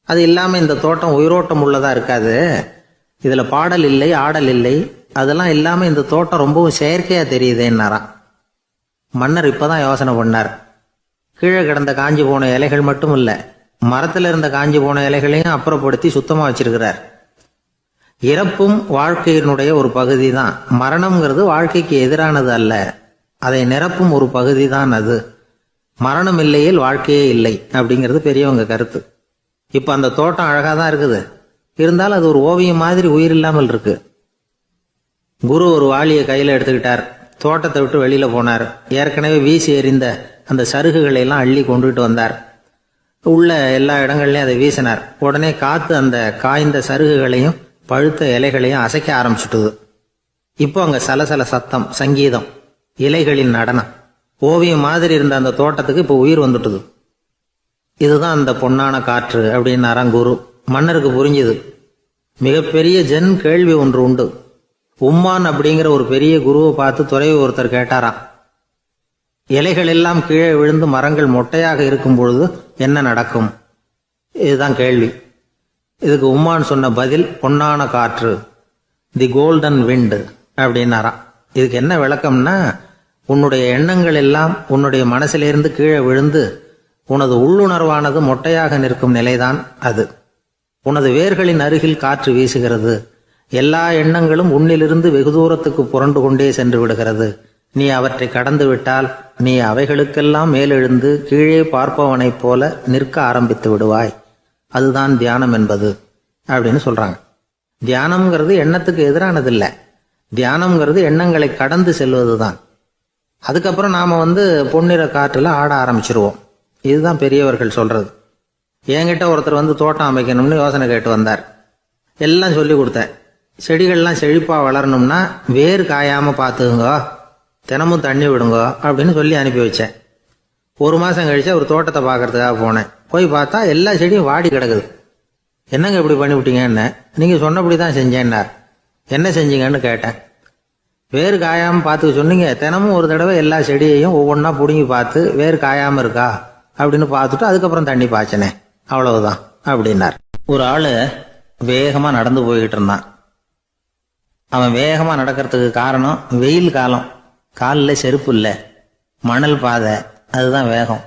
அது இல்லாமல் இந்த தோட்டம் உயிரோட்டம் உள்ளதா இருக்காது, இதில் பாடல் இல்லை, ஆடல் இல்லை, அதெல்லாம் இல்லாமல் இந்த தோட்டம் ரொம்பவும் செயற்கையாக தெரியுதுன்னாராம். மன்னர் இப்போதான் யோசனை பண்ணார். கீழே கிடந்த காஞ்சி போன இலைகள் மட்டும் இல்லை, மரத்தில் இருந்த காஞ்சி போன இலைகளையும் அப்புறப்படுத்தி சுத்தமாக வச்சிருக்கிறார். இறப்பும் வாழ்க்கையினுடைய ஒரு பகுதி தான். மரணம்ங்கிறது வாழ்க்கைக்கு எதிரானது அல்ல, அதை நிரப்பும் ஒரு பகுதி தான் அது. மரணம் இல்லையில் வாழ்க்கையே இல்லை அப்படிங்கிறது பெரியவங்க கருத்து. இப்போ அந்த தோட்டம் அழகாக தான் இருக்குது, இருந்தாலும் அது ஒரு ஓவியம் மாதிரி உயிர் இல்லாமல் இருக்கு. குரு ஒரு வாளியை கையில் எடுத்துக்கிட்டார். தோட்டத்தை விட்டு வெளியில் போனார். ஏற்கனவே வீசி எறிந்த அந்த சருகுகளை எல்லாம் அள்ளி கொண்டுகிட்டு வந்தார். உள்ள எல்லா இடங்கள்லையும் அதை வீசினார். உடனே காற்று அந்த காய்ந்த சருகுகளையும் பழுத்த இலைகளையும் அசைக்க ஆரம்பிச்சுட்டுது. இப்போ அங்கே சலசல சத்தம், சங்கீதம், இலைகளின் நடனம், ஓவியம் மாதிரி இருந்த அந்த தோட்டத்துக்கு இப்போ உயிர் வந்துட்டுது. இதுதான் அந்த பொன்னான காற்று அப்படின்னாராம் குரு. மன்னருக்கு புரிஞ்சுது. மிகப்பெரிய ஜென் கேள்வி ஒன்று உண்டு. உம்மான் அப்படிங்கிற ஒரு பெரிய குருவை பார்த்து துறவி ஒருத்தர் கேட்டாராம், இலைகள் எல்லாம் கீழே விழுந்து மரங்கள் மொட்டையாக இருக்கும் பொழுது என்ன நடக்கும்? இதுதான் கேள்வி. இதுக்கு உம்மான் சொன்ன பதில் பொன்னான காற்று, தி கோல்டன் விண்ட் அப்படின்னாராம். இதுக்கு என்ன விளக்கம்னா, உன்னுடைய எண்ணங்கள் எல்லாம் உன்னுடைய மனசிலிருந்து கீழே விழுந்து உனது உள்ளுணர்வானது மொட்டையாக நிற்கும் நிலைதான் அது. உனது வேர்களின் அருகில் காற்று வீசுகிறது. எல்லா எண்ணங்களும் உன்னிலிருந்து வெகு தூரத்துக்கு புரண்டு கொண்டே சென்று விடுகிறது. நீ அவற்றை கடந்து விட்டால் நீ அவைகளுக்கெல்லாம் மேலெழுந்து கீழே பார்ப்பவனைப் போல நிற்க ஆரம்பித்து விடுவாய். அதுதான் தியானம் என்பது அப்படின்னு சொல்றாங்க. தியானம்ங்கிறது எண்ணத்துக்கு எதிரானதில்லை. தியானம்ங்கிறது எண்ணங்களை கடந்து செல்வதுதான். அதுக்கப்புறம் நாம பொன்னிற காற்றுல ஆட ஆரம்பிச்சிருவோம். இதுதான் பெரியவர்கள் சொல்றது. என்கிட்ட ஒருத்தர் தோட்டம் அமைக்கணும்னு யோசனை கேட்டு வந்தார். எல்லாம் சொல்லி கொடுத்தேன். செடிகள்லாம் செழிப்பா வளரணும்னா வேர் காயாம பார்த்துக்குங்க, தினமும் தண்ணி விடுங்க அப்படின்னு சொல்லி அனுப்பி வச்சேன். 1 மாசம் கழிச்சு ஒரு தோட்டத்தை பார்க்கறதுக்காக போனேன். போய் பார்த்தா எல்லா செடியும் வாடி கிடக்குது. என்னங்க இப்படி பண்ணிவிட்டீங்கன்னு. நீங்க சொன்னபடிதான் செஞ்சேன்னார். என்ன செஞ்சீங்கன்னு கேட்டேன். வேர் காயாம பார்த்துக்க சொன்னீங்க, தினமும் ஒரு தடவை எல்லா செடியையும் ஒவ்வொன்றா பிடுங்கி பார்த்து வேர் காயாம இருக்கா அப்படின்னு பார்த்துட்டு அதுக்கப்புறம் தண்ணி பாய்ச்சனே, அவ்வளவுதான் அப்படின்னார். ஒரு ஆளு வேகமா நடந்து போய்கிட்டு இருந்தான். அவன் வேகமா நடக்கிறதுக்கு காரணம் வெயில் காலம், காலில் செருப்பு இல்லை, மணல் பாதை, அதுதான் வேகம்.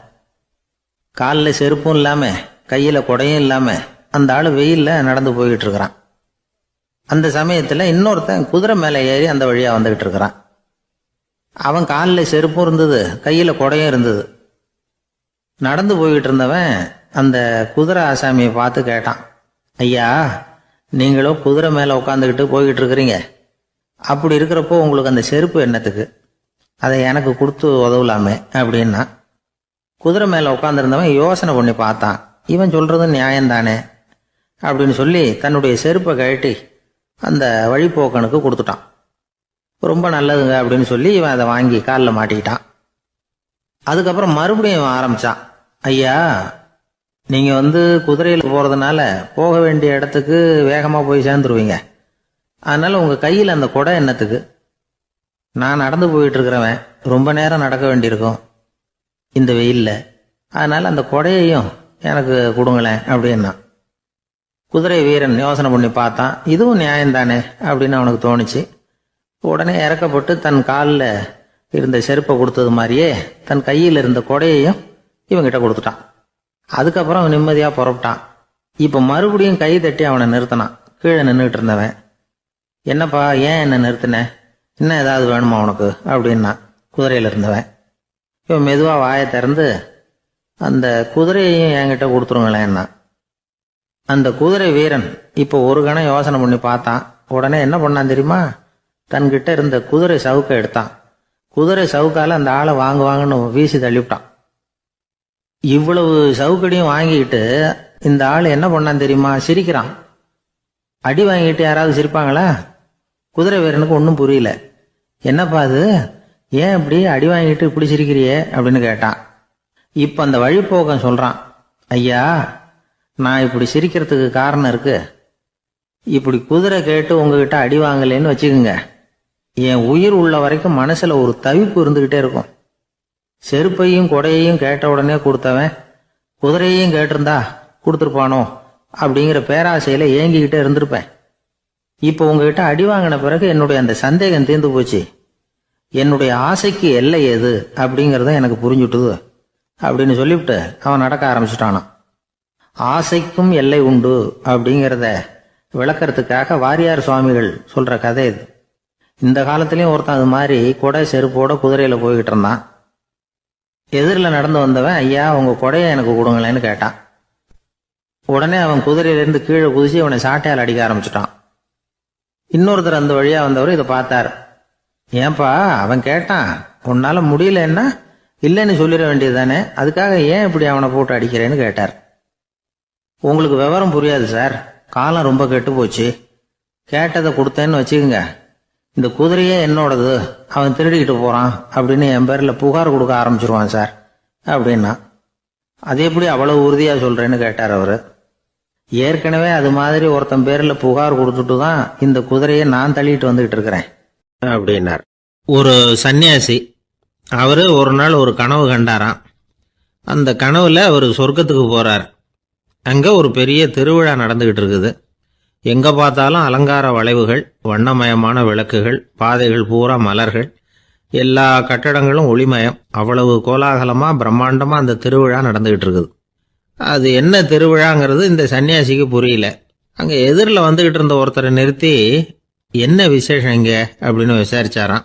காலில் செருப்பும் இல்லாம கையில குடையும் இல்லாம அந்த ஆளு வெயில்ல நடந்து போய்கிட்டு இருக்கிறான். அந்த சமயத்துல இன்னொருத்தன் குதிரை மேல ஏறி அந்த வழியா வந்துகிட்டு இருக்கிறான். அவன் காலில் செருப்பும் இருந்தது, கையில குடையும் இருந்தது. நடந்து போய்கிட்டு இருந்தவன் அந்த குதிரை ஆசாமியை பார்த்து கேட்டான், ஐயா, நீங்களும் குதிரை மேல உட்காந்துக்கிட்டு போய்கிட்டு இருக்கிறீங்க, அப்படி இருக்கிறப்போ உங்களுக்கு அந்த செருப்பு என்னத்துக்கு? அதை எனக்கு கொடுத்து உதவலாமே அப்படின்னா. குதிரை மேல உட்காந்துருந்தவன் யோசனை பண்ணி பார்த்தான். இவன் சொல்றது நியாயம்தானே அப்படின்னு சொல்லி தன்னுடைய செருப்பை கழட்டி அந்த வழிப்போக்கனுக்கு கொடுத்துட்டான். ரொம்ப நல்லதுங்க அப்படின்னு சொல்லி இவன் அதை வாங்கி காலில் மாட்டிக்கிட்டான். அதுக்கப்புறம் மறுபடியும் இவன் ஆரம்பிச்சான், ஐயா, நீங்க குதிரையில் போறதுனால போக வேண்டிய இடத்துக்கு வேகமா போய் சேர்ந்துருவீங்க, அதனால உங்க கையில் அந்த குடை என்னத்துக்கு? நான் நடந்து போயிட்டு இருக்கிறவன் ரொம்ப நேரம் நடக்க வேண்டியிருக்கும் இந்த வெயில்ல, அதனால அந்த குடையையும் எனக்கு கொடுங்களேன் அப்படின்னா. குதிரை வீரன் யோசனை பண்ணி பார்த்தான். இதுவும் நியாயம்தானே அப்படின்னு அவனுக்கு தோணுச்சு. உடனே இறக்கப்பட்டு தன் காலில் இருந்த செருப்பை கொடுத்தது மாதிரியே தன் கையில் இருந்த கொடையையும் இவங்கிட்ட கொடுத்துட்டான். அதுக்கப்புறம் அவன் நிம்மதியாக புறப்பட்டான். இப்போ மறுபடியும் கை தட்டி அவனை நிறுத்தினான். கீழே நின்றுட்டு இருந்தவன், என்னப்பா ஏன் என்ன நிறுத்தின, இன்னும் ஏதாவது வேணுமா உனக்கு அப்படின்னா குதிரையில் இருந்தவன். இவன் மெதுவாக வாயை திறந்து அந்த குதிரையையும் என்கிட்ட கொடுத்துருங்களேன்னா. அந்த குதிரை வீரன் இப்போ ஒரு கணம் யோசனை பண்ணி பார்த்தான். உடனே என்ன பண்ணான் தெரியுமா? தன்கிட்ட இருந்த குதிரை சவுக்கை எடுத்தான். குதிரை சவுக்கால அந்த ஆளை வாங்குவாங்கன்னு வீசி தள்ளிவிட்டான். இவ்வளவு சவுக்கடியும் வாங்கிக்கிட்டு இந்த ஆள் என்ன பண்ணான் தெரியுமா? சிரிக்கிறான். அடி வாங்கிட்டு யாராவது சிரிப்பாங்களா? குதிரை வீரனுக்கு ஒன்றும் புரியல. என்னப்பா அது, ஏன் இப்படி அடி வாங்கிட்டு இப்படி சிரிக்கிறியே அப்படின்னு கேட்டான். இப்ப அந்த வழிப்போக்கன் சொல்றான், ஐயா, நான் இப்படி சிரிக்கிறதுக்கு காரணம் இருக்கு. இப்படி குதிரை கேட்டு உங்ககிட்ட அடி வாங்கலேன்னு வச்சுக்கோங்க, என் உயிர் உள்ள வரைக்கும் மனசுல ஒரு தவிப்பு இருந்துகிட்டே இருக்கும். செருப்பையும் கொடையையும் கேட்ட உடனே கொடுத்தவன் குதிரையையும் கேட்டிருந்தா கொடுத்துருப்பானோ அப்படிங்கிற பேராசையில ஏங்கிக்கிட்டே இருந்திருப்பேன். இப்போ உங்ககிட்ட அடி வாங்கின பிறகு என்னுடைய அந்த சந்தேகம் தீர்ந்து போச்சு. என்னுடைய ஆசைக்கு எல்லை எது அப்படிங்கிறத எனக்கு புரிஞ்சுட்டுது அப்படின்னு சொல்லிவிட்டு அவன் நடக்க ஆரம்பிச்சுட்டானான். ஆசைக்கும் எல்லை உண்டு அப்படிங்கிறத விளக்கறதுக்காக வாரியார் சுவாமிகள் சொல்ற கதை இது. இந்த காலத்திலயும் ஒருத்தன் அது மாதிரி கொடை செருப்போட குதிரையில போய்கிட்டு இருந்தான். எதிரில் நடந்து வந்தவன், ஐயா, உங்க கொடையை எனக்கு கொடுங்களேன்னு கேட்டான். உடனே அவன் குதிரையிலிருந்து கீழே குதிச்சு அவனை சாட்டையால் அடிக்க ஆரம்பிச்சுட்டான். இன்னொருத்தர் அந்த வழியா வந்தவர் இதை பார்த்தார். ஏன்பா, அவன் கேட்டான், உன்னால முடியலன்னா இல்லைன்னு சொல்லிட வேண்டியது தானே, அதுக்காக ஏன் இப்படி அவனை போட்டு அடிக்கிறேன்னு கேட்டார். உங்களுக்கு விவரம் புரியாது சார், காலம் ரொம்ப கெட்டு போச்சு. கேட்டதை கொடுத்தேன்னு வச்சுக்கோங்க, இந்த குதிரையே என்னோடது, அவன் திருடிக்கிட்டு போறான் அப்படின்னு என் பேர்ல புகார் கொடுக்க ஆரம்பிச்சிருவான் சார் அப்படின்னா. அது எப்படி அவ்வளவு உறுதியா சொல்றேன்னு கேட்டார் அவரு. ஏற்கனவே அது மாதிரி ஒருத்தன் பேர்ல புகார் கொடுத்துட்டு தான் இந்த குதிரையை நான் தள்ளிட்டு வந்துகிட்டு இருக்கிறேன் அப்படின்னார். ஒரு சன்னியாசி, அவரு ஒரு நாள் ஒரு கனவு கண்டாராம். அந்த கனவுல அவர் சொர்க்கத்துக்கு போறார். அங்க ஒரு பெரிய திருவிழா நடந்துகிட்டு இருக்குது. எங்க பார்த்தாலும் அலங்கார வளைவுகள், வண்ணமயமான விளக்குகள், பாதைகள் பூரா மலர்கள், எல்லா கட்டடங்களும் ஒளிமயம். அவ்வளவு கோலாகலமாக பிரம்மாண்டமாக அந்த திருவிழா நடந்துகிட்டு இருக்குது. அது என்ன திருவிழாங்கிறது இந்த சன்னியாசிக்கு புரியல. அங்கே எதிரில் வந்துக்கிட்டு இருந்த ஒருத்தரை நிறுத்தி, என்ன விசேஷம் இங்கே அப்படின்னு விசாரிச்சாராம்.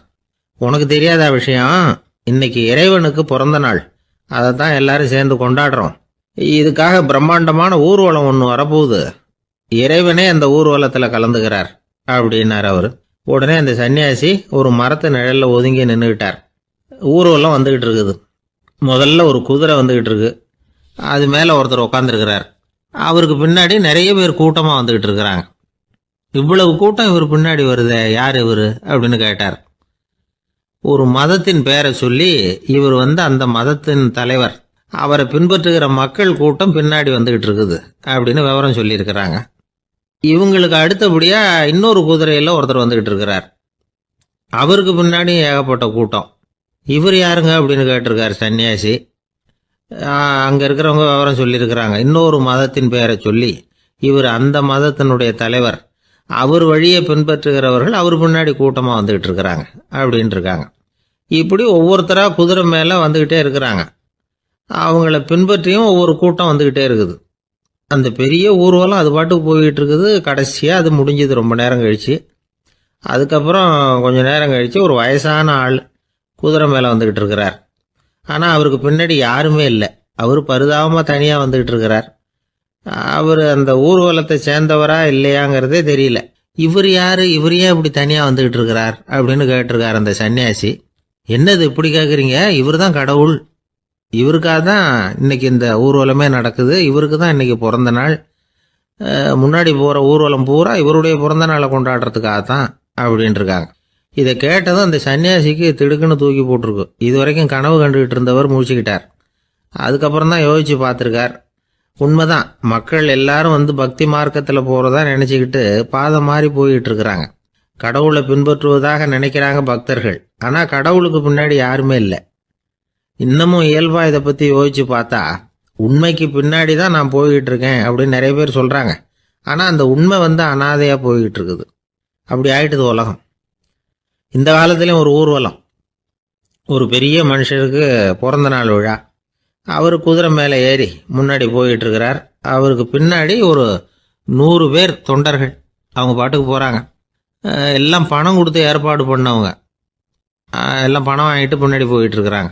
உனக்கு தெரியாத விஷயம், இன்னைக்கு இறைவனுக்கு பிறந்த நாள், அதை தான் எல்லாரும் சேர்ந்து கொண்டாடுறோம். இதுக்காக பிரம்மாண்டமான ஊர்வலம் ஒன்று வரப்போகுது. இறைவனே அந்த ஊர்வலத்தில் கலந்துக்கிறார் அப்படின்னார் அவர். உடனே அந்த சன்னியாசி ஒரு மரத்து நிழலில் ஒதுங்கி நின்றுக்கிட்டார். ஊர்வலம் வந்துக்கிட்டு இருக்குது. முதல்ல ஒரு குதிரை வந்துக்கிட்டு இருக்கு. அது மேலே ஒருத்தர் உட்காந்துருக்கிறார். அவருக்கு பின்னாடி நிறைய பேர் கூட்டமாக வந்துக்கிட்டு இருக்கிறாங்க. இவ்வளவு கூட்டம் இவர் பின்னாடி வருதே, யார் இவர் அப்படின்னு கேட்டார். ஒரு மதத்தின் பேரை சொல்லி, இவர் அந்த மதத்தின் தலைவர், அவரை பின்பற்றுகிற மக்கள் கூட்டம் பின்னாடி வந்துக்கிட்டு இருக்குது அப்படின்னு விவரம் சொல்லியிருக்கிறாங்க. இவங்களுக்கு அடுத்தபடியா இன்னொரு குதிரையில் ஒருத்தர் வந்துக்கிட்டு இருக்கிறார். அவருக்கு பின்னாடி ஏகப்பட்ட கூட்டம். இவர் யாருங்க அப்படின்னு கேட்டிருக்கார் சன்னியாசி. அங்கே இருக்கிறவங்க விவரம் சொல்லியிருக்கிறாங்க. இன்னொரு மதத்தின் பெயரை சொல்லி, இவர் அந்த மதத்தினுடைய தலைவர், அவர் வழியை பின்பற்றுகிறவர்கள் அவர் பின்னாடி கூட்டமாக வந்துக்கிட்டு இருக்கிறாங்க அப்படின்ட்டு இருக்காங்க. இப்படி ஒவ்வொருத்தராக குதிரை மேலே வந்துக்கிட்டே இருக்கிறாங்க. அவங்கள பின்பற்றியும் ஒவ்வொரு கூட்டம் வந்துக்கிட்டே இருக்குது. அந்த பெரிய ஊர்வலம் அது பாட்டுக்கு போய்கிட்டு இருக்குது. கடைசியாக அது முடிஞ்சது ரொம்ப நேரம் கழித்து. அதுக்கப்புறம் கொஞ்சம் நேரம் கழித்து ஒரு வயசான ஆள் குதிரை மேலே வந்துக்கிட்டு இருக்கிறார். ஆனால் அவருக்கு பின்னாடி யாருமே இல்லை. அவர் பரிதாபமாக தனியாக வந்துக்கிட்டு இருக்கிறார். அவர் அந்த ஊர்வலத்தை சேர்ந்தவரா இல்லையாங்கிறதே தெரியல. இவர் யார், இவர் ஏன் இப்படி தனியாக வந்துக்கிட்டு இருக்கிறார் அப்படின்னு கேட்டிருக்கார் அந்த சன்னியாசி. என்னது இப்படி கேட்குறீங்க? இவர் தான் கடவுள். இவருக்காக தான் இன்னைக்கு இந்த ஊர்வலமே நடக்குது. இவருக்கு தான் இன்னைக்கு பிறந்த நாள். முன்னாடி போகிற ஊர்வலம் பூரா இவருடைய பிறந்த நாளை கொண்டாடுறதுக்காக தான் அப்படின்ட்டு இருக்காங்க. இதை கேட்டதும் அந்த சன்னியாசிக்கு திடுக்குன்னு தூக்கி போட்டிருக்கு. இது வரைக்கும் கனவு கண்டுகிட்டு இருந்தவர் மூழ்கிக்கிட்டார். அதுக்கப்புறம் தான் யோசிச்சு பார்த்துருக்கார். உண்மைதான், மக்கள் எல்லாரும் பக்தி மார்க்கத்தில் போகிறதா நினச்சிக்கிட்டு பாதம் மாறி போயிட்டு இருக்கிறாங்க. கடவுளை பின்பற்றுவதாக நினைக்கிறாங்க பக்தர்கள். ஆனால் கடவுளுக்கு பின்னாடி யாருமே இல்லை. இன்னமும் இயல்பாக இதை பற்றி யோசிச்சு பார்த்தா, உண்மைக்கு பின்னாடி தான் நான் போய்கிட்டு இருக்கேன் அப்படின்னு நிறைய பேர் சொல்கிறாங்க. ஆனால் அந்த உண்மை அனாதையாக போய்கிட்டு இருக்குது. அப்படி ஆயிட்டுது உலகம். இந்த காலத்துலேயும் ஒரு ஊர்வலம், ஒரு பெரிய மனுஷருக்கு பிறந்த நாள் விழா. அவர் குதிரை மேலே ஏறி முன்னாடி போயிட்டு இருக்கிறார். அவருக்கு பின்னாடி ஒரு 100 பேர் தொண்டர்கள் அவங்க பாட்டுக்கு போகிறாங்க. எல்லாம் பணம் கொடுத்து ஏற்பாடு பண்ணவங்க. எல்லாம் பணம் வாங்கிட்டு பின்னாடி போயிட்டு இருக்கிறாங்க.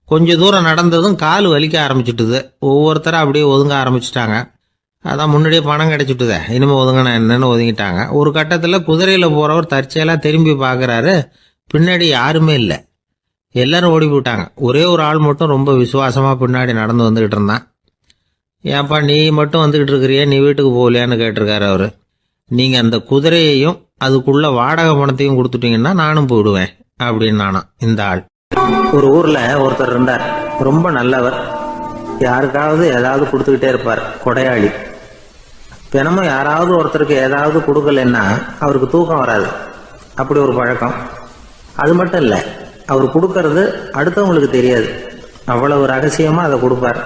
கொஞ்சம் தூரம் நடந்ததும் கால் வலிக்க ஆரம்பிச்சுட்டுது. ஒவ்வொருத்தரும் அப்படியே ஒதுங்க ஆரம்பிச்சுட்டாங்க. அதான் முன்னாடியே பணம் கிடைச்சிட்டுதே, இனிமேல் ஒதுங்கினா என்னன்னு ஒதுங்கிட்டாங்க. ஒரு கட்டத்தில் குதிரையில் போகிறவர் தற்செயலாக திரும்பி பார்க்குறாரு. பின்னாடி யாருமே இல்லை. எல்லாரும் ஓடி போயிட்டாங்க. ஒரே ஒரு ஆள் மட்டும் ரொம்ப விசுவாசமாக பின்னாடி நடந்து வந்துக்கிட்டு இருந்தான். ஏன்ப்பா நீ மட்டும் வந்துக்கிட்டு இருக்கிறியே, நீ வீட்டுக்கு போகலையான்னு கேட்டிருக்காரு அவர். நீங்கள் அந்த குதிரையையும் அதுக்குள்ள வாடகை பணத்தையும் கொடுத்துட்டீங்கன்னா நானும் போயிடுவேன் அப்படின்னு நானாம் இந்த ஆள். ஒரு ஊரில் ஒருத்தர் இருந்தார். ரொம்ப நல்லவர். யாருக்காவது ஏதாவது கொடுத்துக்கிட்டே இருப்பார். கொடையாளி. தினமும் யாராவது ஒருத்தருக்கு ஏதாவது கொடுக்கலன்னா அவருக்கு தூக்கம் வராது. அப்படி ஒரு பழக்கம். அது மட்டும் இல்லை, அவர் கொடுக்கறது அடுத்தவங்களுக்கு தெரியாது. அவ்வளவு ரகசியமாக அதை கொடுப்பார்.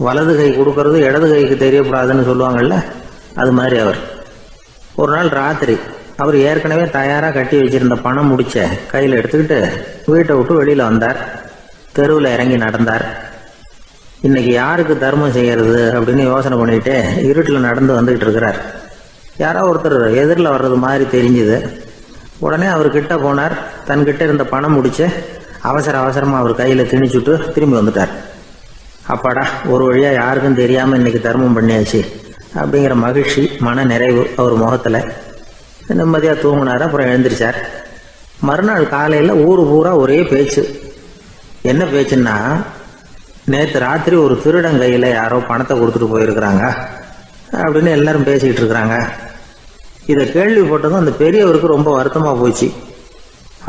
வலது கை கொடுக்கறது இடது கைக்கு தெரியக்கூடாதுன்னு சொல்லுவாங்கல்ல, அது மாதிரி அவர். ஒரு நாள் ராத்திரி அவர் ஏற்கனவே தயாராக கட்டி வச்சிருந்த பணம் முடிச்ச கையில் எடுத்துக்கிட்டு வீட்டை விட்டு வெளியில் வந்தார். தெருவில் இறங்கி நடந்தார். இன்னைக்கு யாருக்கு தர்மம் செய்யறது அப்படின்னு யோசனை பண்ணிட்டு இருட்டில் நடந்து வந்துகிட்டு இருக்கிறார். யாரோ ஒருத்தர் எதிரில் வர்றது மாதிரி தெரிஞ்சுது. உடனே அவர் கிட்ட போனார். தன்கிட்ட இருந்த பணம் முடிச்சு அவசரமாக அவர் கையில் திணிச்சுட்டு திரும்பி வந்துட்டார். அப்பாடா, ஒரு வழியாக யாருக்கும் தெரியாமல் இன்னைக்கு தர்மம் பண்ணியாச்சு அப்படிங்கிற மகிழ்ச்சி, மன நிறைவு அவர் முகத்தில். நிம்மதியாக தூங்கினார். அப்புறம் எழுந்திரிச்சார். மறுநாள் காலையில் ஊர் பூரா ஒரே பேச்சு. என்ன பேச்சுன்னா, நேற்று ராத்திரி ஒரு திருடன் கையில் யாரோ பணத்தை கொடுத்துட்டு போயிருக்கிறாங்க அப்படின்னு எல்லாரும் பேசிக்கிட்டு இருக்கிறாங்க. இதை கேள்விப்பட்டதும் அந்த பெரியவருக்கு ரொம்ப வருத்தமாக போச்சு.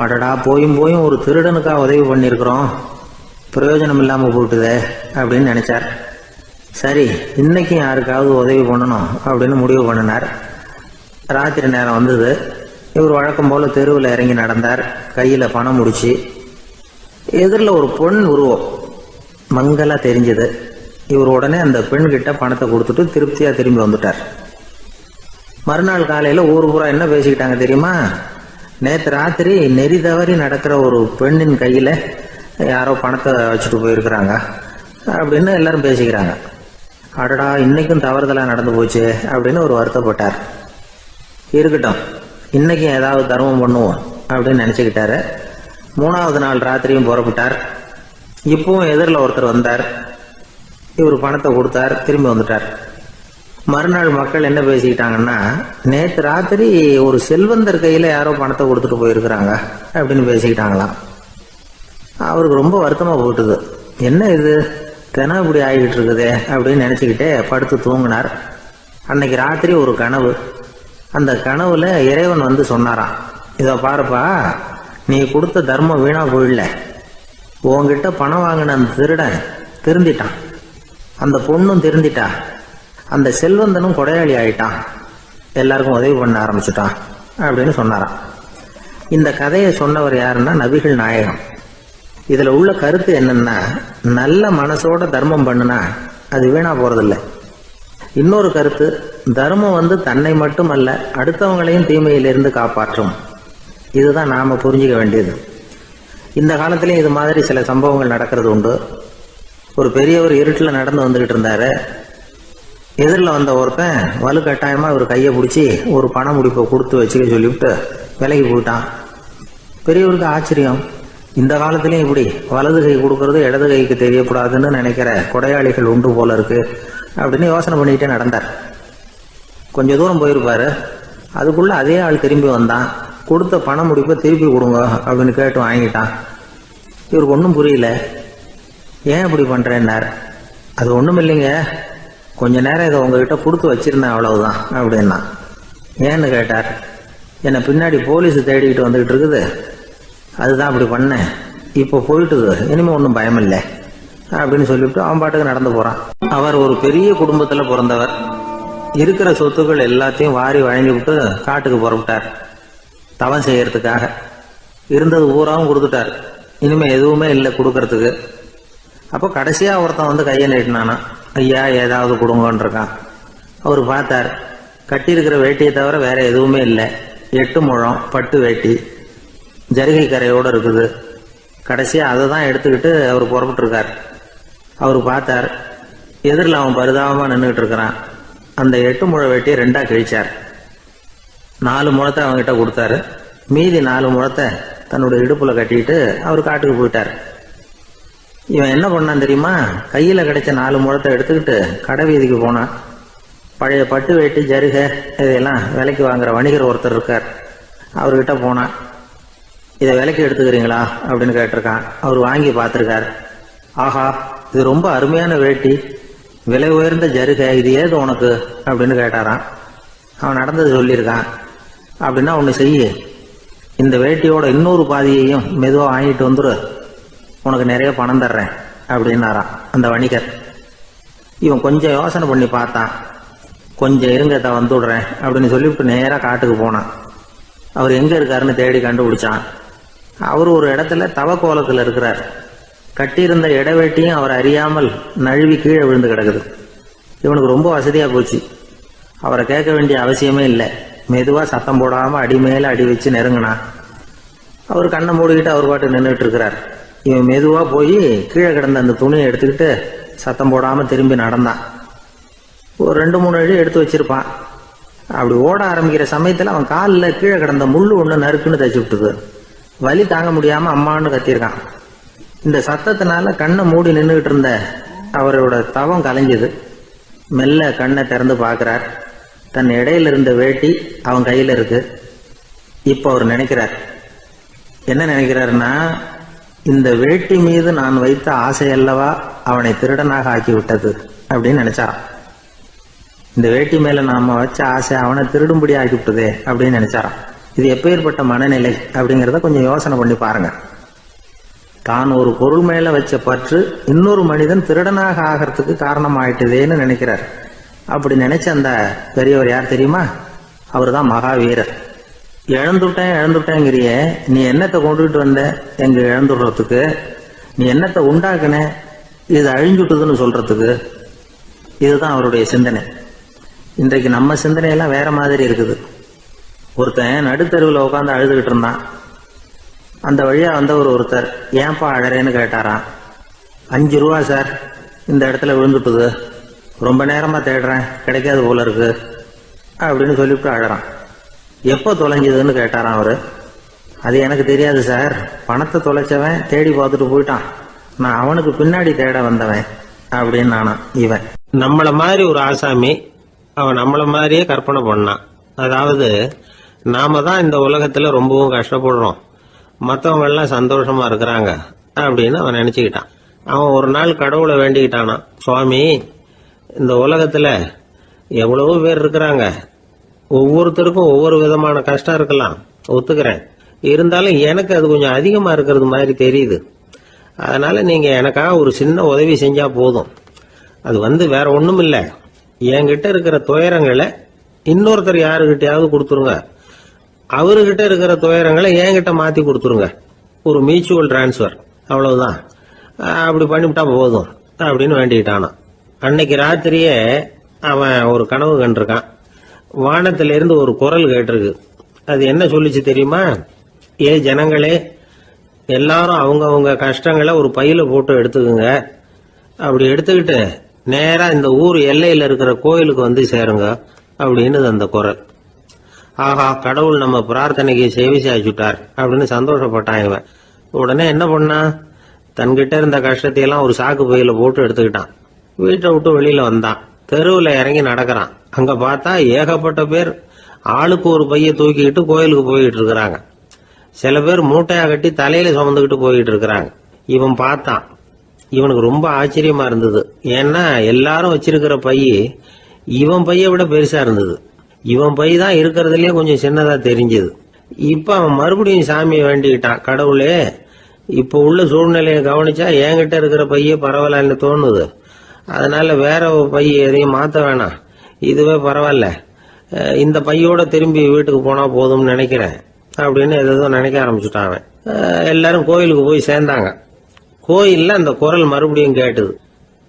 அடடா, போயும் ஒரு திருடனுக்காக உதவி பண்ணியிருக்கிறோம், பிரயோஜனம் இல்லாமல் போட்டுதே அப்படின்னு நினைச்சார். சரி, இன்னைக்கும் யாருக்காவது உதவி பண்ணணும் அப்படின்னு முடிவு பண்ணினார். ராத்திரி நேரம் வந்தது. இவர் வழக்கம் போல தெருவில் இறங்கி நடந்தார். கையில் பணம் முடிச்சு. எதிரில் ஒரு பெண் உருவம் மங்கலா தெரிஞ்சது. இவர் உடனே அந்த பெண்கிட்ட பணத்தை கொடுத்துட்டு திருப்தியாக திரும்பி வந்துட்டார். மறுநாள் காலையில் ஊர் பூரா என்ன பேசிக்கிட்டாங்க தெரியுமா? நேற்று ராத்திரி நெறி தவறி நடக்கிற ஒரு பெண்ணின் கையில யாரோ பணத்தை வச்சுட்டு போயிருக்கிறாங்க அப்படின்னு எல்லாரும் பேசிக்கிறாங்க. அடடா, இன்னைக்கும் தவறுதலா நடந்து போச்சு அப்படின்னு ஒரு வருத்தப்பட்டார். இருக்கட்டும், இன்னைக்கு ஏதாவது தர்மம் பண்ணுவோம் அப்படின்னு நினைச்சுக்கிட்டாரு. 3வது நாள் ராத்திரியும் புறப்பட்டார். இப்பவும் எதிரில் ஒருத்தர் வந்தார். இவர் பணத்தை கொடுத்தார், திரும்பி வந்துட்டார். மறுநாள் மக்கள் என்ன பேசிக்கிட்டாங்கன்னா, நேற்று ராத்திரி ஒரு செல்வந்தர் கையில யாரோ பணத்தை கொடுத்துட்டு போயிருக்கிறாங்க அப்படின்னு பேசிக்கிட்டாங்களாம். அவருக்கு ரொம்ப வருத்தமா போட்டுது. என்ன இது தினம் இப்படி ஆகிட்டு இருக்குதே அப்படின்னு நினைச்சுக்கிட்டே படுத்து தூங்கினார். அன்னைக்கு ராத்திரி ஒரு கனவு. அந்த கனவுல இறைவன் வந்து சொன்னாராம், இதை பாருப்பா, நீ கொடுத்த தர்மம் வீணா போயிடல. உன்கிட்ட பணம் வாங்கின அந்த திருடன் திருந்திட்டான், அந்த பொண்ணும் திருந்திட்டா, அந்த செல்வந்தனும் கொடையாளி ஆயிட்டான், எல்லாருக்கும் உதவி பண்ண ஆரம்பிச்சுட்டான் அப்படின்னு சொன்னாராம். இந்த கதையை சொன்னவர் யாருன்னா நபிகள் நாயகம். இதுல உள்ள கருத்து என்னன்னா, நல்ல மனசோட தர்மம் பண்ணுனா அது வீணா போறதில்லை. இன்னொரு கருத்து, தர்மம் வந்து தன்னை மட்டுமல்ல அடுத்தவங்களையும் தீமையிலிருந்து காப்பாற்றும். இதுதான் நாம புரிஞ்சுக்க வேண்டியது. இந்த காலத்திலயும் இது மாதிரி சில சம்பவங்கள் நடக்கிறது உண்டு. ஒரு பெரியவர் இருட்டில் நடந்து வந்துகிட்டு இருந்தாரு. எதிரில் வந்த ஒருத்தன் வலுக்கட்டாயமா ஒரு கையை பிடிச்சி ஒரு பண முடிப்பை கொடுத்து வச்சுக்க சொல்லிவிட்டு விலகி போயிட்டான். பெரியவருக்கு ஆச்சரியம், இந்த காலத்திலயும் இப்படி வலது கை கொடுக்கறது இடது கைக்கு தெரியக்கூடாதுன்னு நினைக்கிற கொடையாளிகள் உண்டு போல இருக்கு அப்படின்னு யோசனை பண்ணிக்கிட்டே நடந்தார். கொஞ்ச தூரம் போயிருப்பாரு. அதுக்குள்ள அதே ஆள் திரும்பி வந்தான். கொடுத்த பண முடிப்பை திருப்பி கொடுங்க அப்படின்னு கேட்டு வாங்கிட்டான். இவருக்கு ஒன்றும் புரியல. ஏன் இப்படி பண்றேன்னார். அது ஒன்றும் இல்லைங்க, கொஞ்ச நேரம் இதை உங்ககிட்ட கொடுத்து வச்சிருந்தேன், அவ்வளவுதான் அப்படின்னா. ஏன்னு கேட்டார். என்னை பின்னாடி போலீஸ் தேடிக்கிட்டு வந்துகிட்டு இருக்குது, அதுதான் அப்படி பண்ணேன். இப்போ போயிட்டுது, இனிமே ஒன்றும் பயம் இல்லை அப்படின்னு சொல்லிவிட்டு அவன் பாட்டுக்கு நடந்து போறான். அவர் ஒரு பெரிய குடும்பத்துல பிறந்தவர். இருக்கிற சொத்துக்கள் எல்லாத்தையும் வாரி வழங்கி விட்டு காட்டுக்கு புறப்பட்டார் தவம் செய்யறதுக்காக. இருந்தது ஊராவும் கொடுத்துட்டார், இனிமே எதுவுமே இல்லை கொடுக்கறதுக்கு. அப்போ கடைசியா ஒருத்தன் வந்து கையை நீட்டினானா, ஐயா ஏதாவது கொடுங்கன்றிருக்கான். அவர் பார்த்தார், கட்டியிருக்கிற வேட்டியை தவிர வேற எதுவுமே இல்லை. 8 முழம் பட்டு வேட்டி, ஜரிகை கரையோடு இருக்குது. கடைசியா அதை தான் எடுத்துக்கிட்டு அவர் புறப்பட்டு இருக்கார். அவர் பார்த்தார், எதிரில் அவன் பரிதாபமா நின்றுகிட்டு இருக்கிறான். அந்த 8 முழ வேட்டியை 2ஆ கிழிச்சார். 4 முழத்தை அவங்ககிட்ட கொடுத்தாரு. மீதி 4 முழத்தை தன்னுடைய இடுப்புல கட்டிட்டு அவர் காட்டுக்கு போயிட்டார். இவன் என்ன பண்ணான் தெரியுமா, கையில கிடைச்ச 4 முழத்தை எடுத்துக்கிட்டு கடை வீதிக்கு போனான். பழைய பட்டு வேட்டி ஜருகை இதையெல்லாம் விலைக்கு வாங்குற வணிகர் ஒருத்தர் இருக்கார். அவர்கிட்ட போனான். இதை விலைக்கு எடுத்துக்கிறீங்களா அப்படின்னு கேட்டிருக்கான். அவர் வாங்கி பார்த்திருக்கார். ஆஹா, இது ரொம்ப அருமையான வேட்டி, விலை உயர்ந்த ஜருகை, இது ஏது உனக்கு அப்படின்னு கேட்டாரான். அவன் நடந்தது சொல்லியிருக்கான். அப்படின்னா ஒன்று செய்ய, இந்த வேட்டியோட இன்னொரு பாதியையும் மெதுவாக வாங்கிட்டு வந்துரு, உனக்கு நிறைய பணம் தர்றேன் அப்படின்னாரான் அந்த வணிகர். இவன் கொஞ்சம் யோசனை பண்ணி பார்த்தான். கொஞ்சம் இருங்க, வந்து விடுறேன் அப்படின்னு சொல்லிவிட்டு நேராக காட்டுக்கு போனான். அவர் எங்க இருக்காருன்னு தேடி கண்டுபிடிச்சான். அவர் ஒரு இடத்துல தவக்கோலத்தில் இருக்கிறார். கட்டியிருந்த இடவேட்டியும் அவர் அறியாமல் நழுவி கீழே விழுந்து கிடக்குது. இவனுக்கு ரொம்ப வசதியா போச்சு. அவரை கேட்க வேண்டிய அவசியமே இல்லை. மெதுவா சத்தம் போடாம அடி மேல அடி வச்சு நெருங்கினான். அவர் கண்ணை மூடிக்கிட்டு அவர் பாட்டு நின்றுட்டு இருக்கிறார். இவன் மெதுவா போய் கீழே கிடந்த அந்த துணியை எடுத்துக்கிட்டு சத்தம் போடாம திரும்பி நடந்தான். ஒரு 2-3 அடி எடுத்து வச்சிருப்பான். அப்படி ஓட ஆரம்பிக்கிற சமயத்துல அவன் காலில் கீழே கிடந்த முள்ளு ஒண்ணு நறுக்குன்னு தச்சு விட்டுது. வலி தாங்க முடியாம அம்மான்னு கத்திருக்கான். இந்த சத்தத்தினால கண்ணை மூடி நின்றுகிட்டு இருந்த அவரோட தவம் கலைஞ்சது. மெல்ல கண்ணை திறந்து பார்க்கிறார். தன் இடையில இருந்த வேட்டி அவன் கையில இருக்கு. இப்ப அவர் நினைக்கிறார், என்ன நினைக்கிறாருன்னா, இந்த வேட்டி மீது நான் வைத்த ஆசை அல்லவா அவனை திருடனாக ஆக்கி விட்டது அப்படின்னு நினைச்சாராம். இந்த வேட்டி மேல நாம வச்ச ஆசை அவனை திருடும்படி ஆக்கி விட்டதே அப்படின்னு நினைச்சாராம். இது எப்பேற்பட்ட மனநிலை அப்படிங்கிறத கொஞ்சம் யோசனை பண்ணி பாருங்க. தான் ஒரு பொருள் மேல வச்ச பற்று இன்னொரு மனிதன் திருடனாக ஆகிறதுக்கு காரணம் ஆயிட்டதேன்னு நினைக்கிறார். அப்படி நினைச்ச அந்த பெரியவர் யார் தெரியுமா? அவர் தான் மகாவீரர். இழந்துட்டேங்கிறிய, நீ என்னத்தை கொண்டுகிட்டு வந்த எங்க இழந்துடுறதுக்கு? நீ என்னத்தை உண்டாக்குன இது அழிஞ்சுட்டுதுன்னு சொல்றதுக்கு? இதுதான் அவருடைய சிந்தனை. இன்றைக்கு நம்ம சிந்தனையெல்லாம் வேற மாதிரி இருக்குது. ஒருத்தன் நடுத்தருவில் உட்காந்து அழுதுகிட்டு இருந்தான். அந்த வழியா வந்தவர் ஒருத்தர், ஏன்பா அழறேன்னு கேட்டாராம். 5 ரூபா சார், இந்த இடத்துல விழுந்துட்டுது, ரொம்ப நேரமா தேடுறேன், கிடைக்காது போல இருக்கு அப்படின்னு சொல்லிவிட்டு அழறான். எப்போ தொலைஞ்சதுன்னு கேட்டாராம் அவரு. அது எனக்கு தெரியாது சார், பணத்தை தொலைச்சவன் தேடி பார்த்துட்டு போயிட்டான், நான் அவனுக்கு பின்னாடி தேட வந்தவன் அப்படின்னு நானா. இவன் நம்மள மாதிரி ஒரு ஆசாமி அவன் நம்மள மாதிரியே கற்பனை பண்ணான். அதாவது நாம தான் இந்த உலகத்துல ரொம்பவும் கஷ்டப்படுறோம், மற்றவங்க எல்லாம் சந்தோஷமா இருக்கிறாங்க அப்படின்னு அவன் நினைச்சுக்கிட்டான். அவன் ஒரு நாள் கடவுளை வேண்டிக்கிட்டானா, சுவாமி இந்த உலகத்துல எவ்வளவோ பேர் இருக்கிறாங்க, ஒவ்வொருத்தருக்கும் ஒவ்வொரு விதமான கஷ்டம் இருக்கலாம், ஒத்துக்கிறேன், இருந்தாலும் எனக்கு அது கொஞ்சம் அதிகமா இருக்கிறது மாதிரி தெரியுது, அதனால நீங்க எனக்காக ஒரு சின்ன உதவி செஞ்சா போதும். அது வேற ஒண்ணும் இல்ல, என்கிட்ட இருக்கிற துயரங்களை இன்னொருத்தர் யாருகிட்டயாவது கொடுத்துருங்க, அவர்கிட்ட இருக்கிற துயரங்களை என்கிட்ட மாத்தி கொடுத்துருங்க, ஒரு மியூச்சுவல் டிரான்ஸ்பர், அவ்வளவுதான், அப்படி பண்ணிவிட்டா போதும் அப்படின்னு வேண்டிக்கிட்டானா. அன்னைக்கு ராத்திரியே அவன் ஒரு கனவு கண்டிருக்கான். வானத்திலிருந்து ஒரு குரல் கேட்டிருக்கு. அது என்ன சொல்லிச்சு தெரியுமா? ஏ ஜனங்களே, எல்லாரும் அவங்க கஷ்டங்களை ஒரு பையில போட்டு எடுத்துக்குங்க, அப்படி எடுத்துக்கிட்டு நேரா இந்த ஊர் எல்லையில இருக்கிற கோயிலுக்கு வந்து சேருங்க அப்படின்னு அந்த குரல். ஆஹா, கடவுள் நம்ம பிரார்த்தனைக்கு செவி சாய்ச்சுட்டார் அப்படின்னு சந்தோஷப்பட்டான் இவன். உடனே என்ன பண்ணா, தன்கிட்ட இருந்த கஷ்டத்தையெல்லாம் ஒரு சாக்கு பையில போட்டு எடுத்துக்கிட்டான். வீட்டை விட்டு வெளியில வந்தான். தெருவில் இறங்கி நடக்கிறான். அங்க பார்த்தா ஏகப்பட்ட பேர் ஆளுக்கு ஒரு பைய தூக்கிக்கிட்டு கோயிலுக்கு போயிட்டு இருக்கிறாங்க. சில பேர் மூட்டையா கட்டி தலையில சுமந்துக்கிட்டு போயிட்டு இருக்கிறாங்க. இவன் பார்த்தான். இவனுக்கு ரொம்ப ஆச்சரியமா இருந்தது. ஏன்னா எல்லாரும் வச்சிருக்கிற பைய இவன் பைய விட பெருசா இருந்தது. இவன் பை தான் இருக்கிறதுலயே கொஞ்சம் சின்னதா தெரிஞ்சது. இப்ப அவன் மறுபடியும் சாமியை வேண்டிக்கிட்டான், கடவுளே இப்ப உள்ள சூழ்நிலையை கவனிச்சா என்கிட்ட இருக்கிற பைய பரவாயில்லன்னு தோணுது, அதனால வேற பை எதையும் மாத்த வேணாம், இதுவே பரவாயில்ல, இந்த பையோட திரும்பி வீட்டுக்கு போனா போதும்னு நினைக்கிறேன் அப்படின்னு ஏதோ நினைக்க ஆரம்பிச்சுட்டான் அவன். எல்லாரும் கோயிலுக்கு போய் சேர்ந்தாங்க. கோயில்ல அந்த குரல் மறுபடியும் கேட்டுது.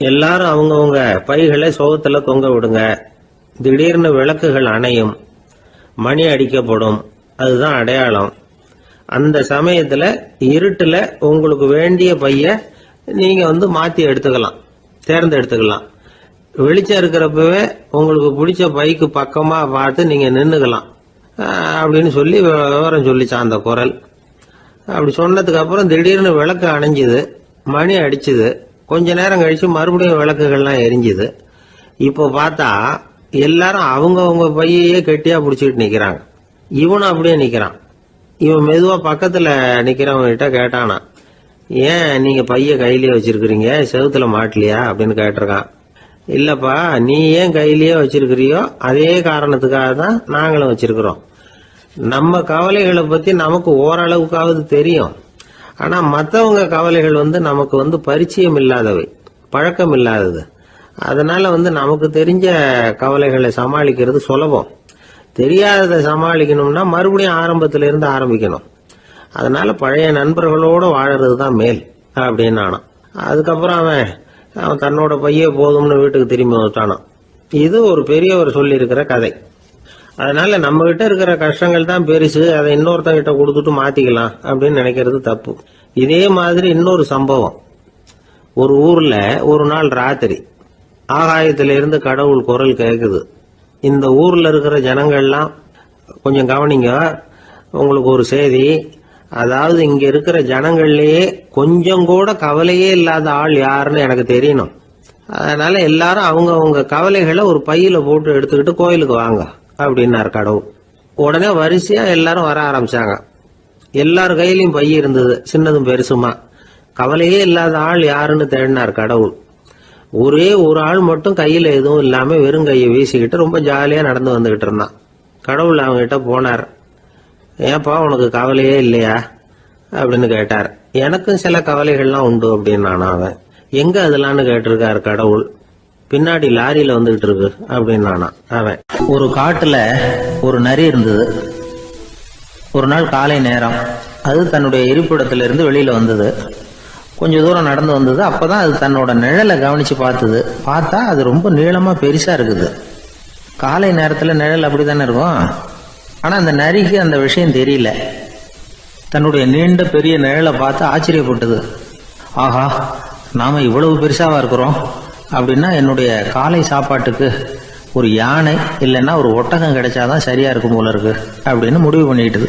எல்லாரும் அவங்கவுங்க பைகளை சோகத்துல தொங்க விடுங்க, திடீர்னு விளக்குகள் அணையும், மணி அடிக்கப்படும், அதுதான் அடையாளம். அந்த சமயத்துல இருட்டுல உங்களுக்கு வேண்டிய பைய நீங்க மாத்தி எடுத்துக்கலாம், தேர்ந்தெடுத்துக்கலாம். வெளிச்சம் இருக்கிறப்பவே உங்களுக்கு பிடிச்ச பைக்கு பக்கமா பார்த்து நீங்க நின்னுக்கலாம் அப்படின்னு சொல்லி விவரம் சொல்லிச்சான் அந்த குரல். அப்படி சொன்னதுக்கு அப்புறம் திடீர்னு விளக்கு அணைஞ்சுது, மணி அடிச்சுது. கொஞ்ச நேரம் கழிச்சு மறுபடியும் விளக்குகள்லாம் எரிஞ்சுது. இப்போ பார்த்தா எல்லாரும் அவங்கவுங்க பையையே கெட்டியா பிடிச்சிட்டு நிக்கிறாங்க. இவனும் அப்படியே நிக்கிறான். இவன் மெதுவா பக்கத்துல நிக்கிறவங்க கிட்ட கேட்டானா, ஏன் நீங்க பைய கையிலேயே வச்சிருக்கிறீங்க, செவுத்துல மாட்டலையா அப்படின்னு கேட்டிருக்கான். இல்லப்பா, நீ ஏன் கையிலேயே வச்சிருக்கிறியோ அதே காரணத்துக்காக தான் நாங்களும் வச்சிருக்கிறோம். நம்ம கவலைகளை பத்தி நமக்கு ஓரளவுக்காவது தெரியும், ஆனா மற்றவங்க கவலைகள் நமக்கு பரிச்சயம் இல்லாதவை, பழக்கம் இல்லாதது. அதனால நமக்கு தெரிஞ்ச கவலைகளை சமாளிக்கிறது சுலபம். தெரியாததை சமாளிக்கணும்னா மறுபடியும் ஆரம்பத்தில இருந்து ஆரம்பிக்கணும். அதனால பழைய நண்பர்களோட வாழறது தான் மேல் அப்படின்னு நானும். அதுக்கப்புறம் அவன் தன்னோட பைய போதும்னு வீட்டுக்கு திரும்பி வந்துட்டானான். இது ஒரு பெரியவர் சொல்லி இருக்கிற கதை. அதனால நம்ம கிட்ட இருக்கிற கஷ்டங்கள் தான் பெருசு, அதை இன்னொருத்தங்கிட்ட கொடுத்துட்டு மாத்திக்கலாம் அப்படின்னு நினைக்கிறது தப்பு. இதே மாதிரி இன்னொரு சம்பவம். ஒரு ஊர்ல ஒரு நாள் ராத்திரி ஆகாயத்தில இருந்து கடவுள் குரல் கேக்குது. இந்த ஊர்ல இருக்கிற ஜனங்கள்லாம் கொஞ்சம் கவனிங்க, உங்களுக்கு ஒரு செய்தி. அதாவது இங்க இருக்கிற ஜனங்கள்லயே கொஞ்சம் கூட கவலையே இல்லாத ஆள் யாருன்னு எனக்கு தெரியணும். அதனால எல்லாரும் அவங்க கவலைகளை ஒரு பையில போட்டு எடுத்துக்கிட்டு கோயிலுக்கு வாங்க அப்படின்னாரு கடவுள். உடனே வரிசையா எல்லாரும் வர ஆரம்பிச்சாங்க. எல்லார் கையிலயும் பை இருந்தது, சின்னதும் பெருசுமா. கவலையே இல்லாத ஆள் யாருன்னு தேடினார் கடவுள். ஒரே ஒரு ஆள் மட்டும் கையில எதுவும் இல்லாம வெறும் கையை வீசிக்கிட்டு ரொம்ப ஜாலியா நடந்து வந்துகிட்டு இருந்தான். கடவுள் அவங்க கிட்ட போனார். ஏன்பா உனக்கு கவலையே இல்லையா அப்படின்னு கேட்டார். எனக்கும் சில கவலைகள்லாம் உண்டு அப்படின்னு நானும். அவன் எங்க அதெல்லாம்னு கேட்டிருக்காரு கடவுள். பின்னாடி லாரியில வந்துகிட்டு இருக்கு அப்படின்னு நானா. அவன் ஒரு காட்டுல ஒரு நரி இருந்தது. ஒரு நாள் காலை நேரம் அது தன்னுடைய இருப்பிடத்துல இருந்து வெளியில வந்தது. கொஞ்ச தூரம் நடந்து வந்தது. அப்பதான் அது தன்னோட நிழலை கவனிச்சு பார்த்தது. பார்த்தா அது ரொம்ப நீளமா பெருசா இருக்குது. காலை நேரத்துல நிழல் அப்படித்தானே இருக்கும். ஆனா அந்த நரிக்கு அந்த விஷயம் தெரியல. தன்னுடைய நீண்ட பெரிய நிழலை பார்த்து ஆச்சரியப்பட்டது. ஆஹா, நாம இவ்வளவு பெருசாவா இருக்கிறோம் அப்படின்னா என்னுடைய காலை சாப்பாட்டுக்கு ஒரு யானை இல்லைன்னா ஒரு ஒட்டகம் கிடைச்சாதான் சரியா இருக்கும் போல இருக்கு அப்படின்னு முடிவு பண்ணிட்டுது.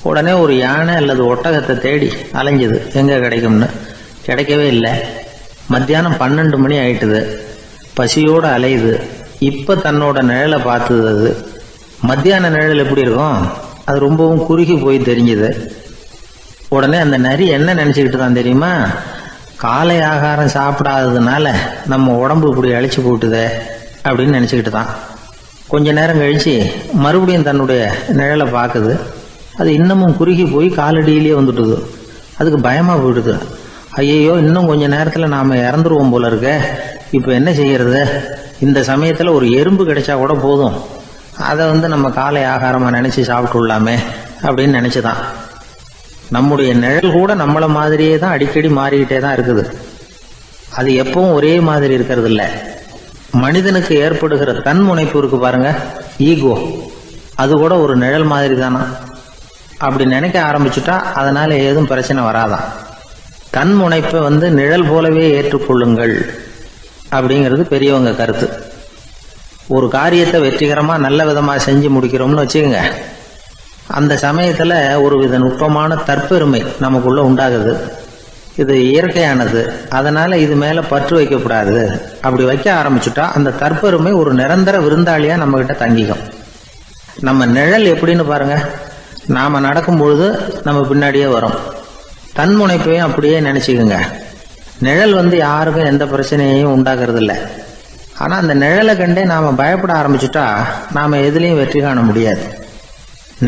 உடனே ஒரு யானை அல்லது ஒட்டகத்தை தேடி அலைஞ்சது, எங்க கிடைக்கும்னு. கிடைக்கவே இல்லை. மத்தியானம் 12 மணி ஆயிட்டுது. பசியோட அலையுது. இப்ப தன்னோட நிழலை பார்த்தது. அது மத்தியான நிழல் எப்படி இருக்கும், அது ரொம்பவும் குறுகி போய் தெரிஞ்சுது. உடனே அந்த நரி என்ன நினைச்சுக்கிட்டு தான் தெரியுமா, காலை ஆகாரம் சாப்பிடாததுனால நம்ம உடம்பு இப்படி அழிச்சு போட்டுதே அப்படின்னு நினைச்சுக்கிட்டு தான். கொஞ்ச நேரம் கழிச்சு மறுபடியும் தன்னுடைய நிழலை பார்க்குது. அது இன்னமும் குறுகி போய் காலடியிலேயே வந்துட்டுது. அதுக்கு பயமா போயிடுது. ஐயோ, இன்னும் கொஞ்ச நேரத்துல நாம இறந்துருவோம் போல இருக்க, இப்ப என்ன செய்யறது? இந்த சமயத்துல ஒரு எறும்பு கிடைச்சா கூட போதும், அதை நம்ம காலை ஆகாரமா நினைச்சு சாப்பிட்டுள்ளாமே அப்படின்னு நினைச்சுதான். நம்முடைய நிழல் கூட நம்மள மாதிரியே தான் அடிக்கடி மாறிக்கிட்டே தான் இருக்குது. அது எப்பவும் ஒரே மாதிரி இருக்கிறது இல்ல. மனிதனுக்கு ஏற்படுகிற தன்முனைப்பு இருக்கு பாருங்க, ஈகோ, அது கூட ஒரு நிழல் மாதிரி தானா. அப்படி நினைக்க ஆரம்பிச்சுட்டா அதனால ஏதும் பிரச்சனை வராதான். தன்முனைப்பை நிழல் போலவே ஏற்றுக்கொள்ளுங்கள் அப்படிங்கிறது பெரியவங்க கருத்து. ஒரு காரியத்தை வெற்றிகரமா நல்ல விதமா செஞ்சு முடிக்கிறோம்னு வச்சுக்கோங்க, அந்த சமயத்துல ஒரு வித நுட்பமான தற்பெருமை நமக்குள்ள உண்டாகுது. இது இயற்கையானது, அதனால இது மேல பற்று வைக்கக்கூடாது. அப்படி வைக்க ஆரம்பிச்சுட்டா அந்த தற்பெருமை ஒரு நிரந்தர விருந்தாளியா நம்ம கிட்ட தங்கிக்கும். நம்ம நிழல் எப்படின்னு பாருங்க, நாம நடக்கும் பொழுது நம்ம பின்னாடியே வரும். தன்முனைப்பையும் அப்படியே நினைச்சுக்குங்க. நிழல் யாருக்கும் எந்த பிரச்சனையையும் உண்டாக்குறது இல்லை. ஆனா அந்த நிழலை கண்டே நாம பயப்பட ஆரம்பிச்சுட்டா நாம எதுலையும் வெற்றி காண முடியாது.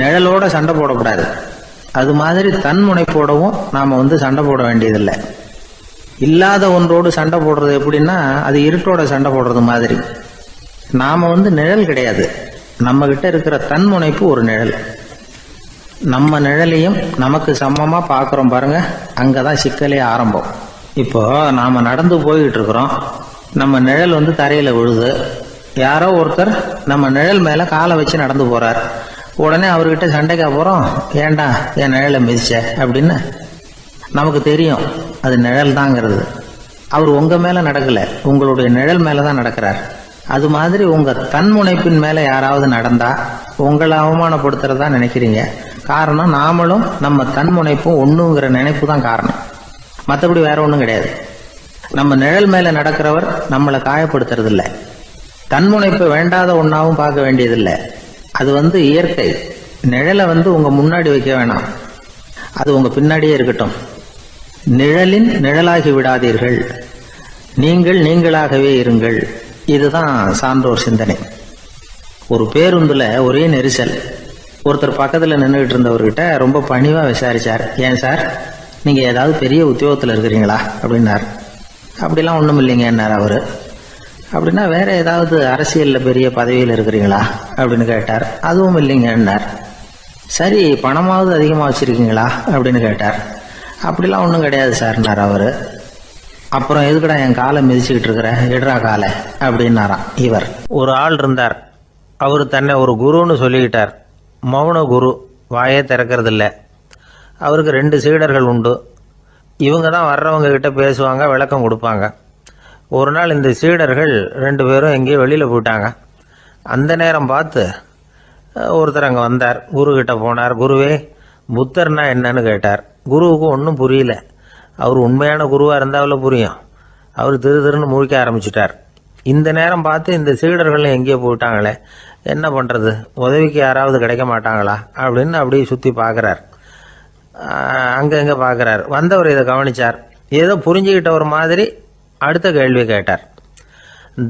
நிழலோட சண்டை போடக்கூடாது. அது மாதிரி தன்முனைப்போடவும் நாம சண்டை போட வேண்டியதில்லை. இல்லாத ஒன்றோடு சண்டை போடுறது எப்படின்னா, அது இருட்டோட சண்டை போடுறது மாதிரி. நாம நிழல் கிடையாது, நம்ம கிட்ட இருக்கிற தன்முனைப்பு ஒரு நிழல். நம்ம நிழலையும் நமக்கு சமமா பாக்குறோம் பாருங்க, அங்கதான் சிக்கலே ஆரம்பம். இப்போ நாம நடந்து போய்கிட்டு இருக்கிறோம், நம்ம நிழல் தரையில விழுது. யாரோ ஒருத்தர் நம்ம நிழல் மேல காலை வச்சு நடந்து போறார். உடனே அவர்கிட்ட சண்டைக்கா போறோம், ஏண்டா என் நிழலை மிதிச்ச அப்படின்னு. நமக்கு தெரியும் அது நிழல் தாங்கிறது. அவர் உங்க மேல நடக்கல, உங்களுடைய நிழல் மேலதான் நடக்கிறார். அது மாதிரி உங்க தன்முனைப்பின் மேல யாராவது நடந்தா உங்களை அவமானப்படுத்துறதா நினைக்கிறீங்க. காரணம், நாமளும் நம்ம தன்முனைப்பும் ஒண்ணுங்கிற நினைப்பு தான் காரணம், மற்றபடி வேற ஒண்ணும் கிடையாது. நம்ம நிழல் மேல நடக்கிறவர் நம்மளை காயப்படுத்துறது இல்லை. தன்முனைப்பை வேண்டாத ஒன்னாவும் பார்க்க வேண்டியதில்லை. அது இயற்கை. நிழலை உங்க முன்னாடி வைக்க வேணாம், அது உங்க பின்னாடியே இருக்கட்டும். நிழலின் நிழலாகி விடாதீர்கள், நீங்கள் நீங்களாகவே இருங்கள். இதுதான் சான்றோர் சிந்தனை. ஒரு பேருந்துல ஒரே நெரிசல். ஒருத்தர் பக்கத்துல நின்றுகிட்டு இருந்தவர்கிட்ட ரொம்ப பணிவா விசாரிச்சார், ஏன் சார் நீங்க ஏதாவது பெரிய உத்தியோகத்துல இருக்கிறீங்களா அப்படின்னார். அப்படிலாம் ஒண்ணும் இல்லைங்கன்னார் அவரு. அப்படின்னா வேற ஏதாவது அரசியல்ல பெரிய பதவியில் இருக்கிறீங்களா அப்படின்னு கேட்டார். அதுவும் இல்லைங்கன்னார். சரி, பணமாவது அதிகமா வச்சிருக்கீங்களா அப்படின்னு கேட்டார். அப்படிலாம் ஒன்றும் கிடையாது சார்னார் அவரு. அப்புறம் எதுக்குடா என் காலை மிதிச்சுக்கிட்டு இருக்கிற, எடுறா காலை அப்படின்னாராம் இவர். ஒரு ஆள் இருந்தார், அவரு தன்னை ஒரு குருன்னு சொல்லிக்கிட்டார். மௌன குரு, வாயே திறக்கிறது இல்லை. அவருக்கு 2 சீடர்கள் உண்டு. இவங்க தான் வர்றவங்க கிட்ட பேசுவாங்க, விளக்கம் கொடுப்பாங்க. ஒரு நாள் இந்த சீடர்கள் 2 பேரும் எங்கேயோ வெளியில போயிட்டாங்க. அந்த நேரம் பார்த்து ஒருத்தர் அங்கே வந்தார். குரு கிட்ட போனார். குருவே, புத்தர்னா என்னன்னு கேட்டார். குருவுக்கு ஒன்றும் புரியல. அவர் உண்மையான குருவா இருந்தாவில் புரியும். அவர் திருன்னு முழிக்க ஆரம்பிச்சுட்டார். இந்த நேரம் பார்த்து இந்த சீடர்கள் எங்கேயோ போயிட்டாங்களே, என்ன பண்றது, உதவிக்கு யாராவது கிடைக்க மாட்டாங்களா அப்படின்னு அப்படியே சுத்தி பார்க்கிறார். அங்கங்க பார்க்கிறார். வந்தவர் இதை கவனிச்சார். ஏதோ புரிஞ்சுக்கிட்ட ஒரு மாதிரி அடுத்த கேள்வி கேட்டார்.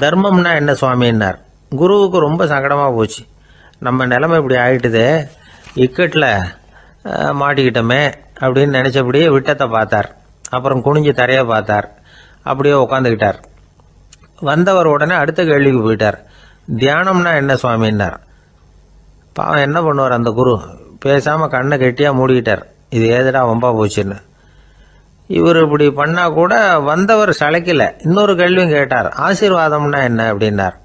தர்மம்னா என்ன சுவாமின்னார். குருவுக்கு ரொம்ப சங்கடமா போச்சு. நம்ம நிலைமை இப்படி ஆயிட்டுதே, இக்கட்டில் மாட்டிக்கிட்டோமே அப்படின்னு நினைச்சபடியே விட்டத்தை பார்த்தார். அப்புறம் குனிஞ்சு தரைய பார்த்தார். அப்படியே உட்காந்துக்கிட்டார். வந்தவர் உடனே அடுத்த கேள்விக்கு போயிட்டார். தியானம்னா என்ன சுவாமின்னார். பாவம் என்ன பண்ணுவார் அந்த குரு, பேசாம கண்ணை கெட்டியா மூடிக்கிட்டார். இது ஏதடா வம்பா போச்சுன்னு. இவர் இப்படி பண்ணா கூட வந்தவர் சளைக்கல. இன்னொரு கேள்வியும் கேட்டார். ஆசீர்வாதம்னா என்ன அப்படின்னார்.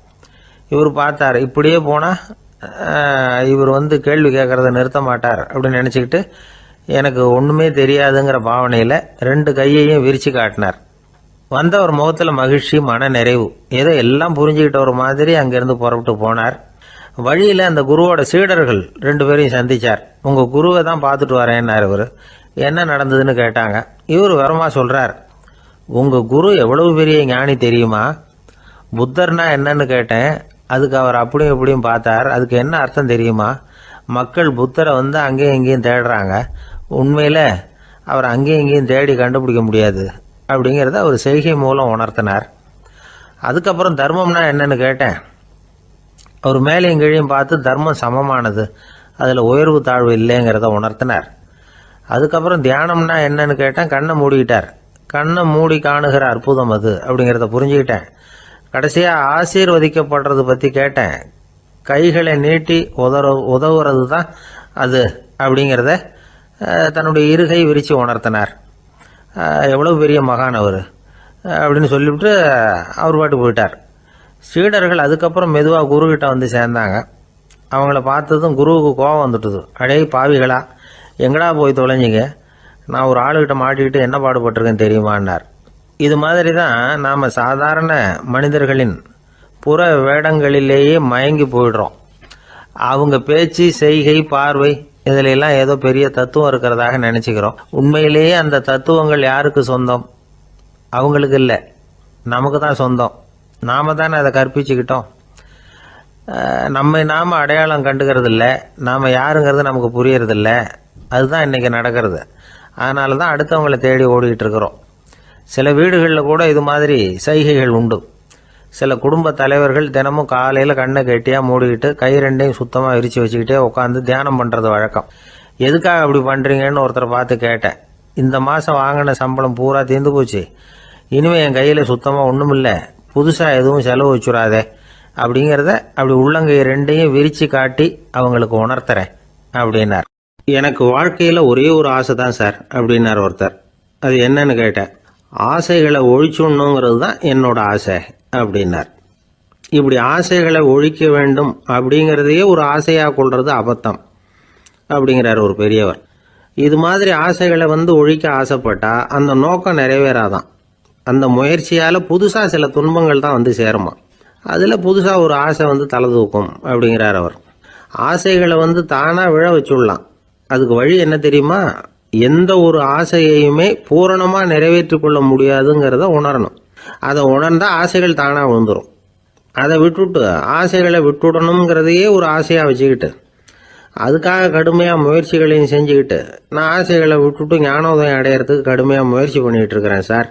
இவர் பார்த்தார், இப்படியே போனா இவர் கேள்வி கேட்கறத நிறுத்த மாட்டார் அப்படின்னு நினச்சிக்கிட்டு எனக்கு ஒன்றுமே தெரியாதுங்கிற பாவனையில் 2 கையையும் விரிச்சு காட்டினார். வந்தவர் முகத்தில் மகிழ்ச்சி, மன நிறைவு, ஏதோ எல்லாம் புரிஞ்சுக்கிட்ட ஒரு மாதிரி அங்கேருந்து புறப்பட்டு போனார். வழியில் அந்த குருவோட சீடர்கள் 2 பேரையும் சந்திச்சார். உங்கள் குருவை தான் பார்த்துட்டு வரேன்னார் இவர். என்ன நடந்ததுன்னு கேட்டாங்க. இவர் வரமா சொல்கிறார், உங்கள் குரு எவ்வளவு பெரிய ஞானி தெரியுமா? புத்தர்னா என்னன்னு கேட்டேன். அதுக்கு அவர் அப்படியும் இப்படியும் பார்த்தார். அதுக்கு என்ன அர்த்தம் தெரியுமா? மக்கள் புத்தரை அங்கேயும் இங்கேயும் தேடுறாங்க. உண்மையில் அவர் அங்கேயும் இங்கேயும் தேடி கண்டுபிடிக்க முடியாது அப்படிங்கிறத அவர் செய்கை மூலம் உணர்த்தினார். அதுக்கப்புறம் தர்மம்னா என்னன்னு கேட்டேன். அவர் மேலேயும் கீழையும் பார்த்து தர்மம் சமமானது, அதில் உயர்வு தாழ்வு இல்லைங்கிறத உணர்த்தினார். அதுக்கப்புறம் தியானம்னா என்னன்னு கேட்டேன். கண்ணை மூடிக்கிட்டார். கண்ணை மூடி காணுகிற அற்புதம் அது அப்படிங்கிறத புரிஞ்சுக்கிட்டேன். கடைசியாக ஆசீர்வதிக்கப்படுறது பற்றி கேட்டேன். கைகளை நீட்டி உதவுறது தான் அது அப்படிங்கிறத தன்னுடைய இருகை விரித்து உணர்த்தினார். எவ்வளவு பெரிய மகான் அவர் அப்படின்னு சொல்லிவிட்டு அவர் பாட்டு போயிட்டார். சீடர்கள் அதுக்கப்புறம் மெதுவாக குருக்கிட்ட சேர்ந்தாங்க. அவங்கள பார்த்ததும் குருவுக்கு கோபம் வந்துட்டுது. அடே பாவிகளா, எங்கடா போய் தொலைஞ்சிங்க? நான் ஒரு ஆளுகிட்ட மாட்டிக்கிட்டு என்ன பாடுபட்டிருக்கேன் தெரியுமான்னார். இது மாதிரி தான் நாம் சாதாரண மனிதர்களின் புற வேடங்களிலேயே மயங்கி போயிடுறோம். அவங்க பேச்சு, செய்கை, பார்வை இதிலெல்லாம் ஏதோ பெரிய தத்துவம் இருக்கிறதாக நினச்சிக்கிறோம். உண்மையிலேயே அந்த தத்துவங்கள் யாருக்கு சொந்தம்? அவங்களுக்கு இல்லை, நமக்கு தான் சொந்தம். நாம தானே அதை கற்பிச்சுக்கிட்டோம். நம்மை நாம் அடையாளம் கண்டுக்கிறது இல்லை. நாம் யாருங்கிறது நமக்கு புரியறதில்ல. அதுதான் இன்றைக்கி நடக்கிறது. அதனால தான் அடுத்தவங்களை தேடி ஓடிக்கிட்டு இருக்கிறோம். சில வீடுகளில் கூட இது மாதிரி சைகைகள் உண்டு. சில குடும்ப தலைவர்கள் தினமும் காலையில் கண்ணை கெட்டியாக மூடிக்கிட்டு கை 2ஐயும் சுத்தமாக விரித்து வச்சுக்கிட்டே உட்காந்து தியானம் பண்ணுறது வழக்கம். எதுக்காக அப்படி பண்ணுறீங்கன்னு ஒருத்தரை பார்த்து கேட்டேன். இந்த மாதம் வாங்கின சம்பளம் பூரா தீர்ந்து போச்சு, இனிமேல் என் கையில் சுத்தமாக ஒன்றும் இல்லை, புதுசாக எதுவும் செலவு வச்சுடாதே அப்படிங்கிறத அப்படி உள்ளங்கை 2ஐயும் விரித்து காட்டி அவங்களுக்கு உணர்த்துறேன் அப்படின்னார். எனக்கு வாழ்க்கையில் ஒரே ஒரு ஆசை தான் சார் அப்படின்னார் ஒருத்தர். அது என்னன்னு கேட்டேன். ஆசைகளை ஒழிச்சுடணுங்கிறது தான் என்னோட ஆசை அப்படின்னார். இப்படி ஆசைகளை ஒழிக்க வேண்டும் அப்படிங்கிறதையே ஒரு ஆசையாக கொள்வது அபத்தம் அப்படிங்கிறார் ஒரு பெரியவர். இது மாதிரி ஆசைகளை ஒழிக்க ஆசைப்பட்டா அந்த நோக்கம் நிறைவேறாதான். அந்த முயற்சியால் புதுசாக சில துன்பங்கள் தான் சேருமா. அதில் புதுசாக ஒரு ஆசை தலை தூக்கும் அப்படிங்கிறார் அவர். ஆசைகளை தானாக விழ வச்சுடலாம். அதுக்கு வழி என்ன தெரியுமா? எந்த ஒரு ஆசையையுமே பூரணமாக நிறைவேற்றி கொள்ள முடியாதுங்கிறத உணரணும். அதை உணர்ந்தால் ஆசைகள் தானாக விழுந்துடும். அதை விட்டுட்டு ஆசைகளை விட்டுடணுங்கிறதையே ஒரு ஆசையாக வச்சுக்கிட்டு அதுக்காக கடுமையாக முயற்சிகளையும் செஞ்சுக்கிட்டு நான் ஆசைகளை விட்டுட்டு ஞானோதயம் அடையிறதுக்கு கடுமையாக முயற்சி பண்ணிகிட்டு இருக்கிறேன் சார்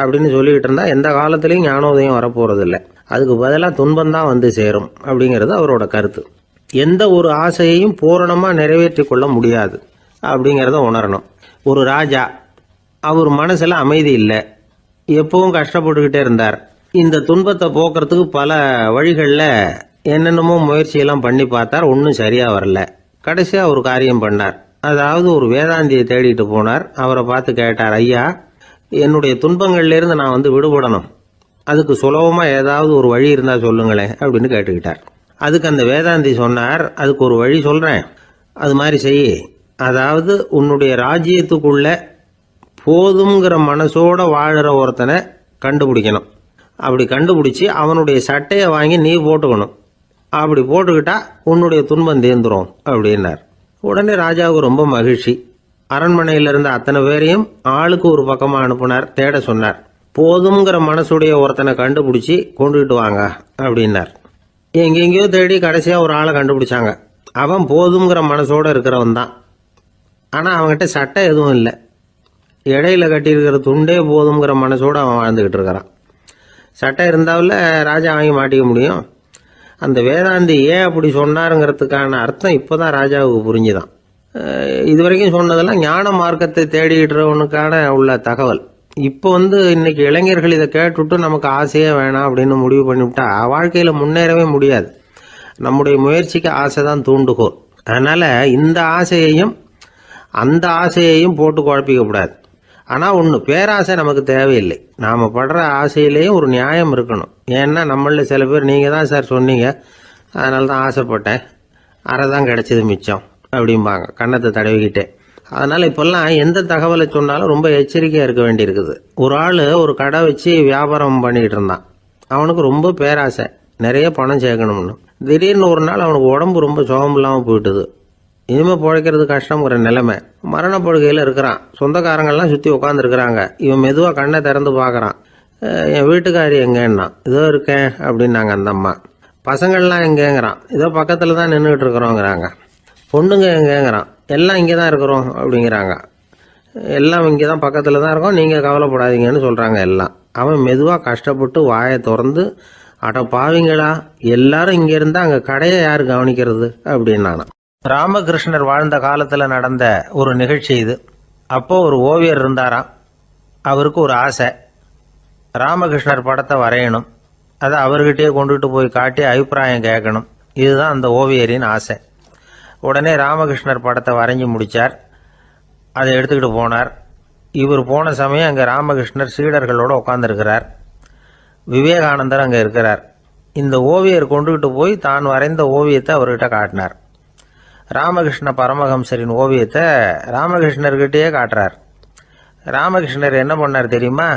அப்படின்னு சொல்லிக்கிட்டு இருந்தால் எந்த காலத்துலேயும் ஞானோதயம் வரப்போகிறதில்ல. அதுக்கு பதிலாக துன்பம்தான் சேரும் அப்படிங்கிறது அவரோட கருத்து. எந்த ஒரு ஆசையையும் பூரணமாக நிறைவேற்றி கொள்ள முடியாது அப்படிங்கிறத உணரணும். ஒரு ராஜா, அவர் மனசில் அமைதி இல்லை, எப்பவும் கஷ்டப்பட்டுக்கிட்டே இருந்தார். இந்த துன்பத்தை போக்குறதுக்கு பல வழிகளில் என்னென்னமோ முயற்சியெல்லாம் பண்ணி பார்த்தார். ஒன்றும் சரியாக வரல. கடைசியாக ஒரு காரியம் பண்ணார். அதாவது ஒரு வேதாந்தியை தேடிட்டு போனார். அவரை பார்த்து கேட்டார், ஐயா, என்னுடைய துன்பங்கள்லேருந்து நான் விடுபடணும், அதுக்கு சுலபமாக ஏதாவது ஒரு வழி இருந்தால் சொல்லுங்களேன் அப்படின்னு கேட்டுக்கிட்டார். அதுக்கு அந்த வேதாந்தி சொன்னார், அதுக்கு ஒரு வழி சொல்கிறேன், அது மாதிரி செய். அதாவது உன்னுடைய ராஜ்யத்துக்குள்ள போதுங்கிற மனசோட வாழுற ஒருத்தனை கண்டுபிடிக்கணும். அப்படி கண்டுபிடிச்சி அவனுடைய சட்டையை வாங்கி நீ போட்டுக்கணும். அப்படி போட்டுக்கிட்டா உன்னுடைய துன்பம் தீர்ந்துரும் அப்படின்னார். உடனே ராஜாவுக்கு ரொம்ப மகிழ்ச்சி. அரண்மனையில் இருந்த அத்தனை பேரையும் ஆளுக்கு ஒரு பக்கமாக அனுப்புனார். தேட சொன்னார். போதுங்கிற மனசுடைய ஒருத்தனை கண்டுபிடிச்சி கொண்டுகிட்டு வாங்க அப்படின்னார். எங்கெங்கேயோ தேடி கடைசியாக ஒரு ஆளை கண்டுபிடிச்சாங்க. அவன் போதுங்கிற மனசோட இருக்கிறவன் தான். ஆனால் அவன்கிட்ட சட்டை எதுவும் இல்லை. இடையில கட்டியிருக்கிற துண்டே போதுங்கிற மனசோடு அவன் வாழ்ந்துக்கிட்டு இருக்கிறான். சட்டை இருந்தாவில் ராஜா வாங்கி மாட்டிக்க முடியும். அந்த வேதாந்தி ஏன் அப்படி சொன்னாருங்கிறதுக்கான அர்த்தம் இப்போ தான் ராஜாவுக்கு புரிஞ்சுதான். இது வரைக்கும் சொன்னதெல்லாம் ஞான மார்க்கத்தை தேடிக்கிட்டுறவனுக்கான உள்ள தகவல். இப்போ இன்னைக்கு இளைஞர்கள் இதை கேட்டுவிட்டு நமக்கு ஆசையே வேணாம் அப்படின்னு முடிவு பண்ணிவிட்டா வாழ்க்கையில் முன்னேறவே முடியாது. நம்முடைய முயற்சிக்கு ஆசை தான் தூண்டுகோல். அதனால் இந்த ஆசையையும் அந்த ஆசையையும் போட்டு குழப்பிக்கக்கூடாது. ஆனால் ஒன்று, பேராசை நமக்கு தேவையில்லை. நாம் படுற ஆசையிலேயும் ஒரு நியாயம் இருக்கணும். ஏன்னா நம்மள சில பேர் நீங்கள் தான் சார் சொன்னீங்க, அதனால தான் ஆசைப்பட்டேன், அரை தான் கிடைச்சது மிச்சம் அப்படிம்பாங்க கன்னத்தை தடவிக்கிட்டே. அதனால் இப்போல்லாம் எந்த தகவலை சொன்னாலும் ரொம்ப எச்சரிக்கையாக இருக்க வேண்டியிருக்குது. ஒரு ஆள் ஒரு கடை வச்சு வியாபாரம் பண்ணிக்கிட்டு இருந்தான். அவனுக்கு ரொம்ப பேராசை, நிறைய பணம் சேர்க்கணும்னு. திடீர்னு ஒரு நாள் அவனுக்கு உடம்பு ரொம்ப சுகம் இல்லாமல் போயிட்டுது. இனிமேல் பிழைக்கிறது கஷ்டங்கிற நிலைமை. மரணப்படுகையில் இருக்கிறான். சொந்தக்காரங்கள்லாம் சுற்றி உட்காந்துருக்குறாங்க. இவன் மெதுவாக கண்ணை திறந்து பார்க்குறான். என் வீட்டுக்காரி எங்கேன்னா, இதோ இருக்கேன் அப்படின்னாங்க அந்த அம்மா. பசங்கள்லாம் எங்கேங்கிறான், இதோ பக்கத்தில் தான் நின்றுக்கிட்டு இருக்கிறோங்கிறாங்க. பொண்ணுங்க எங்கேங்கிறான், எல்லாம் இங்கே தான் இருக்கிறோம் அப்படிங்கிறாங்க. எல்லாம் இங்கே தான் பக்கத்தில் தான் இருக்கோம், நீங்கள் கவலைப்படாதீங்கன்னு சொல்கிறாங்க எல்லாம். அவன் மெதுவாக கஷ்டப்பட்டு வாயை திறந்து, அட பாவிங்களா, எல்லாரும் இங்கே இருந்தால் அங்கே கடையை யார் கவனிக்கிறது அப்படின்னானா. ராமகிருஷ்ணர் வாழ்ந்த காலத்தில் நடந்த ஒரு நிகழ்ச்சி இது. அப்போ ஒரு ஓவியர் இருந்தாராம். அவருக்கு ஒரு ஆசை, ராமகிருஷ்ணர் படத்தை வரையணும். அதை அவர்கிட்டயே கொண்டுட்டு போய் காட்டி அபிப்பிராயம் கேட்கணும். இதுதான் அந்த ஓவியரின் ஆசை. உடனே ராமகிருஷ்ணர் படத்தை வரைஞ்சி முடித்தார். அதை எடுத்துக்கிட்டு போனார். இவர் போன சமயம் அங்கே ராமகிருஷ்ணர் சீடர்களோடு உட்காந்துருக்கிறார். விவேகானந்தர் அங்கே இருக்கிறார். இந்த ஓவியர் கொண்டுகிட்டு போய் தான் வரைந்த ஓவியத்தை அவர்கிட்ட காட்டினார். ராமகிருஷ்ண பரமஹம்சரின் ஓவியத்தை ராமகிருஷ்ணர்கிட்டயே காட்டுறார். ராமகிருஷ்ணர் என்ன பண்ணார் தெரியுமா?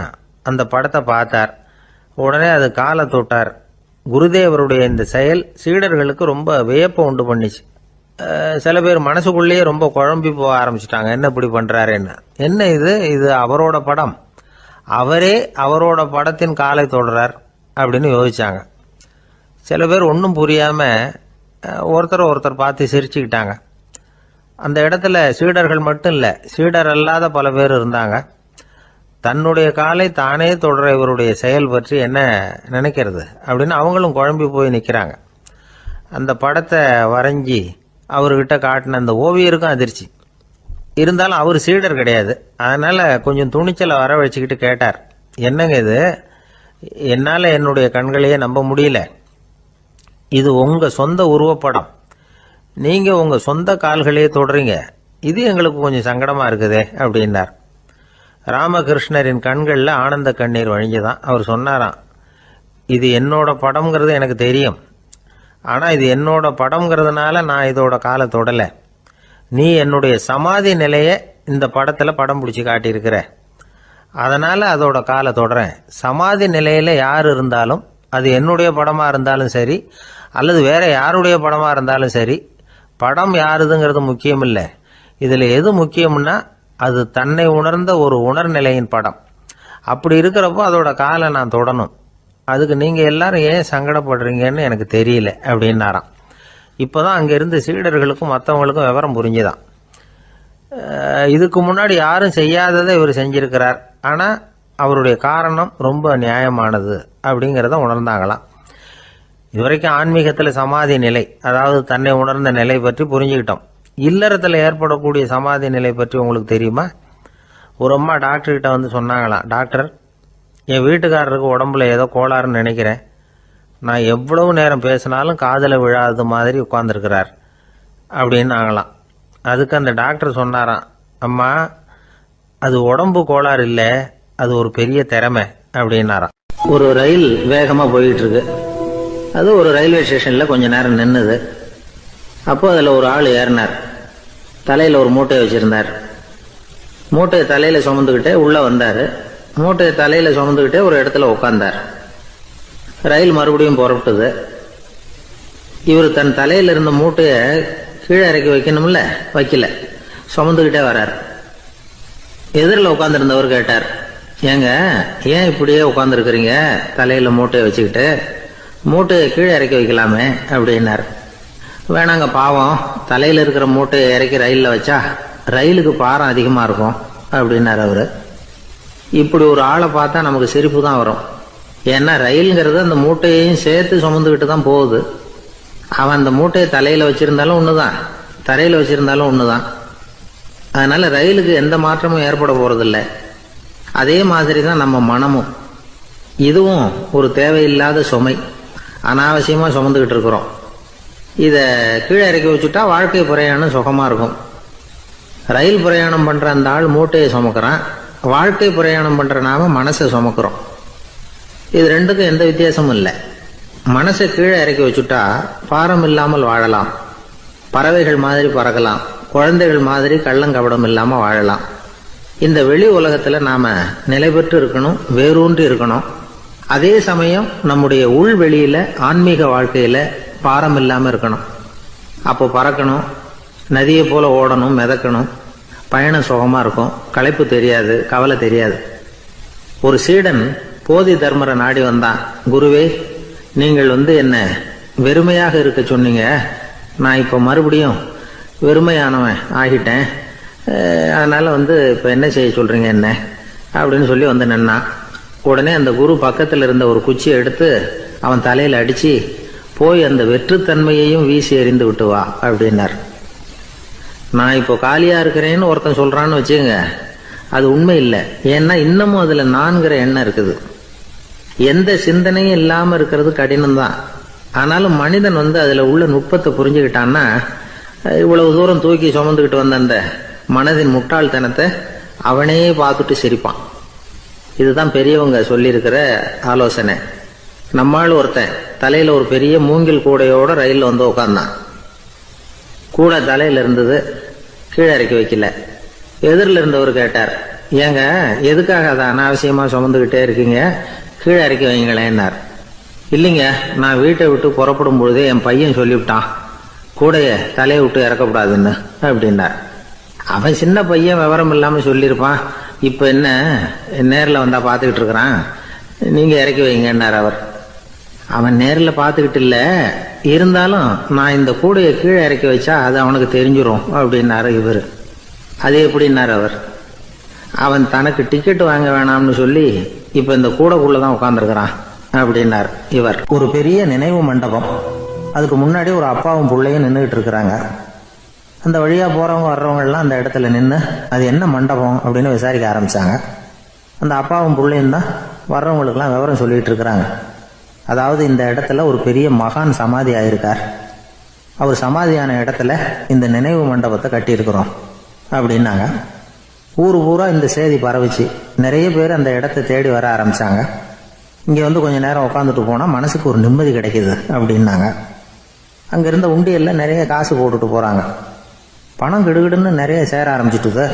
அந்த படத்தை பார்த்தார். உடனே அது காலை தொட்டார். குருதேவருடைய இந்த செயல் சீடர்களுக்கு ரொம்ப வியப்பை உண்டு பண்ணிச்சு. சில பேர் மனசுக்குள்ளேயே ரொம்ப குழம்பி போக ஆரம்பிச்சிட்டாங்க, என்ன இப்படி பண்ணுறாருன்னு. என்ன இது அவரோட படம், அவரே அவரோட படத்தின் காலை தொடுறார் அப்படின்னு யோசிச்சாங்க. சில பேர் ஒன்றும் புரியாமல் ஒருத்தர் பார்த்து சிரிச்சுக்கிட்டாங்க. அந்த இடத்துல சீடர்கள் மட்டும் இல்லை, சீடர் அல்லாத பல பேர் இருந்தாங்க. தன்னுடைய காலை தானே தொடர இவருடைய செயல் பற்றி என்ன நினைக்கிறது அப்படின்னு அவங்களும் குழம்பி போய் நிற்கிறாங்க. அந்த படத்தை வரைஞ்சி அவர்கிட்ட காட்டின அந்த ஓவியருக்கும் அதிர்ச்சி. இருந்தாலும் அவர் சீடர் கிடையாது. அதனால் கொஞ்சம் துணிச்சலை வர வச்சுக்கிட்டு கேட்டார், என்னங்க இது, என்னால் என்னுடைய கண்களையே நம்ப முடியல. இது உங்கள் சொந்த உருவப்படம், நீங்கள் உங்கள் சொந்த கால்களையே தொடுறீங்க, இது எங்களுக்கு கொஞ்சம் சங்கடமாக இருக்குதே அப்படின்னார். ராமகிருஷ்ணரின் கண்களில் ஆனந்த கண்ணீர் வழிஞ்சுதான். அவர் சொன்னாராம், இது என்னோட படம்ங்கிறது எனக்கு தெரியும், ஆனால் இது என்னோட படம்ங்கிறதுனால நான் இதோட காலை தொடலை. நீ என்னுடைய சமாதி நிலையை இந்த படத்தில் படம் பிடிச்சி காட்டியிருக்கிற, அதனால் அதோட காலை தொடறேன். சமாதி நிலையில் யார் இருந்தாலும், அது என்னுடைய படமாக இருந்தாலும் சரி அல்லது வேற யாருடைய படமாக இருந்தாலும் சரி, படம் யாருதுங்கிறது முக்கியம் இல்லை. இதில் எது முக்கியம்னா அது தன்னை உணர்ந்த ஒரு உணர்நிலையின் படம். அப்படி இருக்கிறப்போ அதோட காலை நான் தொடணும். அதுக்கு நீங்கள் எல்லாரும் ஏன் சங்கடப்படுறீங்கன்னு எனக்கு தெரியல அப்படின்னாராம். இப்போ தான் அங்கேருந்து சீடர்களுக்கும் மற்றவங்களுக்கும் விவரம் புரிஞ்சுதான். இதுக்கு முன்னாடி யாரும் செய்யாததை இவர் செஞ்சிருக்கிறார், ஆனால் அவருடைய காரணம் ரொம்ப நியாயமானது அப்படிங்கிறத உணர்ந்தாங்களாம். இதுவரைக்கும் ஆன்மீகத்தில் சமாதி நிலை, அதாவது தன்னை உணர்ந்த நிலை பற்றி புரிஞ்சுக்கிட்டோம். இல்லறத்தில் ஏற்படக்கூடிய சமாதி நிலை பற்றி உங்களுக்கு தெரியுமா? ஒரு அம்மா டாக்டர்கிட்ட வந்து சொன்னாங்களாம், டாக்டர், என் வீட்டுக்காரருக்கு உடம்புல ஏதோ கோளாறுன்னு நினைக்கிறேன், நான் எவ்வளவு நேரம் பேசினாலும் காதில் விழாத மாதிரி உட்கார்ந்துருக்கிறார் அப்படின்னு ஆகலாம். அதுக்கு அந்த டாக்டர் சொன்னாராம், அம்மா, அது உடம்பு கோளாறு இல்லை, அது ஒரு பெரிய திறமை அப்படின்னாராம். ஒரு ரயில் வேகமாக போயிட்டு இருக்கு. அது ஒரு ரயில்வே ஸ்டேஷனில் கொஞ்ச நேரம் நின்றுது. அப்போ அதில் ஒரு ஆள் ஏறினார். தலையில் ஒரு மூட்டையை வச்சுருந்தார். மூட்டையை தலையில் சுமந்துக்கிட்டே உள்ளே வந்தார். மூட்டையை தலையில் சுமந்துக்கிட்டே ஒரு இடத்துல உட்கார்ந்தார். ரயில் மறுபடியும் புறப்பட்டது. இவர் தன் தலையில் இருந்த மூட்டையை கீழே இறக்கி வைக்கணும்ல, வைக்கல, சுமந்துக்கிட்டே வர்றார். எதிரில் உட்காந்துருந்தவர் கேட்டார், ஏங்க ஏன் இப்படியே உட்காந்துருக்குறீங்க தலையில் மூட்டையை வச்சுக்கிட்டு, மூட்டையை கீழே இறக்கி வைக்கலாமே அப்படின்னார். வேணாங்க, பாவம், தலையில் இருக்கிற மூட்டையை இறக்கி ரயிலில் வச்சா ரயிலுக்கு பாரம் அதிகமாக இருக்கும் அப்படின்னார் அவர். இப்படி ஒரு ஆளை பார்த்தா நமக்கு சிரிப்பு தான் வரும். ஏன்னா ரயிலுங்கிறது அந்த மூட்டையையும் சேர்த்து சுமந்துக்கிட்டு தான் போகுது. அவன் அந்த மூட்டையை தலையில் வச்சுருந்தாலும் ஒன்று தான், தரையில் வச்சுருந்தாலும் ஒன்று தான். அதனால் ரயிலுக்கு எந்த மாற்றமும் ஏற்பட போகிறதில்ல. அதே மாதிரி தான் நம்ம மனமும். இதுவும் ஒரு தேவையில்லாத சுமை, அனாவசியமாக சுமந்துக்கிட்டு இருக்கிறோம். இதை கீழே இறக்கி வச்சுட்டா வாழ்க்கை பிரயாணம் சுகமாக இருக்கும். ரயில் பிரயாணம் பண்ணுற அந்த ஆள் மூட்டையை சுமக்கிறான், வாழ்க்கை பிரயாணம் பண்ணுற நாம மனசை சுமக்கிறோம். இது ரெண்டுக்கும் எந்த வித்தியாசமும் இல்லை. மனசை கீழே இறக்கி வச்சுட்டா பாரம் இல்லாமல் வாழலாம், பறவைகள் மாதிரி பறக்கலாம், குழந்தைகள் மாதிரி கள்ளங்கபடம் இல்லாம வாழலாம். இந்த வெளி உலகத்துல நாம நிலை பெற்று இருக்கணும், வேரூன்றி இருக்கணும். அதே சமயம் நம்முடைய உள்வெளியில ஆன்மீக வாழ்க்கையில பாரம் இல்லாம இருக்கணும். அப்போ பறக்கணும், நதியை போல ஓடணும், மிதக்கணும். பயணம் சுகமா இருக்கும், களைப்பு தெரியாது, கவலை தெரியாது. ஒரு சீடன் போதி தர்மரை நாடி வந்தான். குருவே, நீங்கள் என்ன வெறுமையாக இருக்க சொன்னீங்க, நான் இப்போ மறுபடியும் வெறுமையானவன் ஆகிட்டேன், அதனால இப்போ என்ன செய்ய சொல்றீங்க என்ன அப்படின்னு சொல்லி நின்னான். உடனே அந்த குரு பக்கத்தில் இருந்த ஒரு குச்சியை எடுத்து அவன் தலையில அடிச்சு, போய் அந்த வெற்றுத்தன்மையையும் வீசி எறிந்து விட்டு வா அப்படின்னார். நான் இப்போ காலியா இருக்கிறேன்னு ஒருத்தன் சொல்றான்னு வச்சுங்க, அது உண்மை இல்லை. ஏன்னா இன்னமும் அதுல நான்கிற எண்ணம் இருக்குது. எந்த சிந்தனையும் இல்லாம இருக்கிறது கடினம்தான். ஆனாலும் மனிதன் அதுல உள்ள நுட்பத்தை புரிஞ்சுக்கிட்டான்னா, இவ்வளவு தூரம் தூக்கி சுமந்துக்கிட்டு வந்த அந்த மனதின் முட்டாள்தனத்தை அவனே பார்த்துட்டு சிரிப்பான். இதுதான் பெரியவங்க சொல்லியிருக்கிற ஆலோசனை. நம்மால் ஒருத்தன் தலையில ஒரு பெரிய மூங்கில் கூடையோட ரயில்ல உட்கார்ந்தான். கூடை தலையில இருந்தது, கீழே இறக்கி வைக்கல. எதிரில் இருந்தவர் கேட்டார், ஏங்க எதுக்காக அதை அனாவசியமா சுமந்துகிட்டே இருக்கீங்க, கீழே இறக்கி வைங்களேன்னார். இல்லைங்க, நான் வீட்டை விட்டு புறப்படும் பொழுதே என் பையன் சொல்லிவிட்டான், கூடைய தலையை விட்டு இறக்கக்கூடாதுன்னு அப்படின்னார். அவன் சின்ன பையன், விவரம் இல்லாம சொல்லியிருப்பான். இப்ப என்ன நேரில் வந்தா பாத்துக்கிட்டு இருக்கிறான், நீங்க இறக்கி வைங்கன்னார் அவர். அவன் நேரில் பார்த்துக்கிட்டு இல்ல, இருந்தாலும் நான் இந்த கூடையை கீழே இறக்கி வச்சா அது அவனுக்கு தெரிஞ்சிடும் அப்படின்னாரு இவர். அது எப்படின்னாரு அவர். அவன் தனக்கு டிக்கெட் வாங்க வேணாம்னு சொல்லி இப்ப இந்த கூடைக்குள்ளதான் உட்கார்ந்துருக்கிறான் அப்படின்னார் இவர். ஒரு பெரிய நினைவு மண்டபம், அதுக்கு முன்னாடி ஒரு அப்பாவும் பிள்ளையும் நின்றுகிட்டு இருக்கிறாங்க. அந்த வழியா போறவங்க வர்றவங்க எல்லாம் அந்த இடத்துல நின்று அது என்ன மண்டபம் அப்படின்னு விசாரிக்க ஆரம்பிச்சாங்க. அந்த அப்பாவும் பிள்ளையும் தான் வர்றவங்களுக்கெல்லாம் விவரம் சொல்லிட்டு இருக்கிறாங்க. அதாவது இந்த இடத்துல ஒரு பெரிய மகான் சமாதி ஆயிருக்கார், அவர் சமாதியான இடத்துல இந்த நினைவு மண்டபத்தை கட்டியிருக்கிறோம் அப்படின்னாங்க. ஊர் பூரா இந்த செய்தி பரவிச்சு. நிறைய பேர் அந்த இடத்தை தேடி வர ஆரம்பிச்சாங்க. இங்க கொஞ்ச நேரம் உட்காந்துட்டு போனா மனசுக்கு ஒரு நிம்மதி கிடைக்குது அப்படின்னாங்க. அங்க இருந்த உண்டியல்ல நிறைய காசு போட்டுட்டு போறாங்க. பணம் கிடுகிடுன்னு நிறைய சேர ஆரம்பிச்சுட்டுது.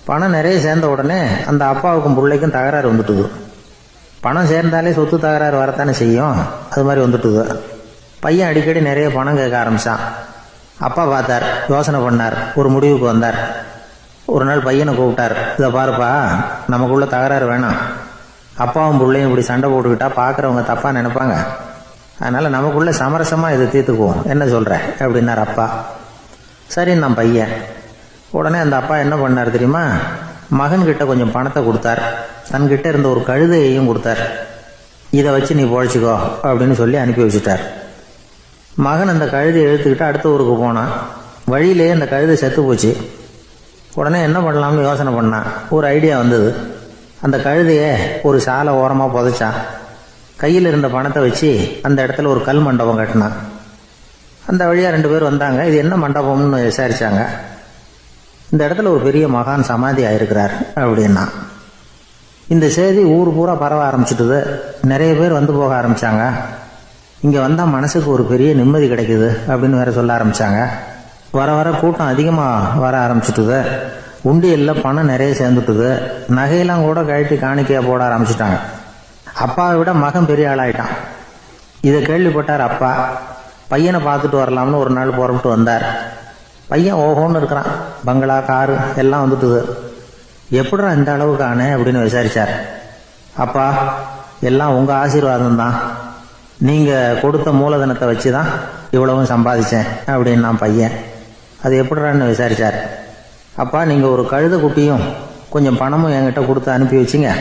பணம் நிறைய சேர்ந்த உடனே அந்த அப்பாவுக்கும் பிள்ளைக்கும் தகராறு வந்துட்டுது. பணம் சேர்ந்தாலே சொத்து தகராறு வரத்தானே செய்யும், அது மாதிரி வந்துட்டுது. பையன் அடிக்கடி நிறைய பணம் கேட்க ஆரம்பிச்சான். அப்பா பார்த்தார், யோசனை பண்ணார், ஒரு முடிவுக்கு வந்தார். ஒரு நாள் பையனை கூப்பிட்டார், இதை பாருப்பா, நமக்குள்ள தகராறு வேணாம், அப்பாவும் பிள்ளையும் இப்படி சண்டை போட்டுக்கிட்டா பார்க்குறவங்க தப்பா நினைப்பாங்க, அதனால நமக்குள்ள சமரசமா இதை தீர்த்துக்குவோம், என்ன சொல்ற அப்படின்னார் அப்பா. சரி நான் பையன். உடனே அந்த அப்பா என்ன பண்ணார் தெரியுமா, மகன்கிட்ட கொஞ்சம் பணத்தை கொடுத்தார், தன்கிட்ட இருந்த ஒரு கழுதையையும் கொடுத்தார். இதை வச்சு நீ பொழைச்சிக்கோ அப்படின்னு சொல்லி அனுப்பி வச்சுட்டார். மகன் அந்த கழுதையை எடுத்துக்கிட்டு அடுத்த ஊருக்கு போனான். வழியிலேயே அந்த கழுதை செத்து போச்சு. உடனே என்ன பண்ணலாம்னு யோசனை பண்ணான். ஒரு ஐடியா வந்தது. அந்த கழுதையை ஒரு சாலை ஓரமாக புதைச்சான். கையில் இருந்த பணத்தை வச்சு அந்த இடத்துல ஒரு கல் மண்டபம் கட்டினான். அந்த வழியாக 2 பேர் வந்தாங்க. இது என்ன மண்டபம்னு விசாரிச்சாங்க. இந்த இடத்துல ஒரு பெரிய மகான் சமாதி ஆயிருக்கிறார் அப்படின்னா. இந்த செய்தி ஊர் பூரா பரவ ஆரம்பிச்சுட்டுது. நிறைய பேர் வந்து போக ஆரம்பிச்சாங்க. இங்கே வந்தால் மனசுக்கு ஒரு பெரிய நிம்மதி கிடைக்குது அப்படின்னு வேற சொல்ல ஆரம்பிச்சாங்க. வர வர கூட்டம் அதிகமாக வர ஆரம்பிச்சுட்டுது. உண்டியலில் பணம் நிறைய சேர்ந்துட்டுது. நகையெல்லாம் கூட கழட்டி காணிக்கையா போட ஆரம்பிச்சுட்டாங்க. அப்பாவை விட மகன் பெரிய ஆளாயிட்டான். இதை கேள்விப்பட்டார் அப்பா. பையனை பார்த்துட்டு வரலாம்னு ஒரு நாள் புறப்பட்டு வந்தார். பையன் ஓஹோன்னு இருக்கிறான். பங்களா, காரு எல்லாம் வந்துட்டுது. எப்படிடா இந்த அளவுக்கு ஆனே அப்படின்னு விசாரிச்சார். அப்பா, எல்லாம் உங்க ஆசீர்வாதம் தான், நீங்க கொடுத்த மூலதனத்தை வச்சுதான் இவ்வளவும் சம்பாதிச்சேன் அப்படின்னு நான் பையன். அது எப்படிறான்னு விசாரிச்சார். அப்பா, நீங்க ஒரு கழுதை குட்டியும் கொஞ்சம் பணமும் என்கிட்ட கொடுத்து அனுப்பி வச்சிங்க,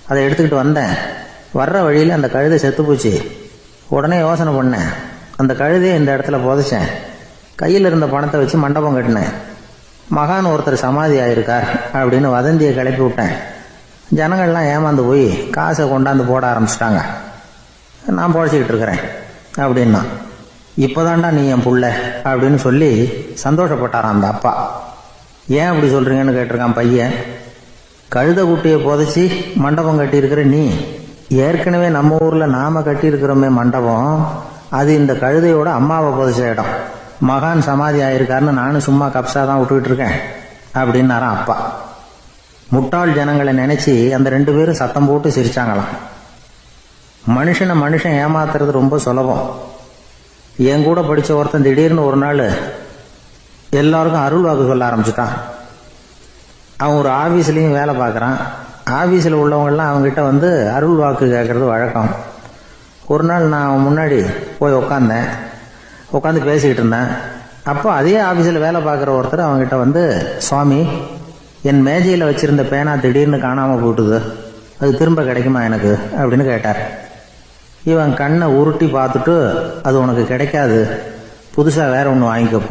அதை எடுத்துக்கிட்டு வந்தேன். வர்ற வழியில் அந்த கழுதை செத்து போச்சு. உடனே யோசனை பண்ணேன், அந்த கழுதையை இந்த இடத்துல புதைச்சேன். கையில் இருந்த பணத்தை வச்சு மண்டபம் கட்டினேன். மகான் ஒருத்தர் சமாதி ஆயிருக்கார் அப்படின்னு வதந்தியை கிளப்பி விட்டேன். ஜனங்கள்லாம் ஏமாந்து போய் காசை கொண்டாந்து போட ஆரம்பிச்சிட்டாங்க. நான் பொழைச்சிக்கிட்டு இருக்கிறேன் அப்படின்னா. இப்போதான்டா நீ என் புள்ள அப்படின்னு சொல்லி சந்தோஷப்பட்டாரான் அந்த அப்பா. ஏன் அப்படி சொல்றீங்கன்னு கேட்டிருக்கான் பையன். கழுத குட்டியை புதைச்சி மண்டபம் கட்டி இருக்கிற நீ ஏற்கனவே நம்ம ஊரில் நாம கட்டியிருக்கிறோமே மண்டபம், அது இந்த கழுதையோட அம்மாவை புதைச்ச இடம். மகான் சமாதி ஆயிருக்காருன்னு நானும் சும்மா கப்ஸா தான் விட்டுக்கிட்டு இருக்கேன் அப்படின்னாராம் அப்பா. முட்டாள் ஜனங்களை நினைச்சு அந்த 2 பேரும் சத்தம் போட்டு சிரிச்சாங்களாம். மனுஷன் ஏமாத்துறது ரொம்ப சுலபம். என் கூட படிச்ச ஒருத்தன் திடீர்னு ஒரு நாள் எல்லாருக்கும் அருள் வாக்கு சொல்ல ஆரம்பிச்சுட்டான். அவன் ஒரு ஆபீஸ்லயும் வேலை பார்க்கறான். ஆபீஸில் உள்ளவங்கெல்லாம் அவங்ககிட்ட வந்து அருள் வாக்கு கேட்கறது வழக்கம். ஒரு நாள் நான் அவன் முன்னாடி போய் உட்காந்து பேசிக்கிட்டு இருந்தேன். அப்போ அதே ஆபீஸில் வேலை பார்க்குற ஒருத்தர் அவங்ககிட்ட வந்து, சுவாமி, என் மேஜையில் வச்சிருந்த பேனா திடீர்னு காணாமல் போட்டுது, அது திரும்ப கிடைக்குமா எனக்கு அப்படின்னு கேட்டார். இவன் கண்ணை உருட்டி பார்த்துட்டு, அது உனக்கு கிடைக்காது, புதுசாக வேற ஒன்று வாங்கிக்கப்போ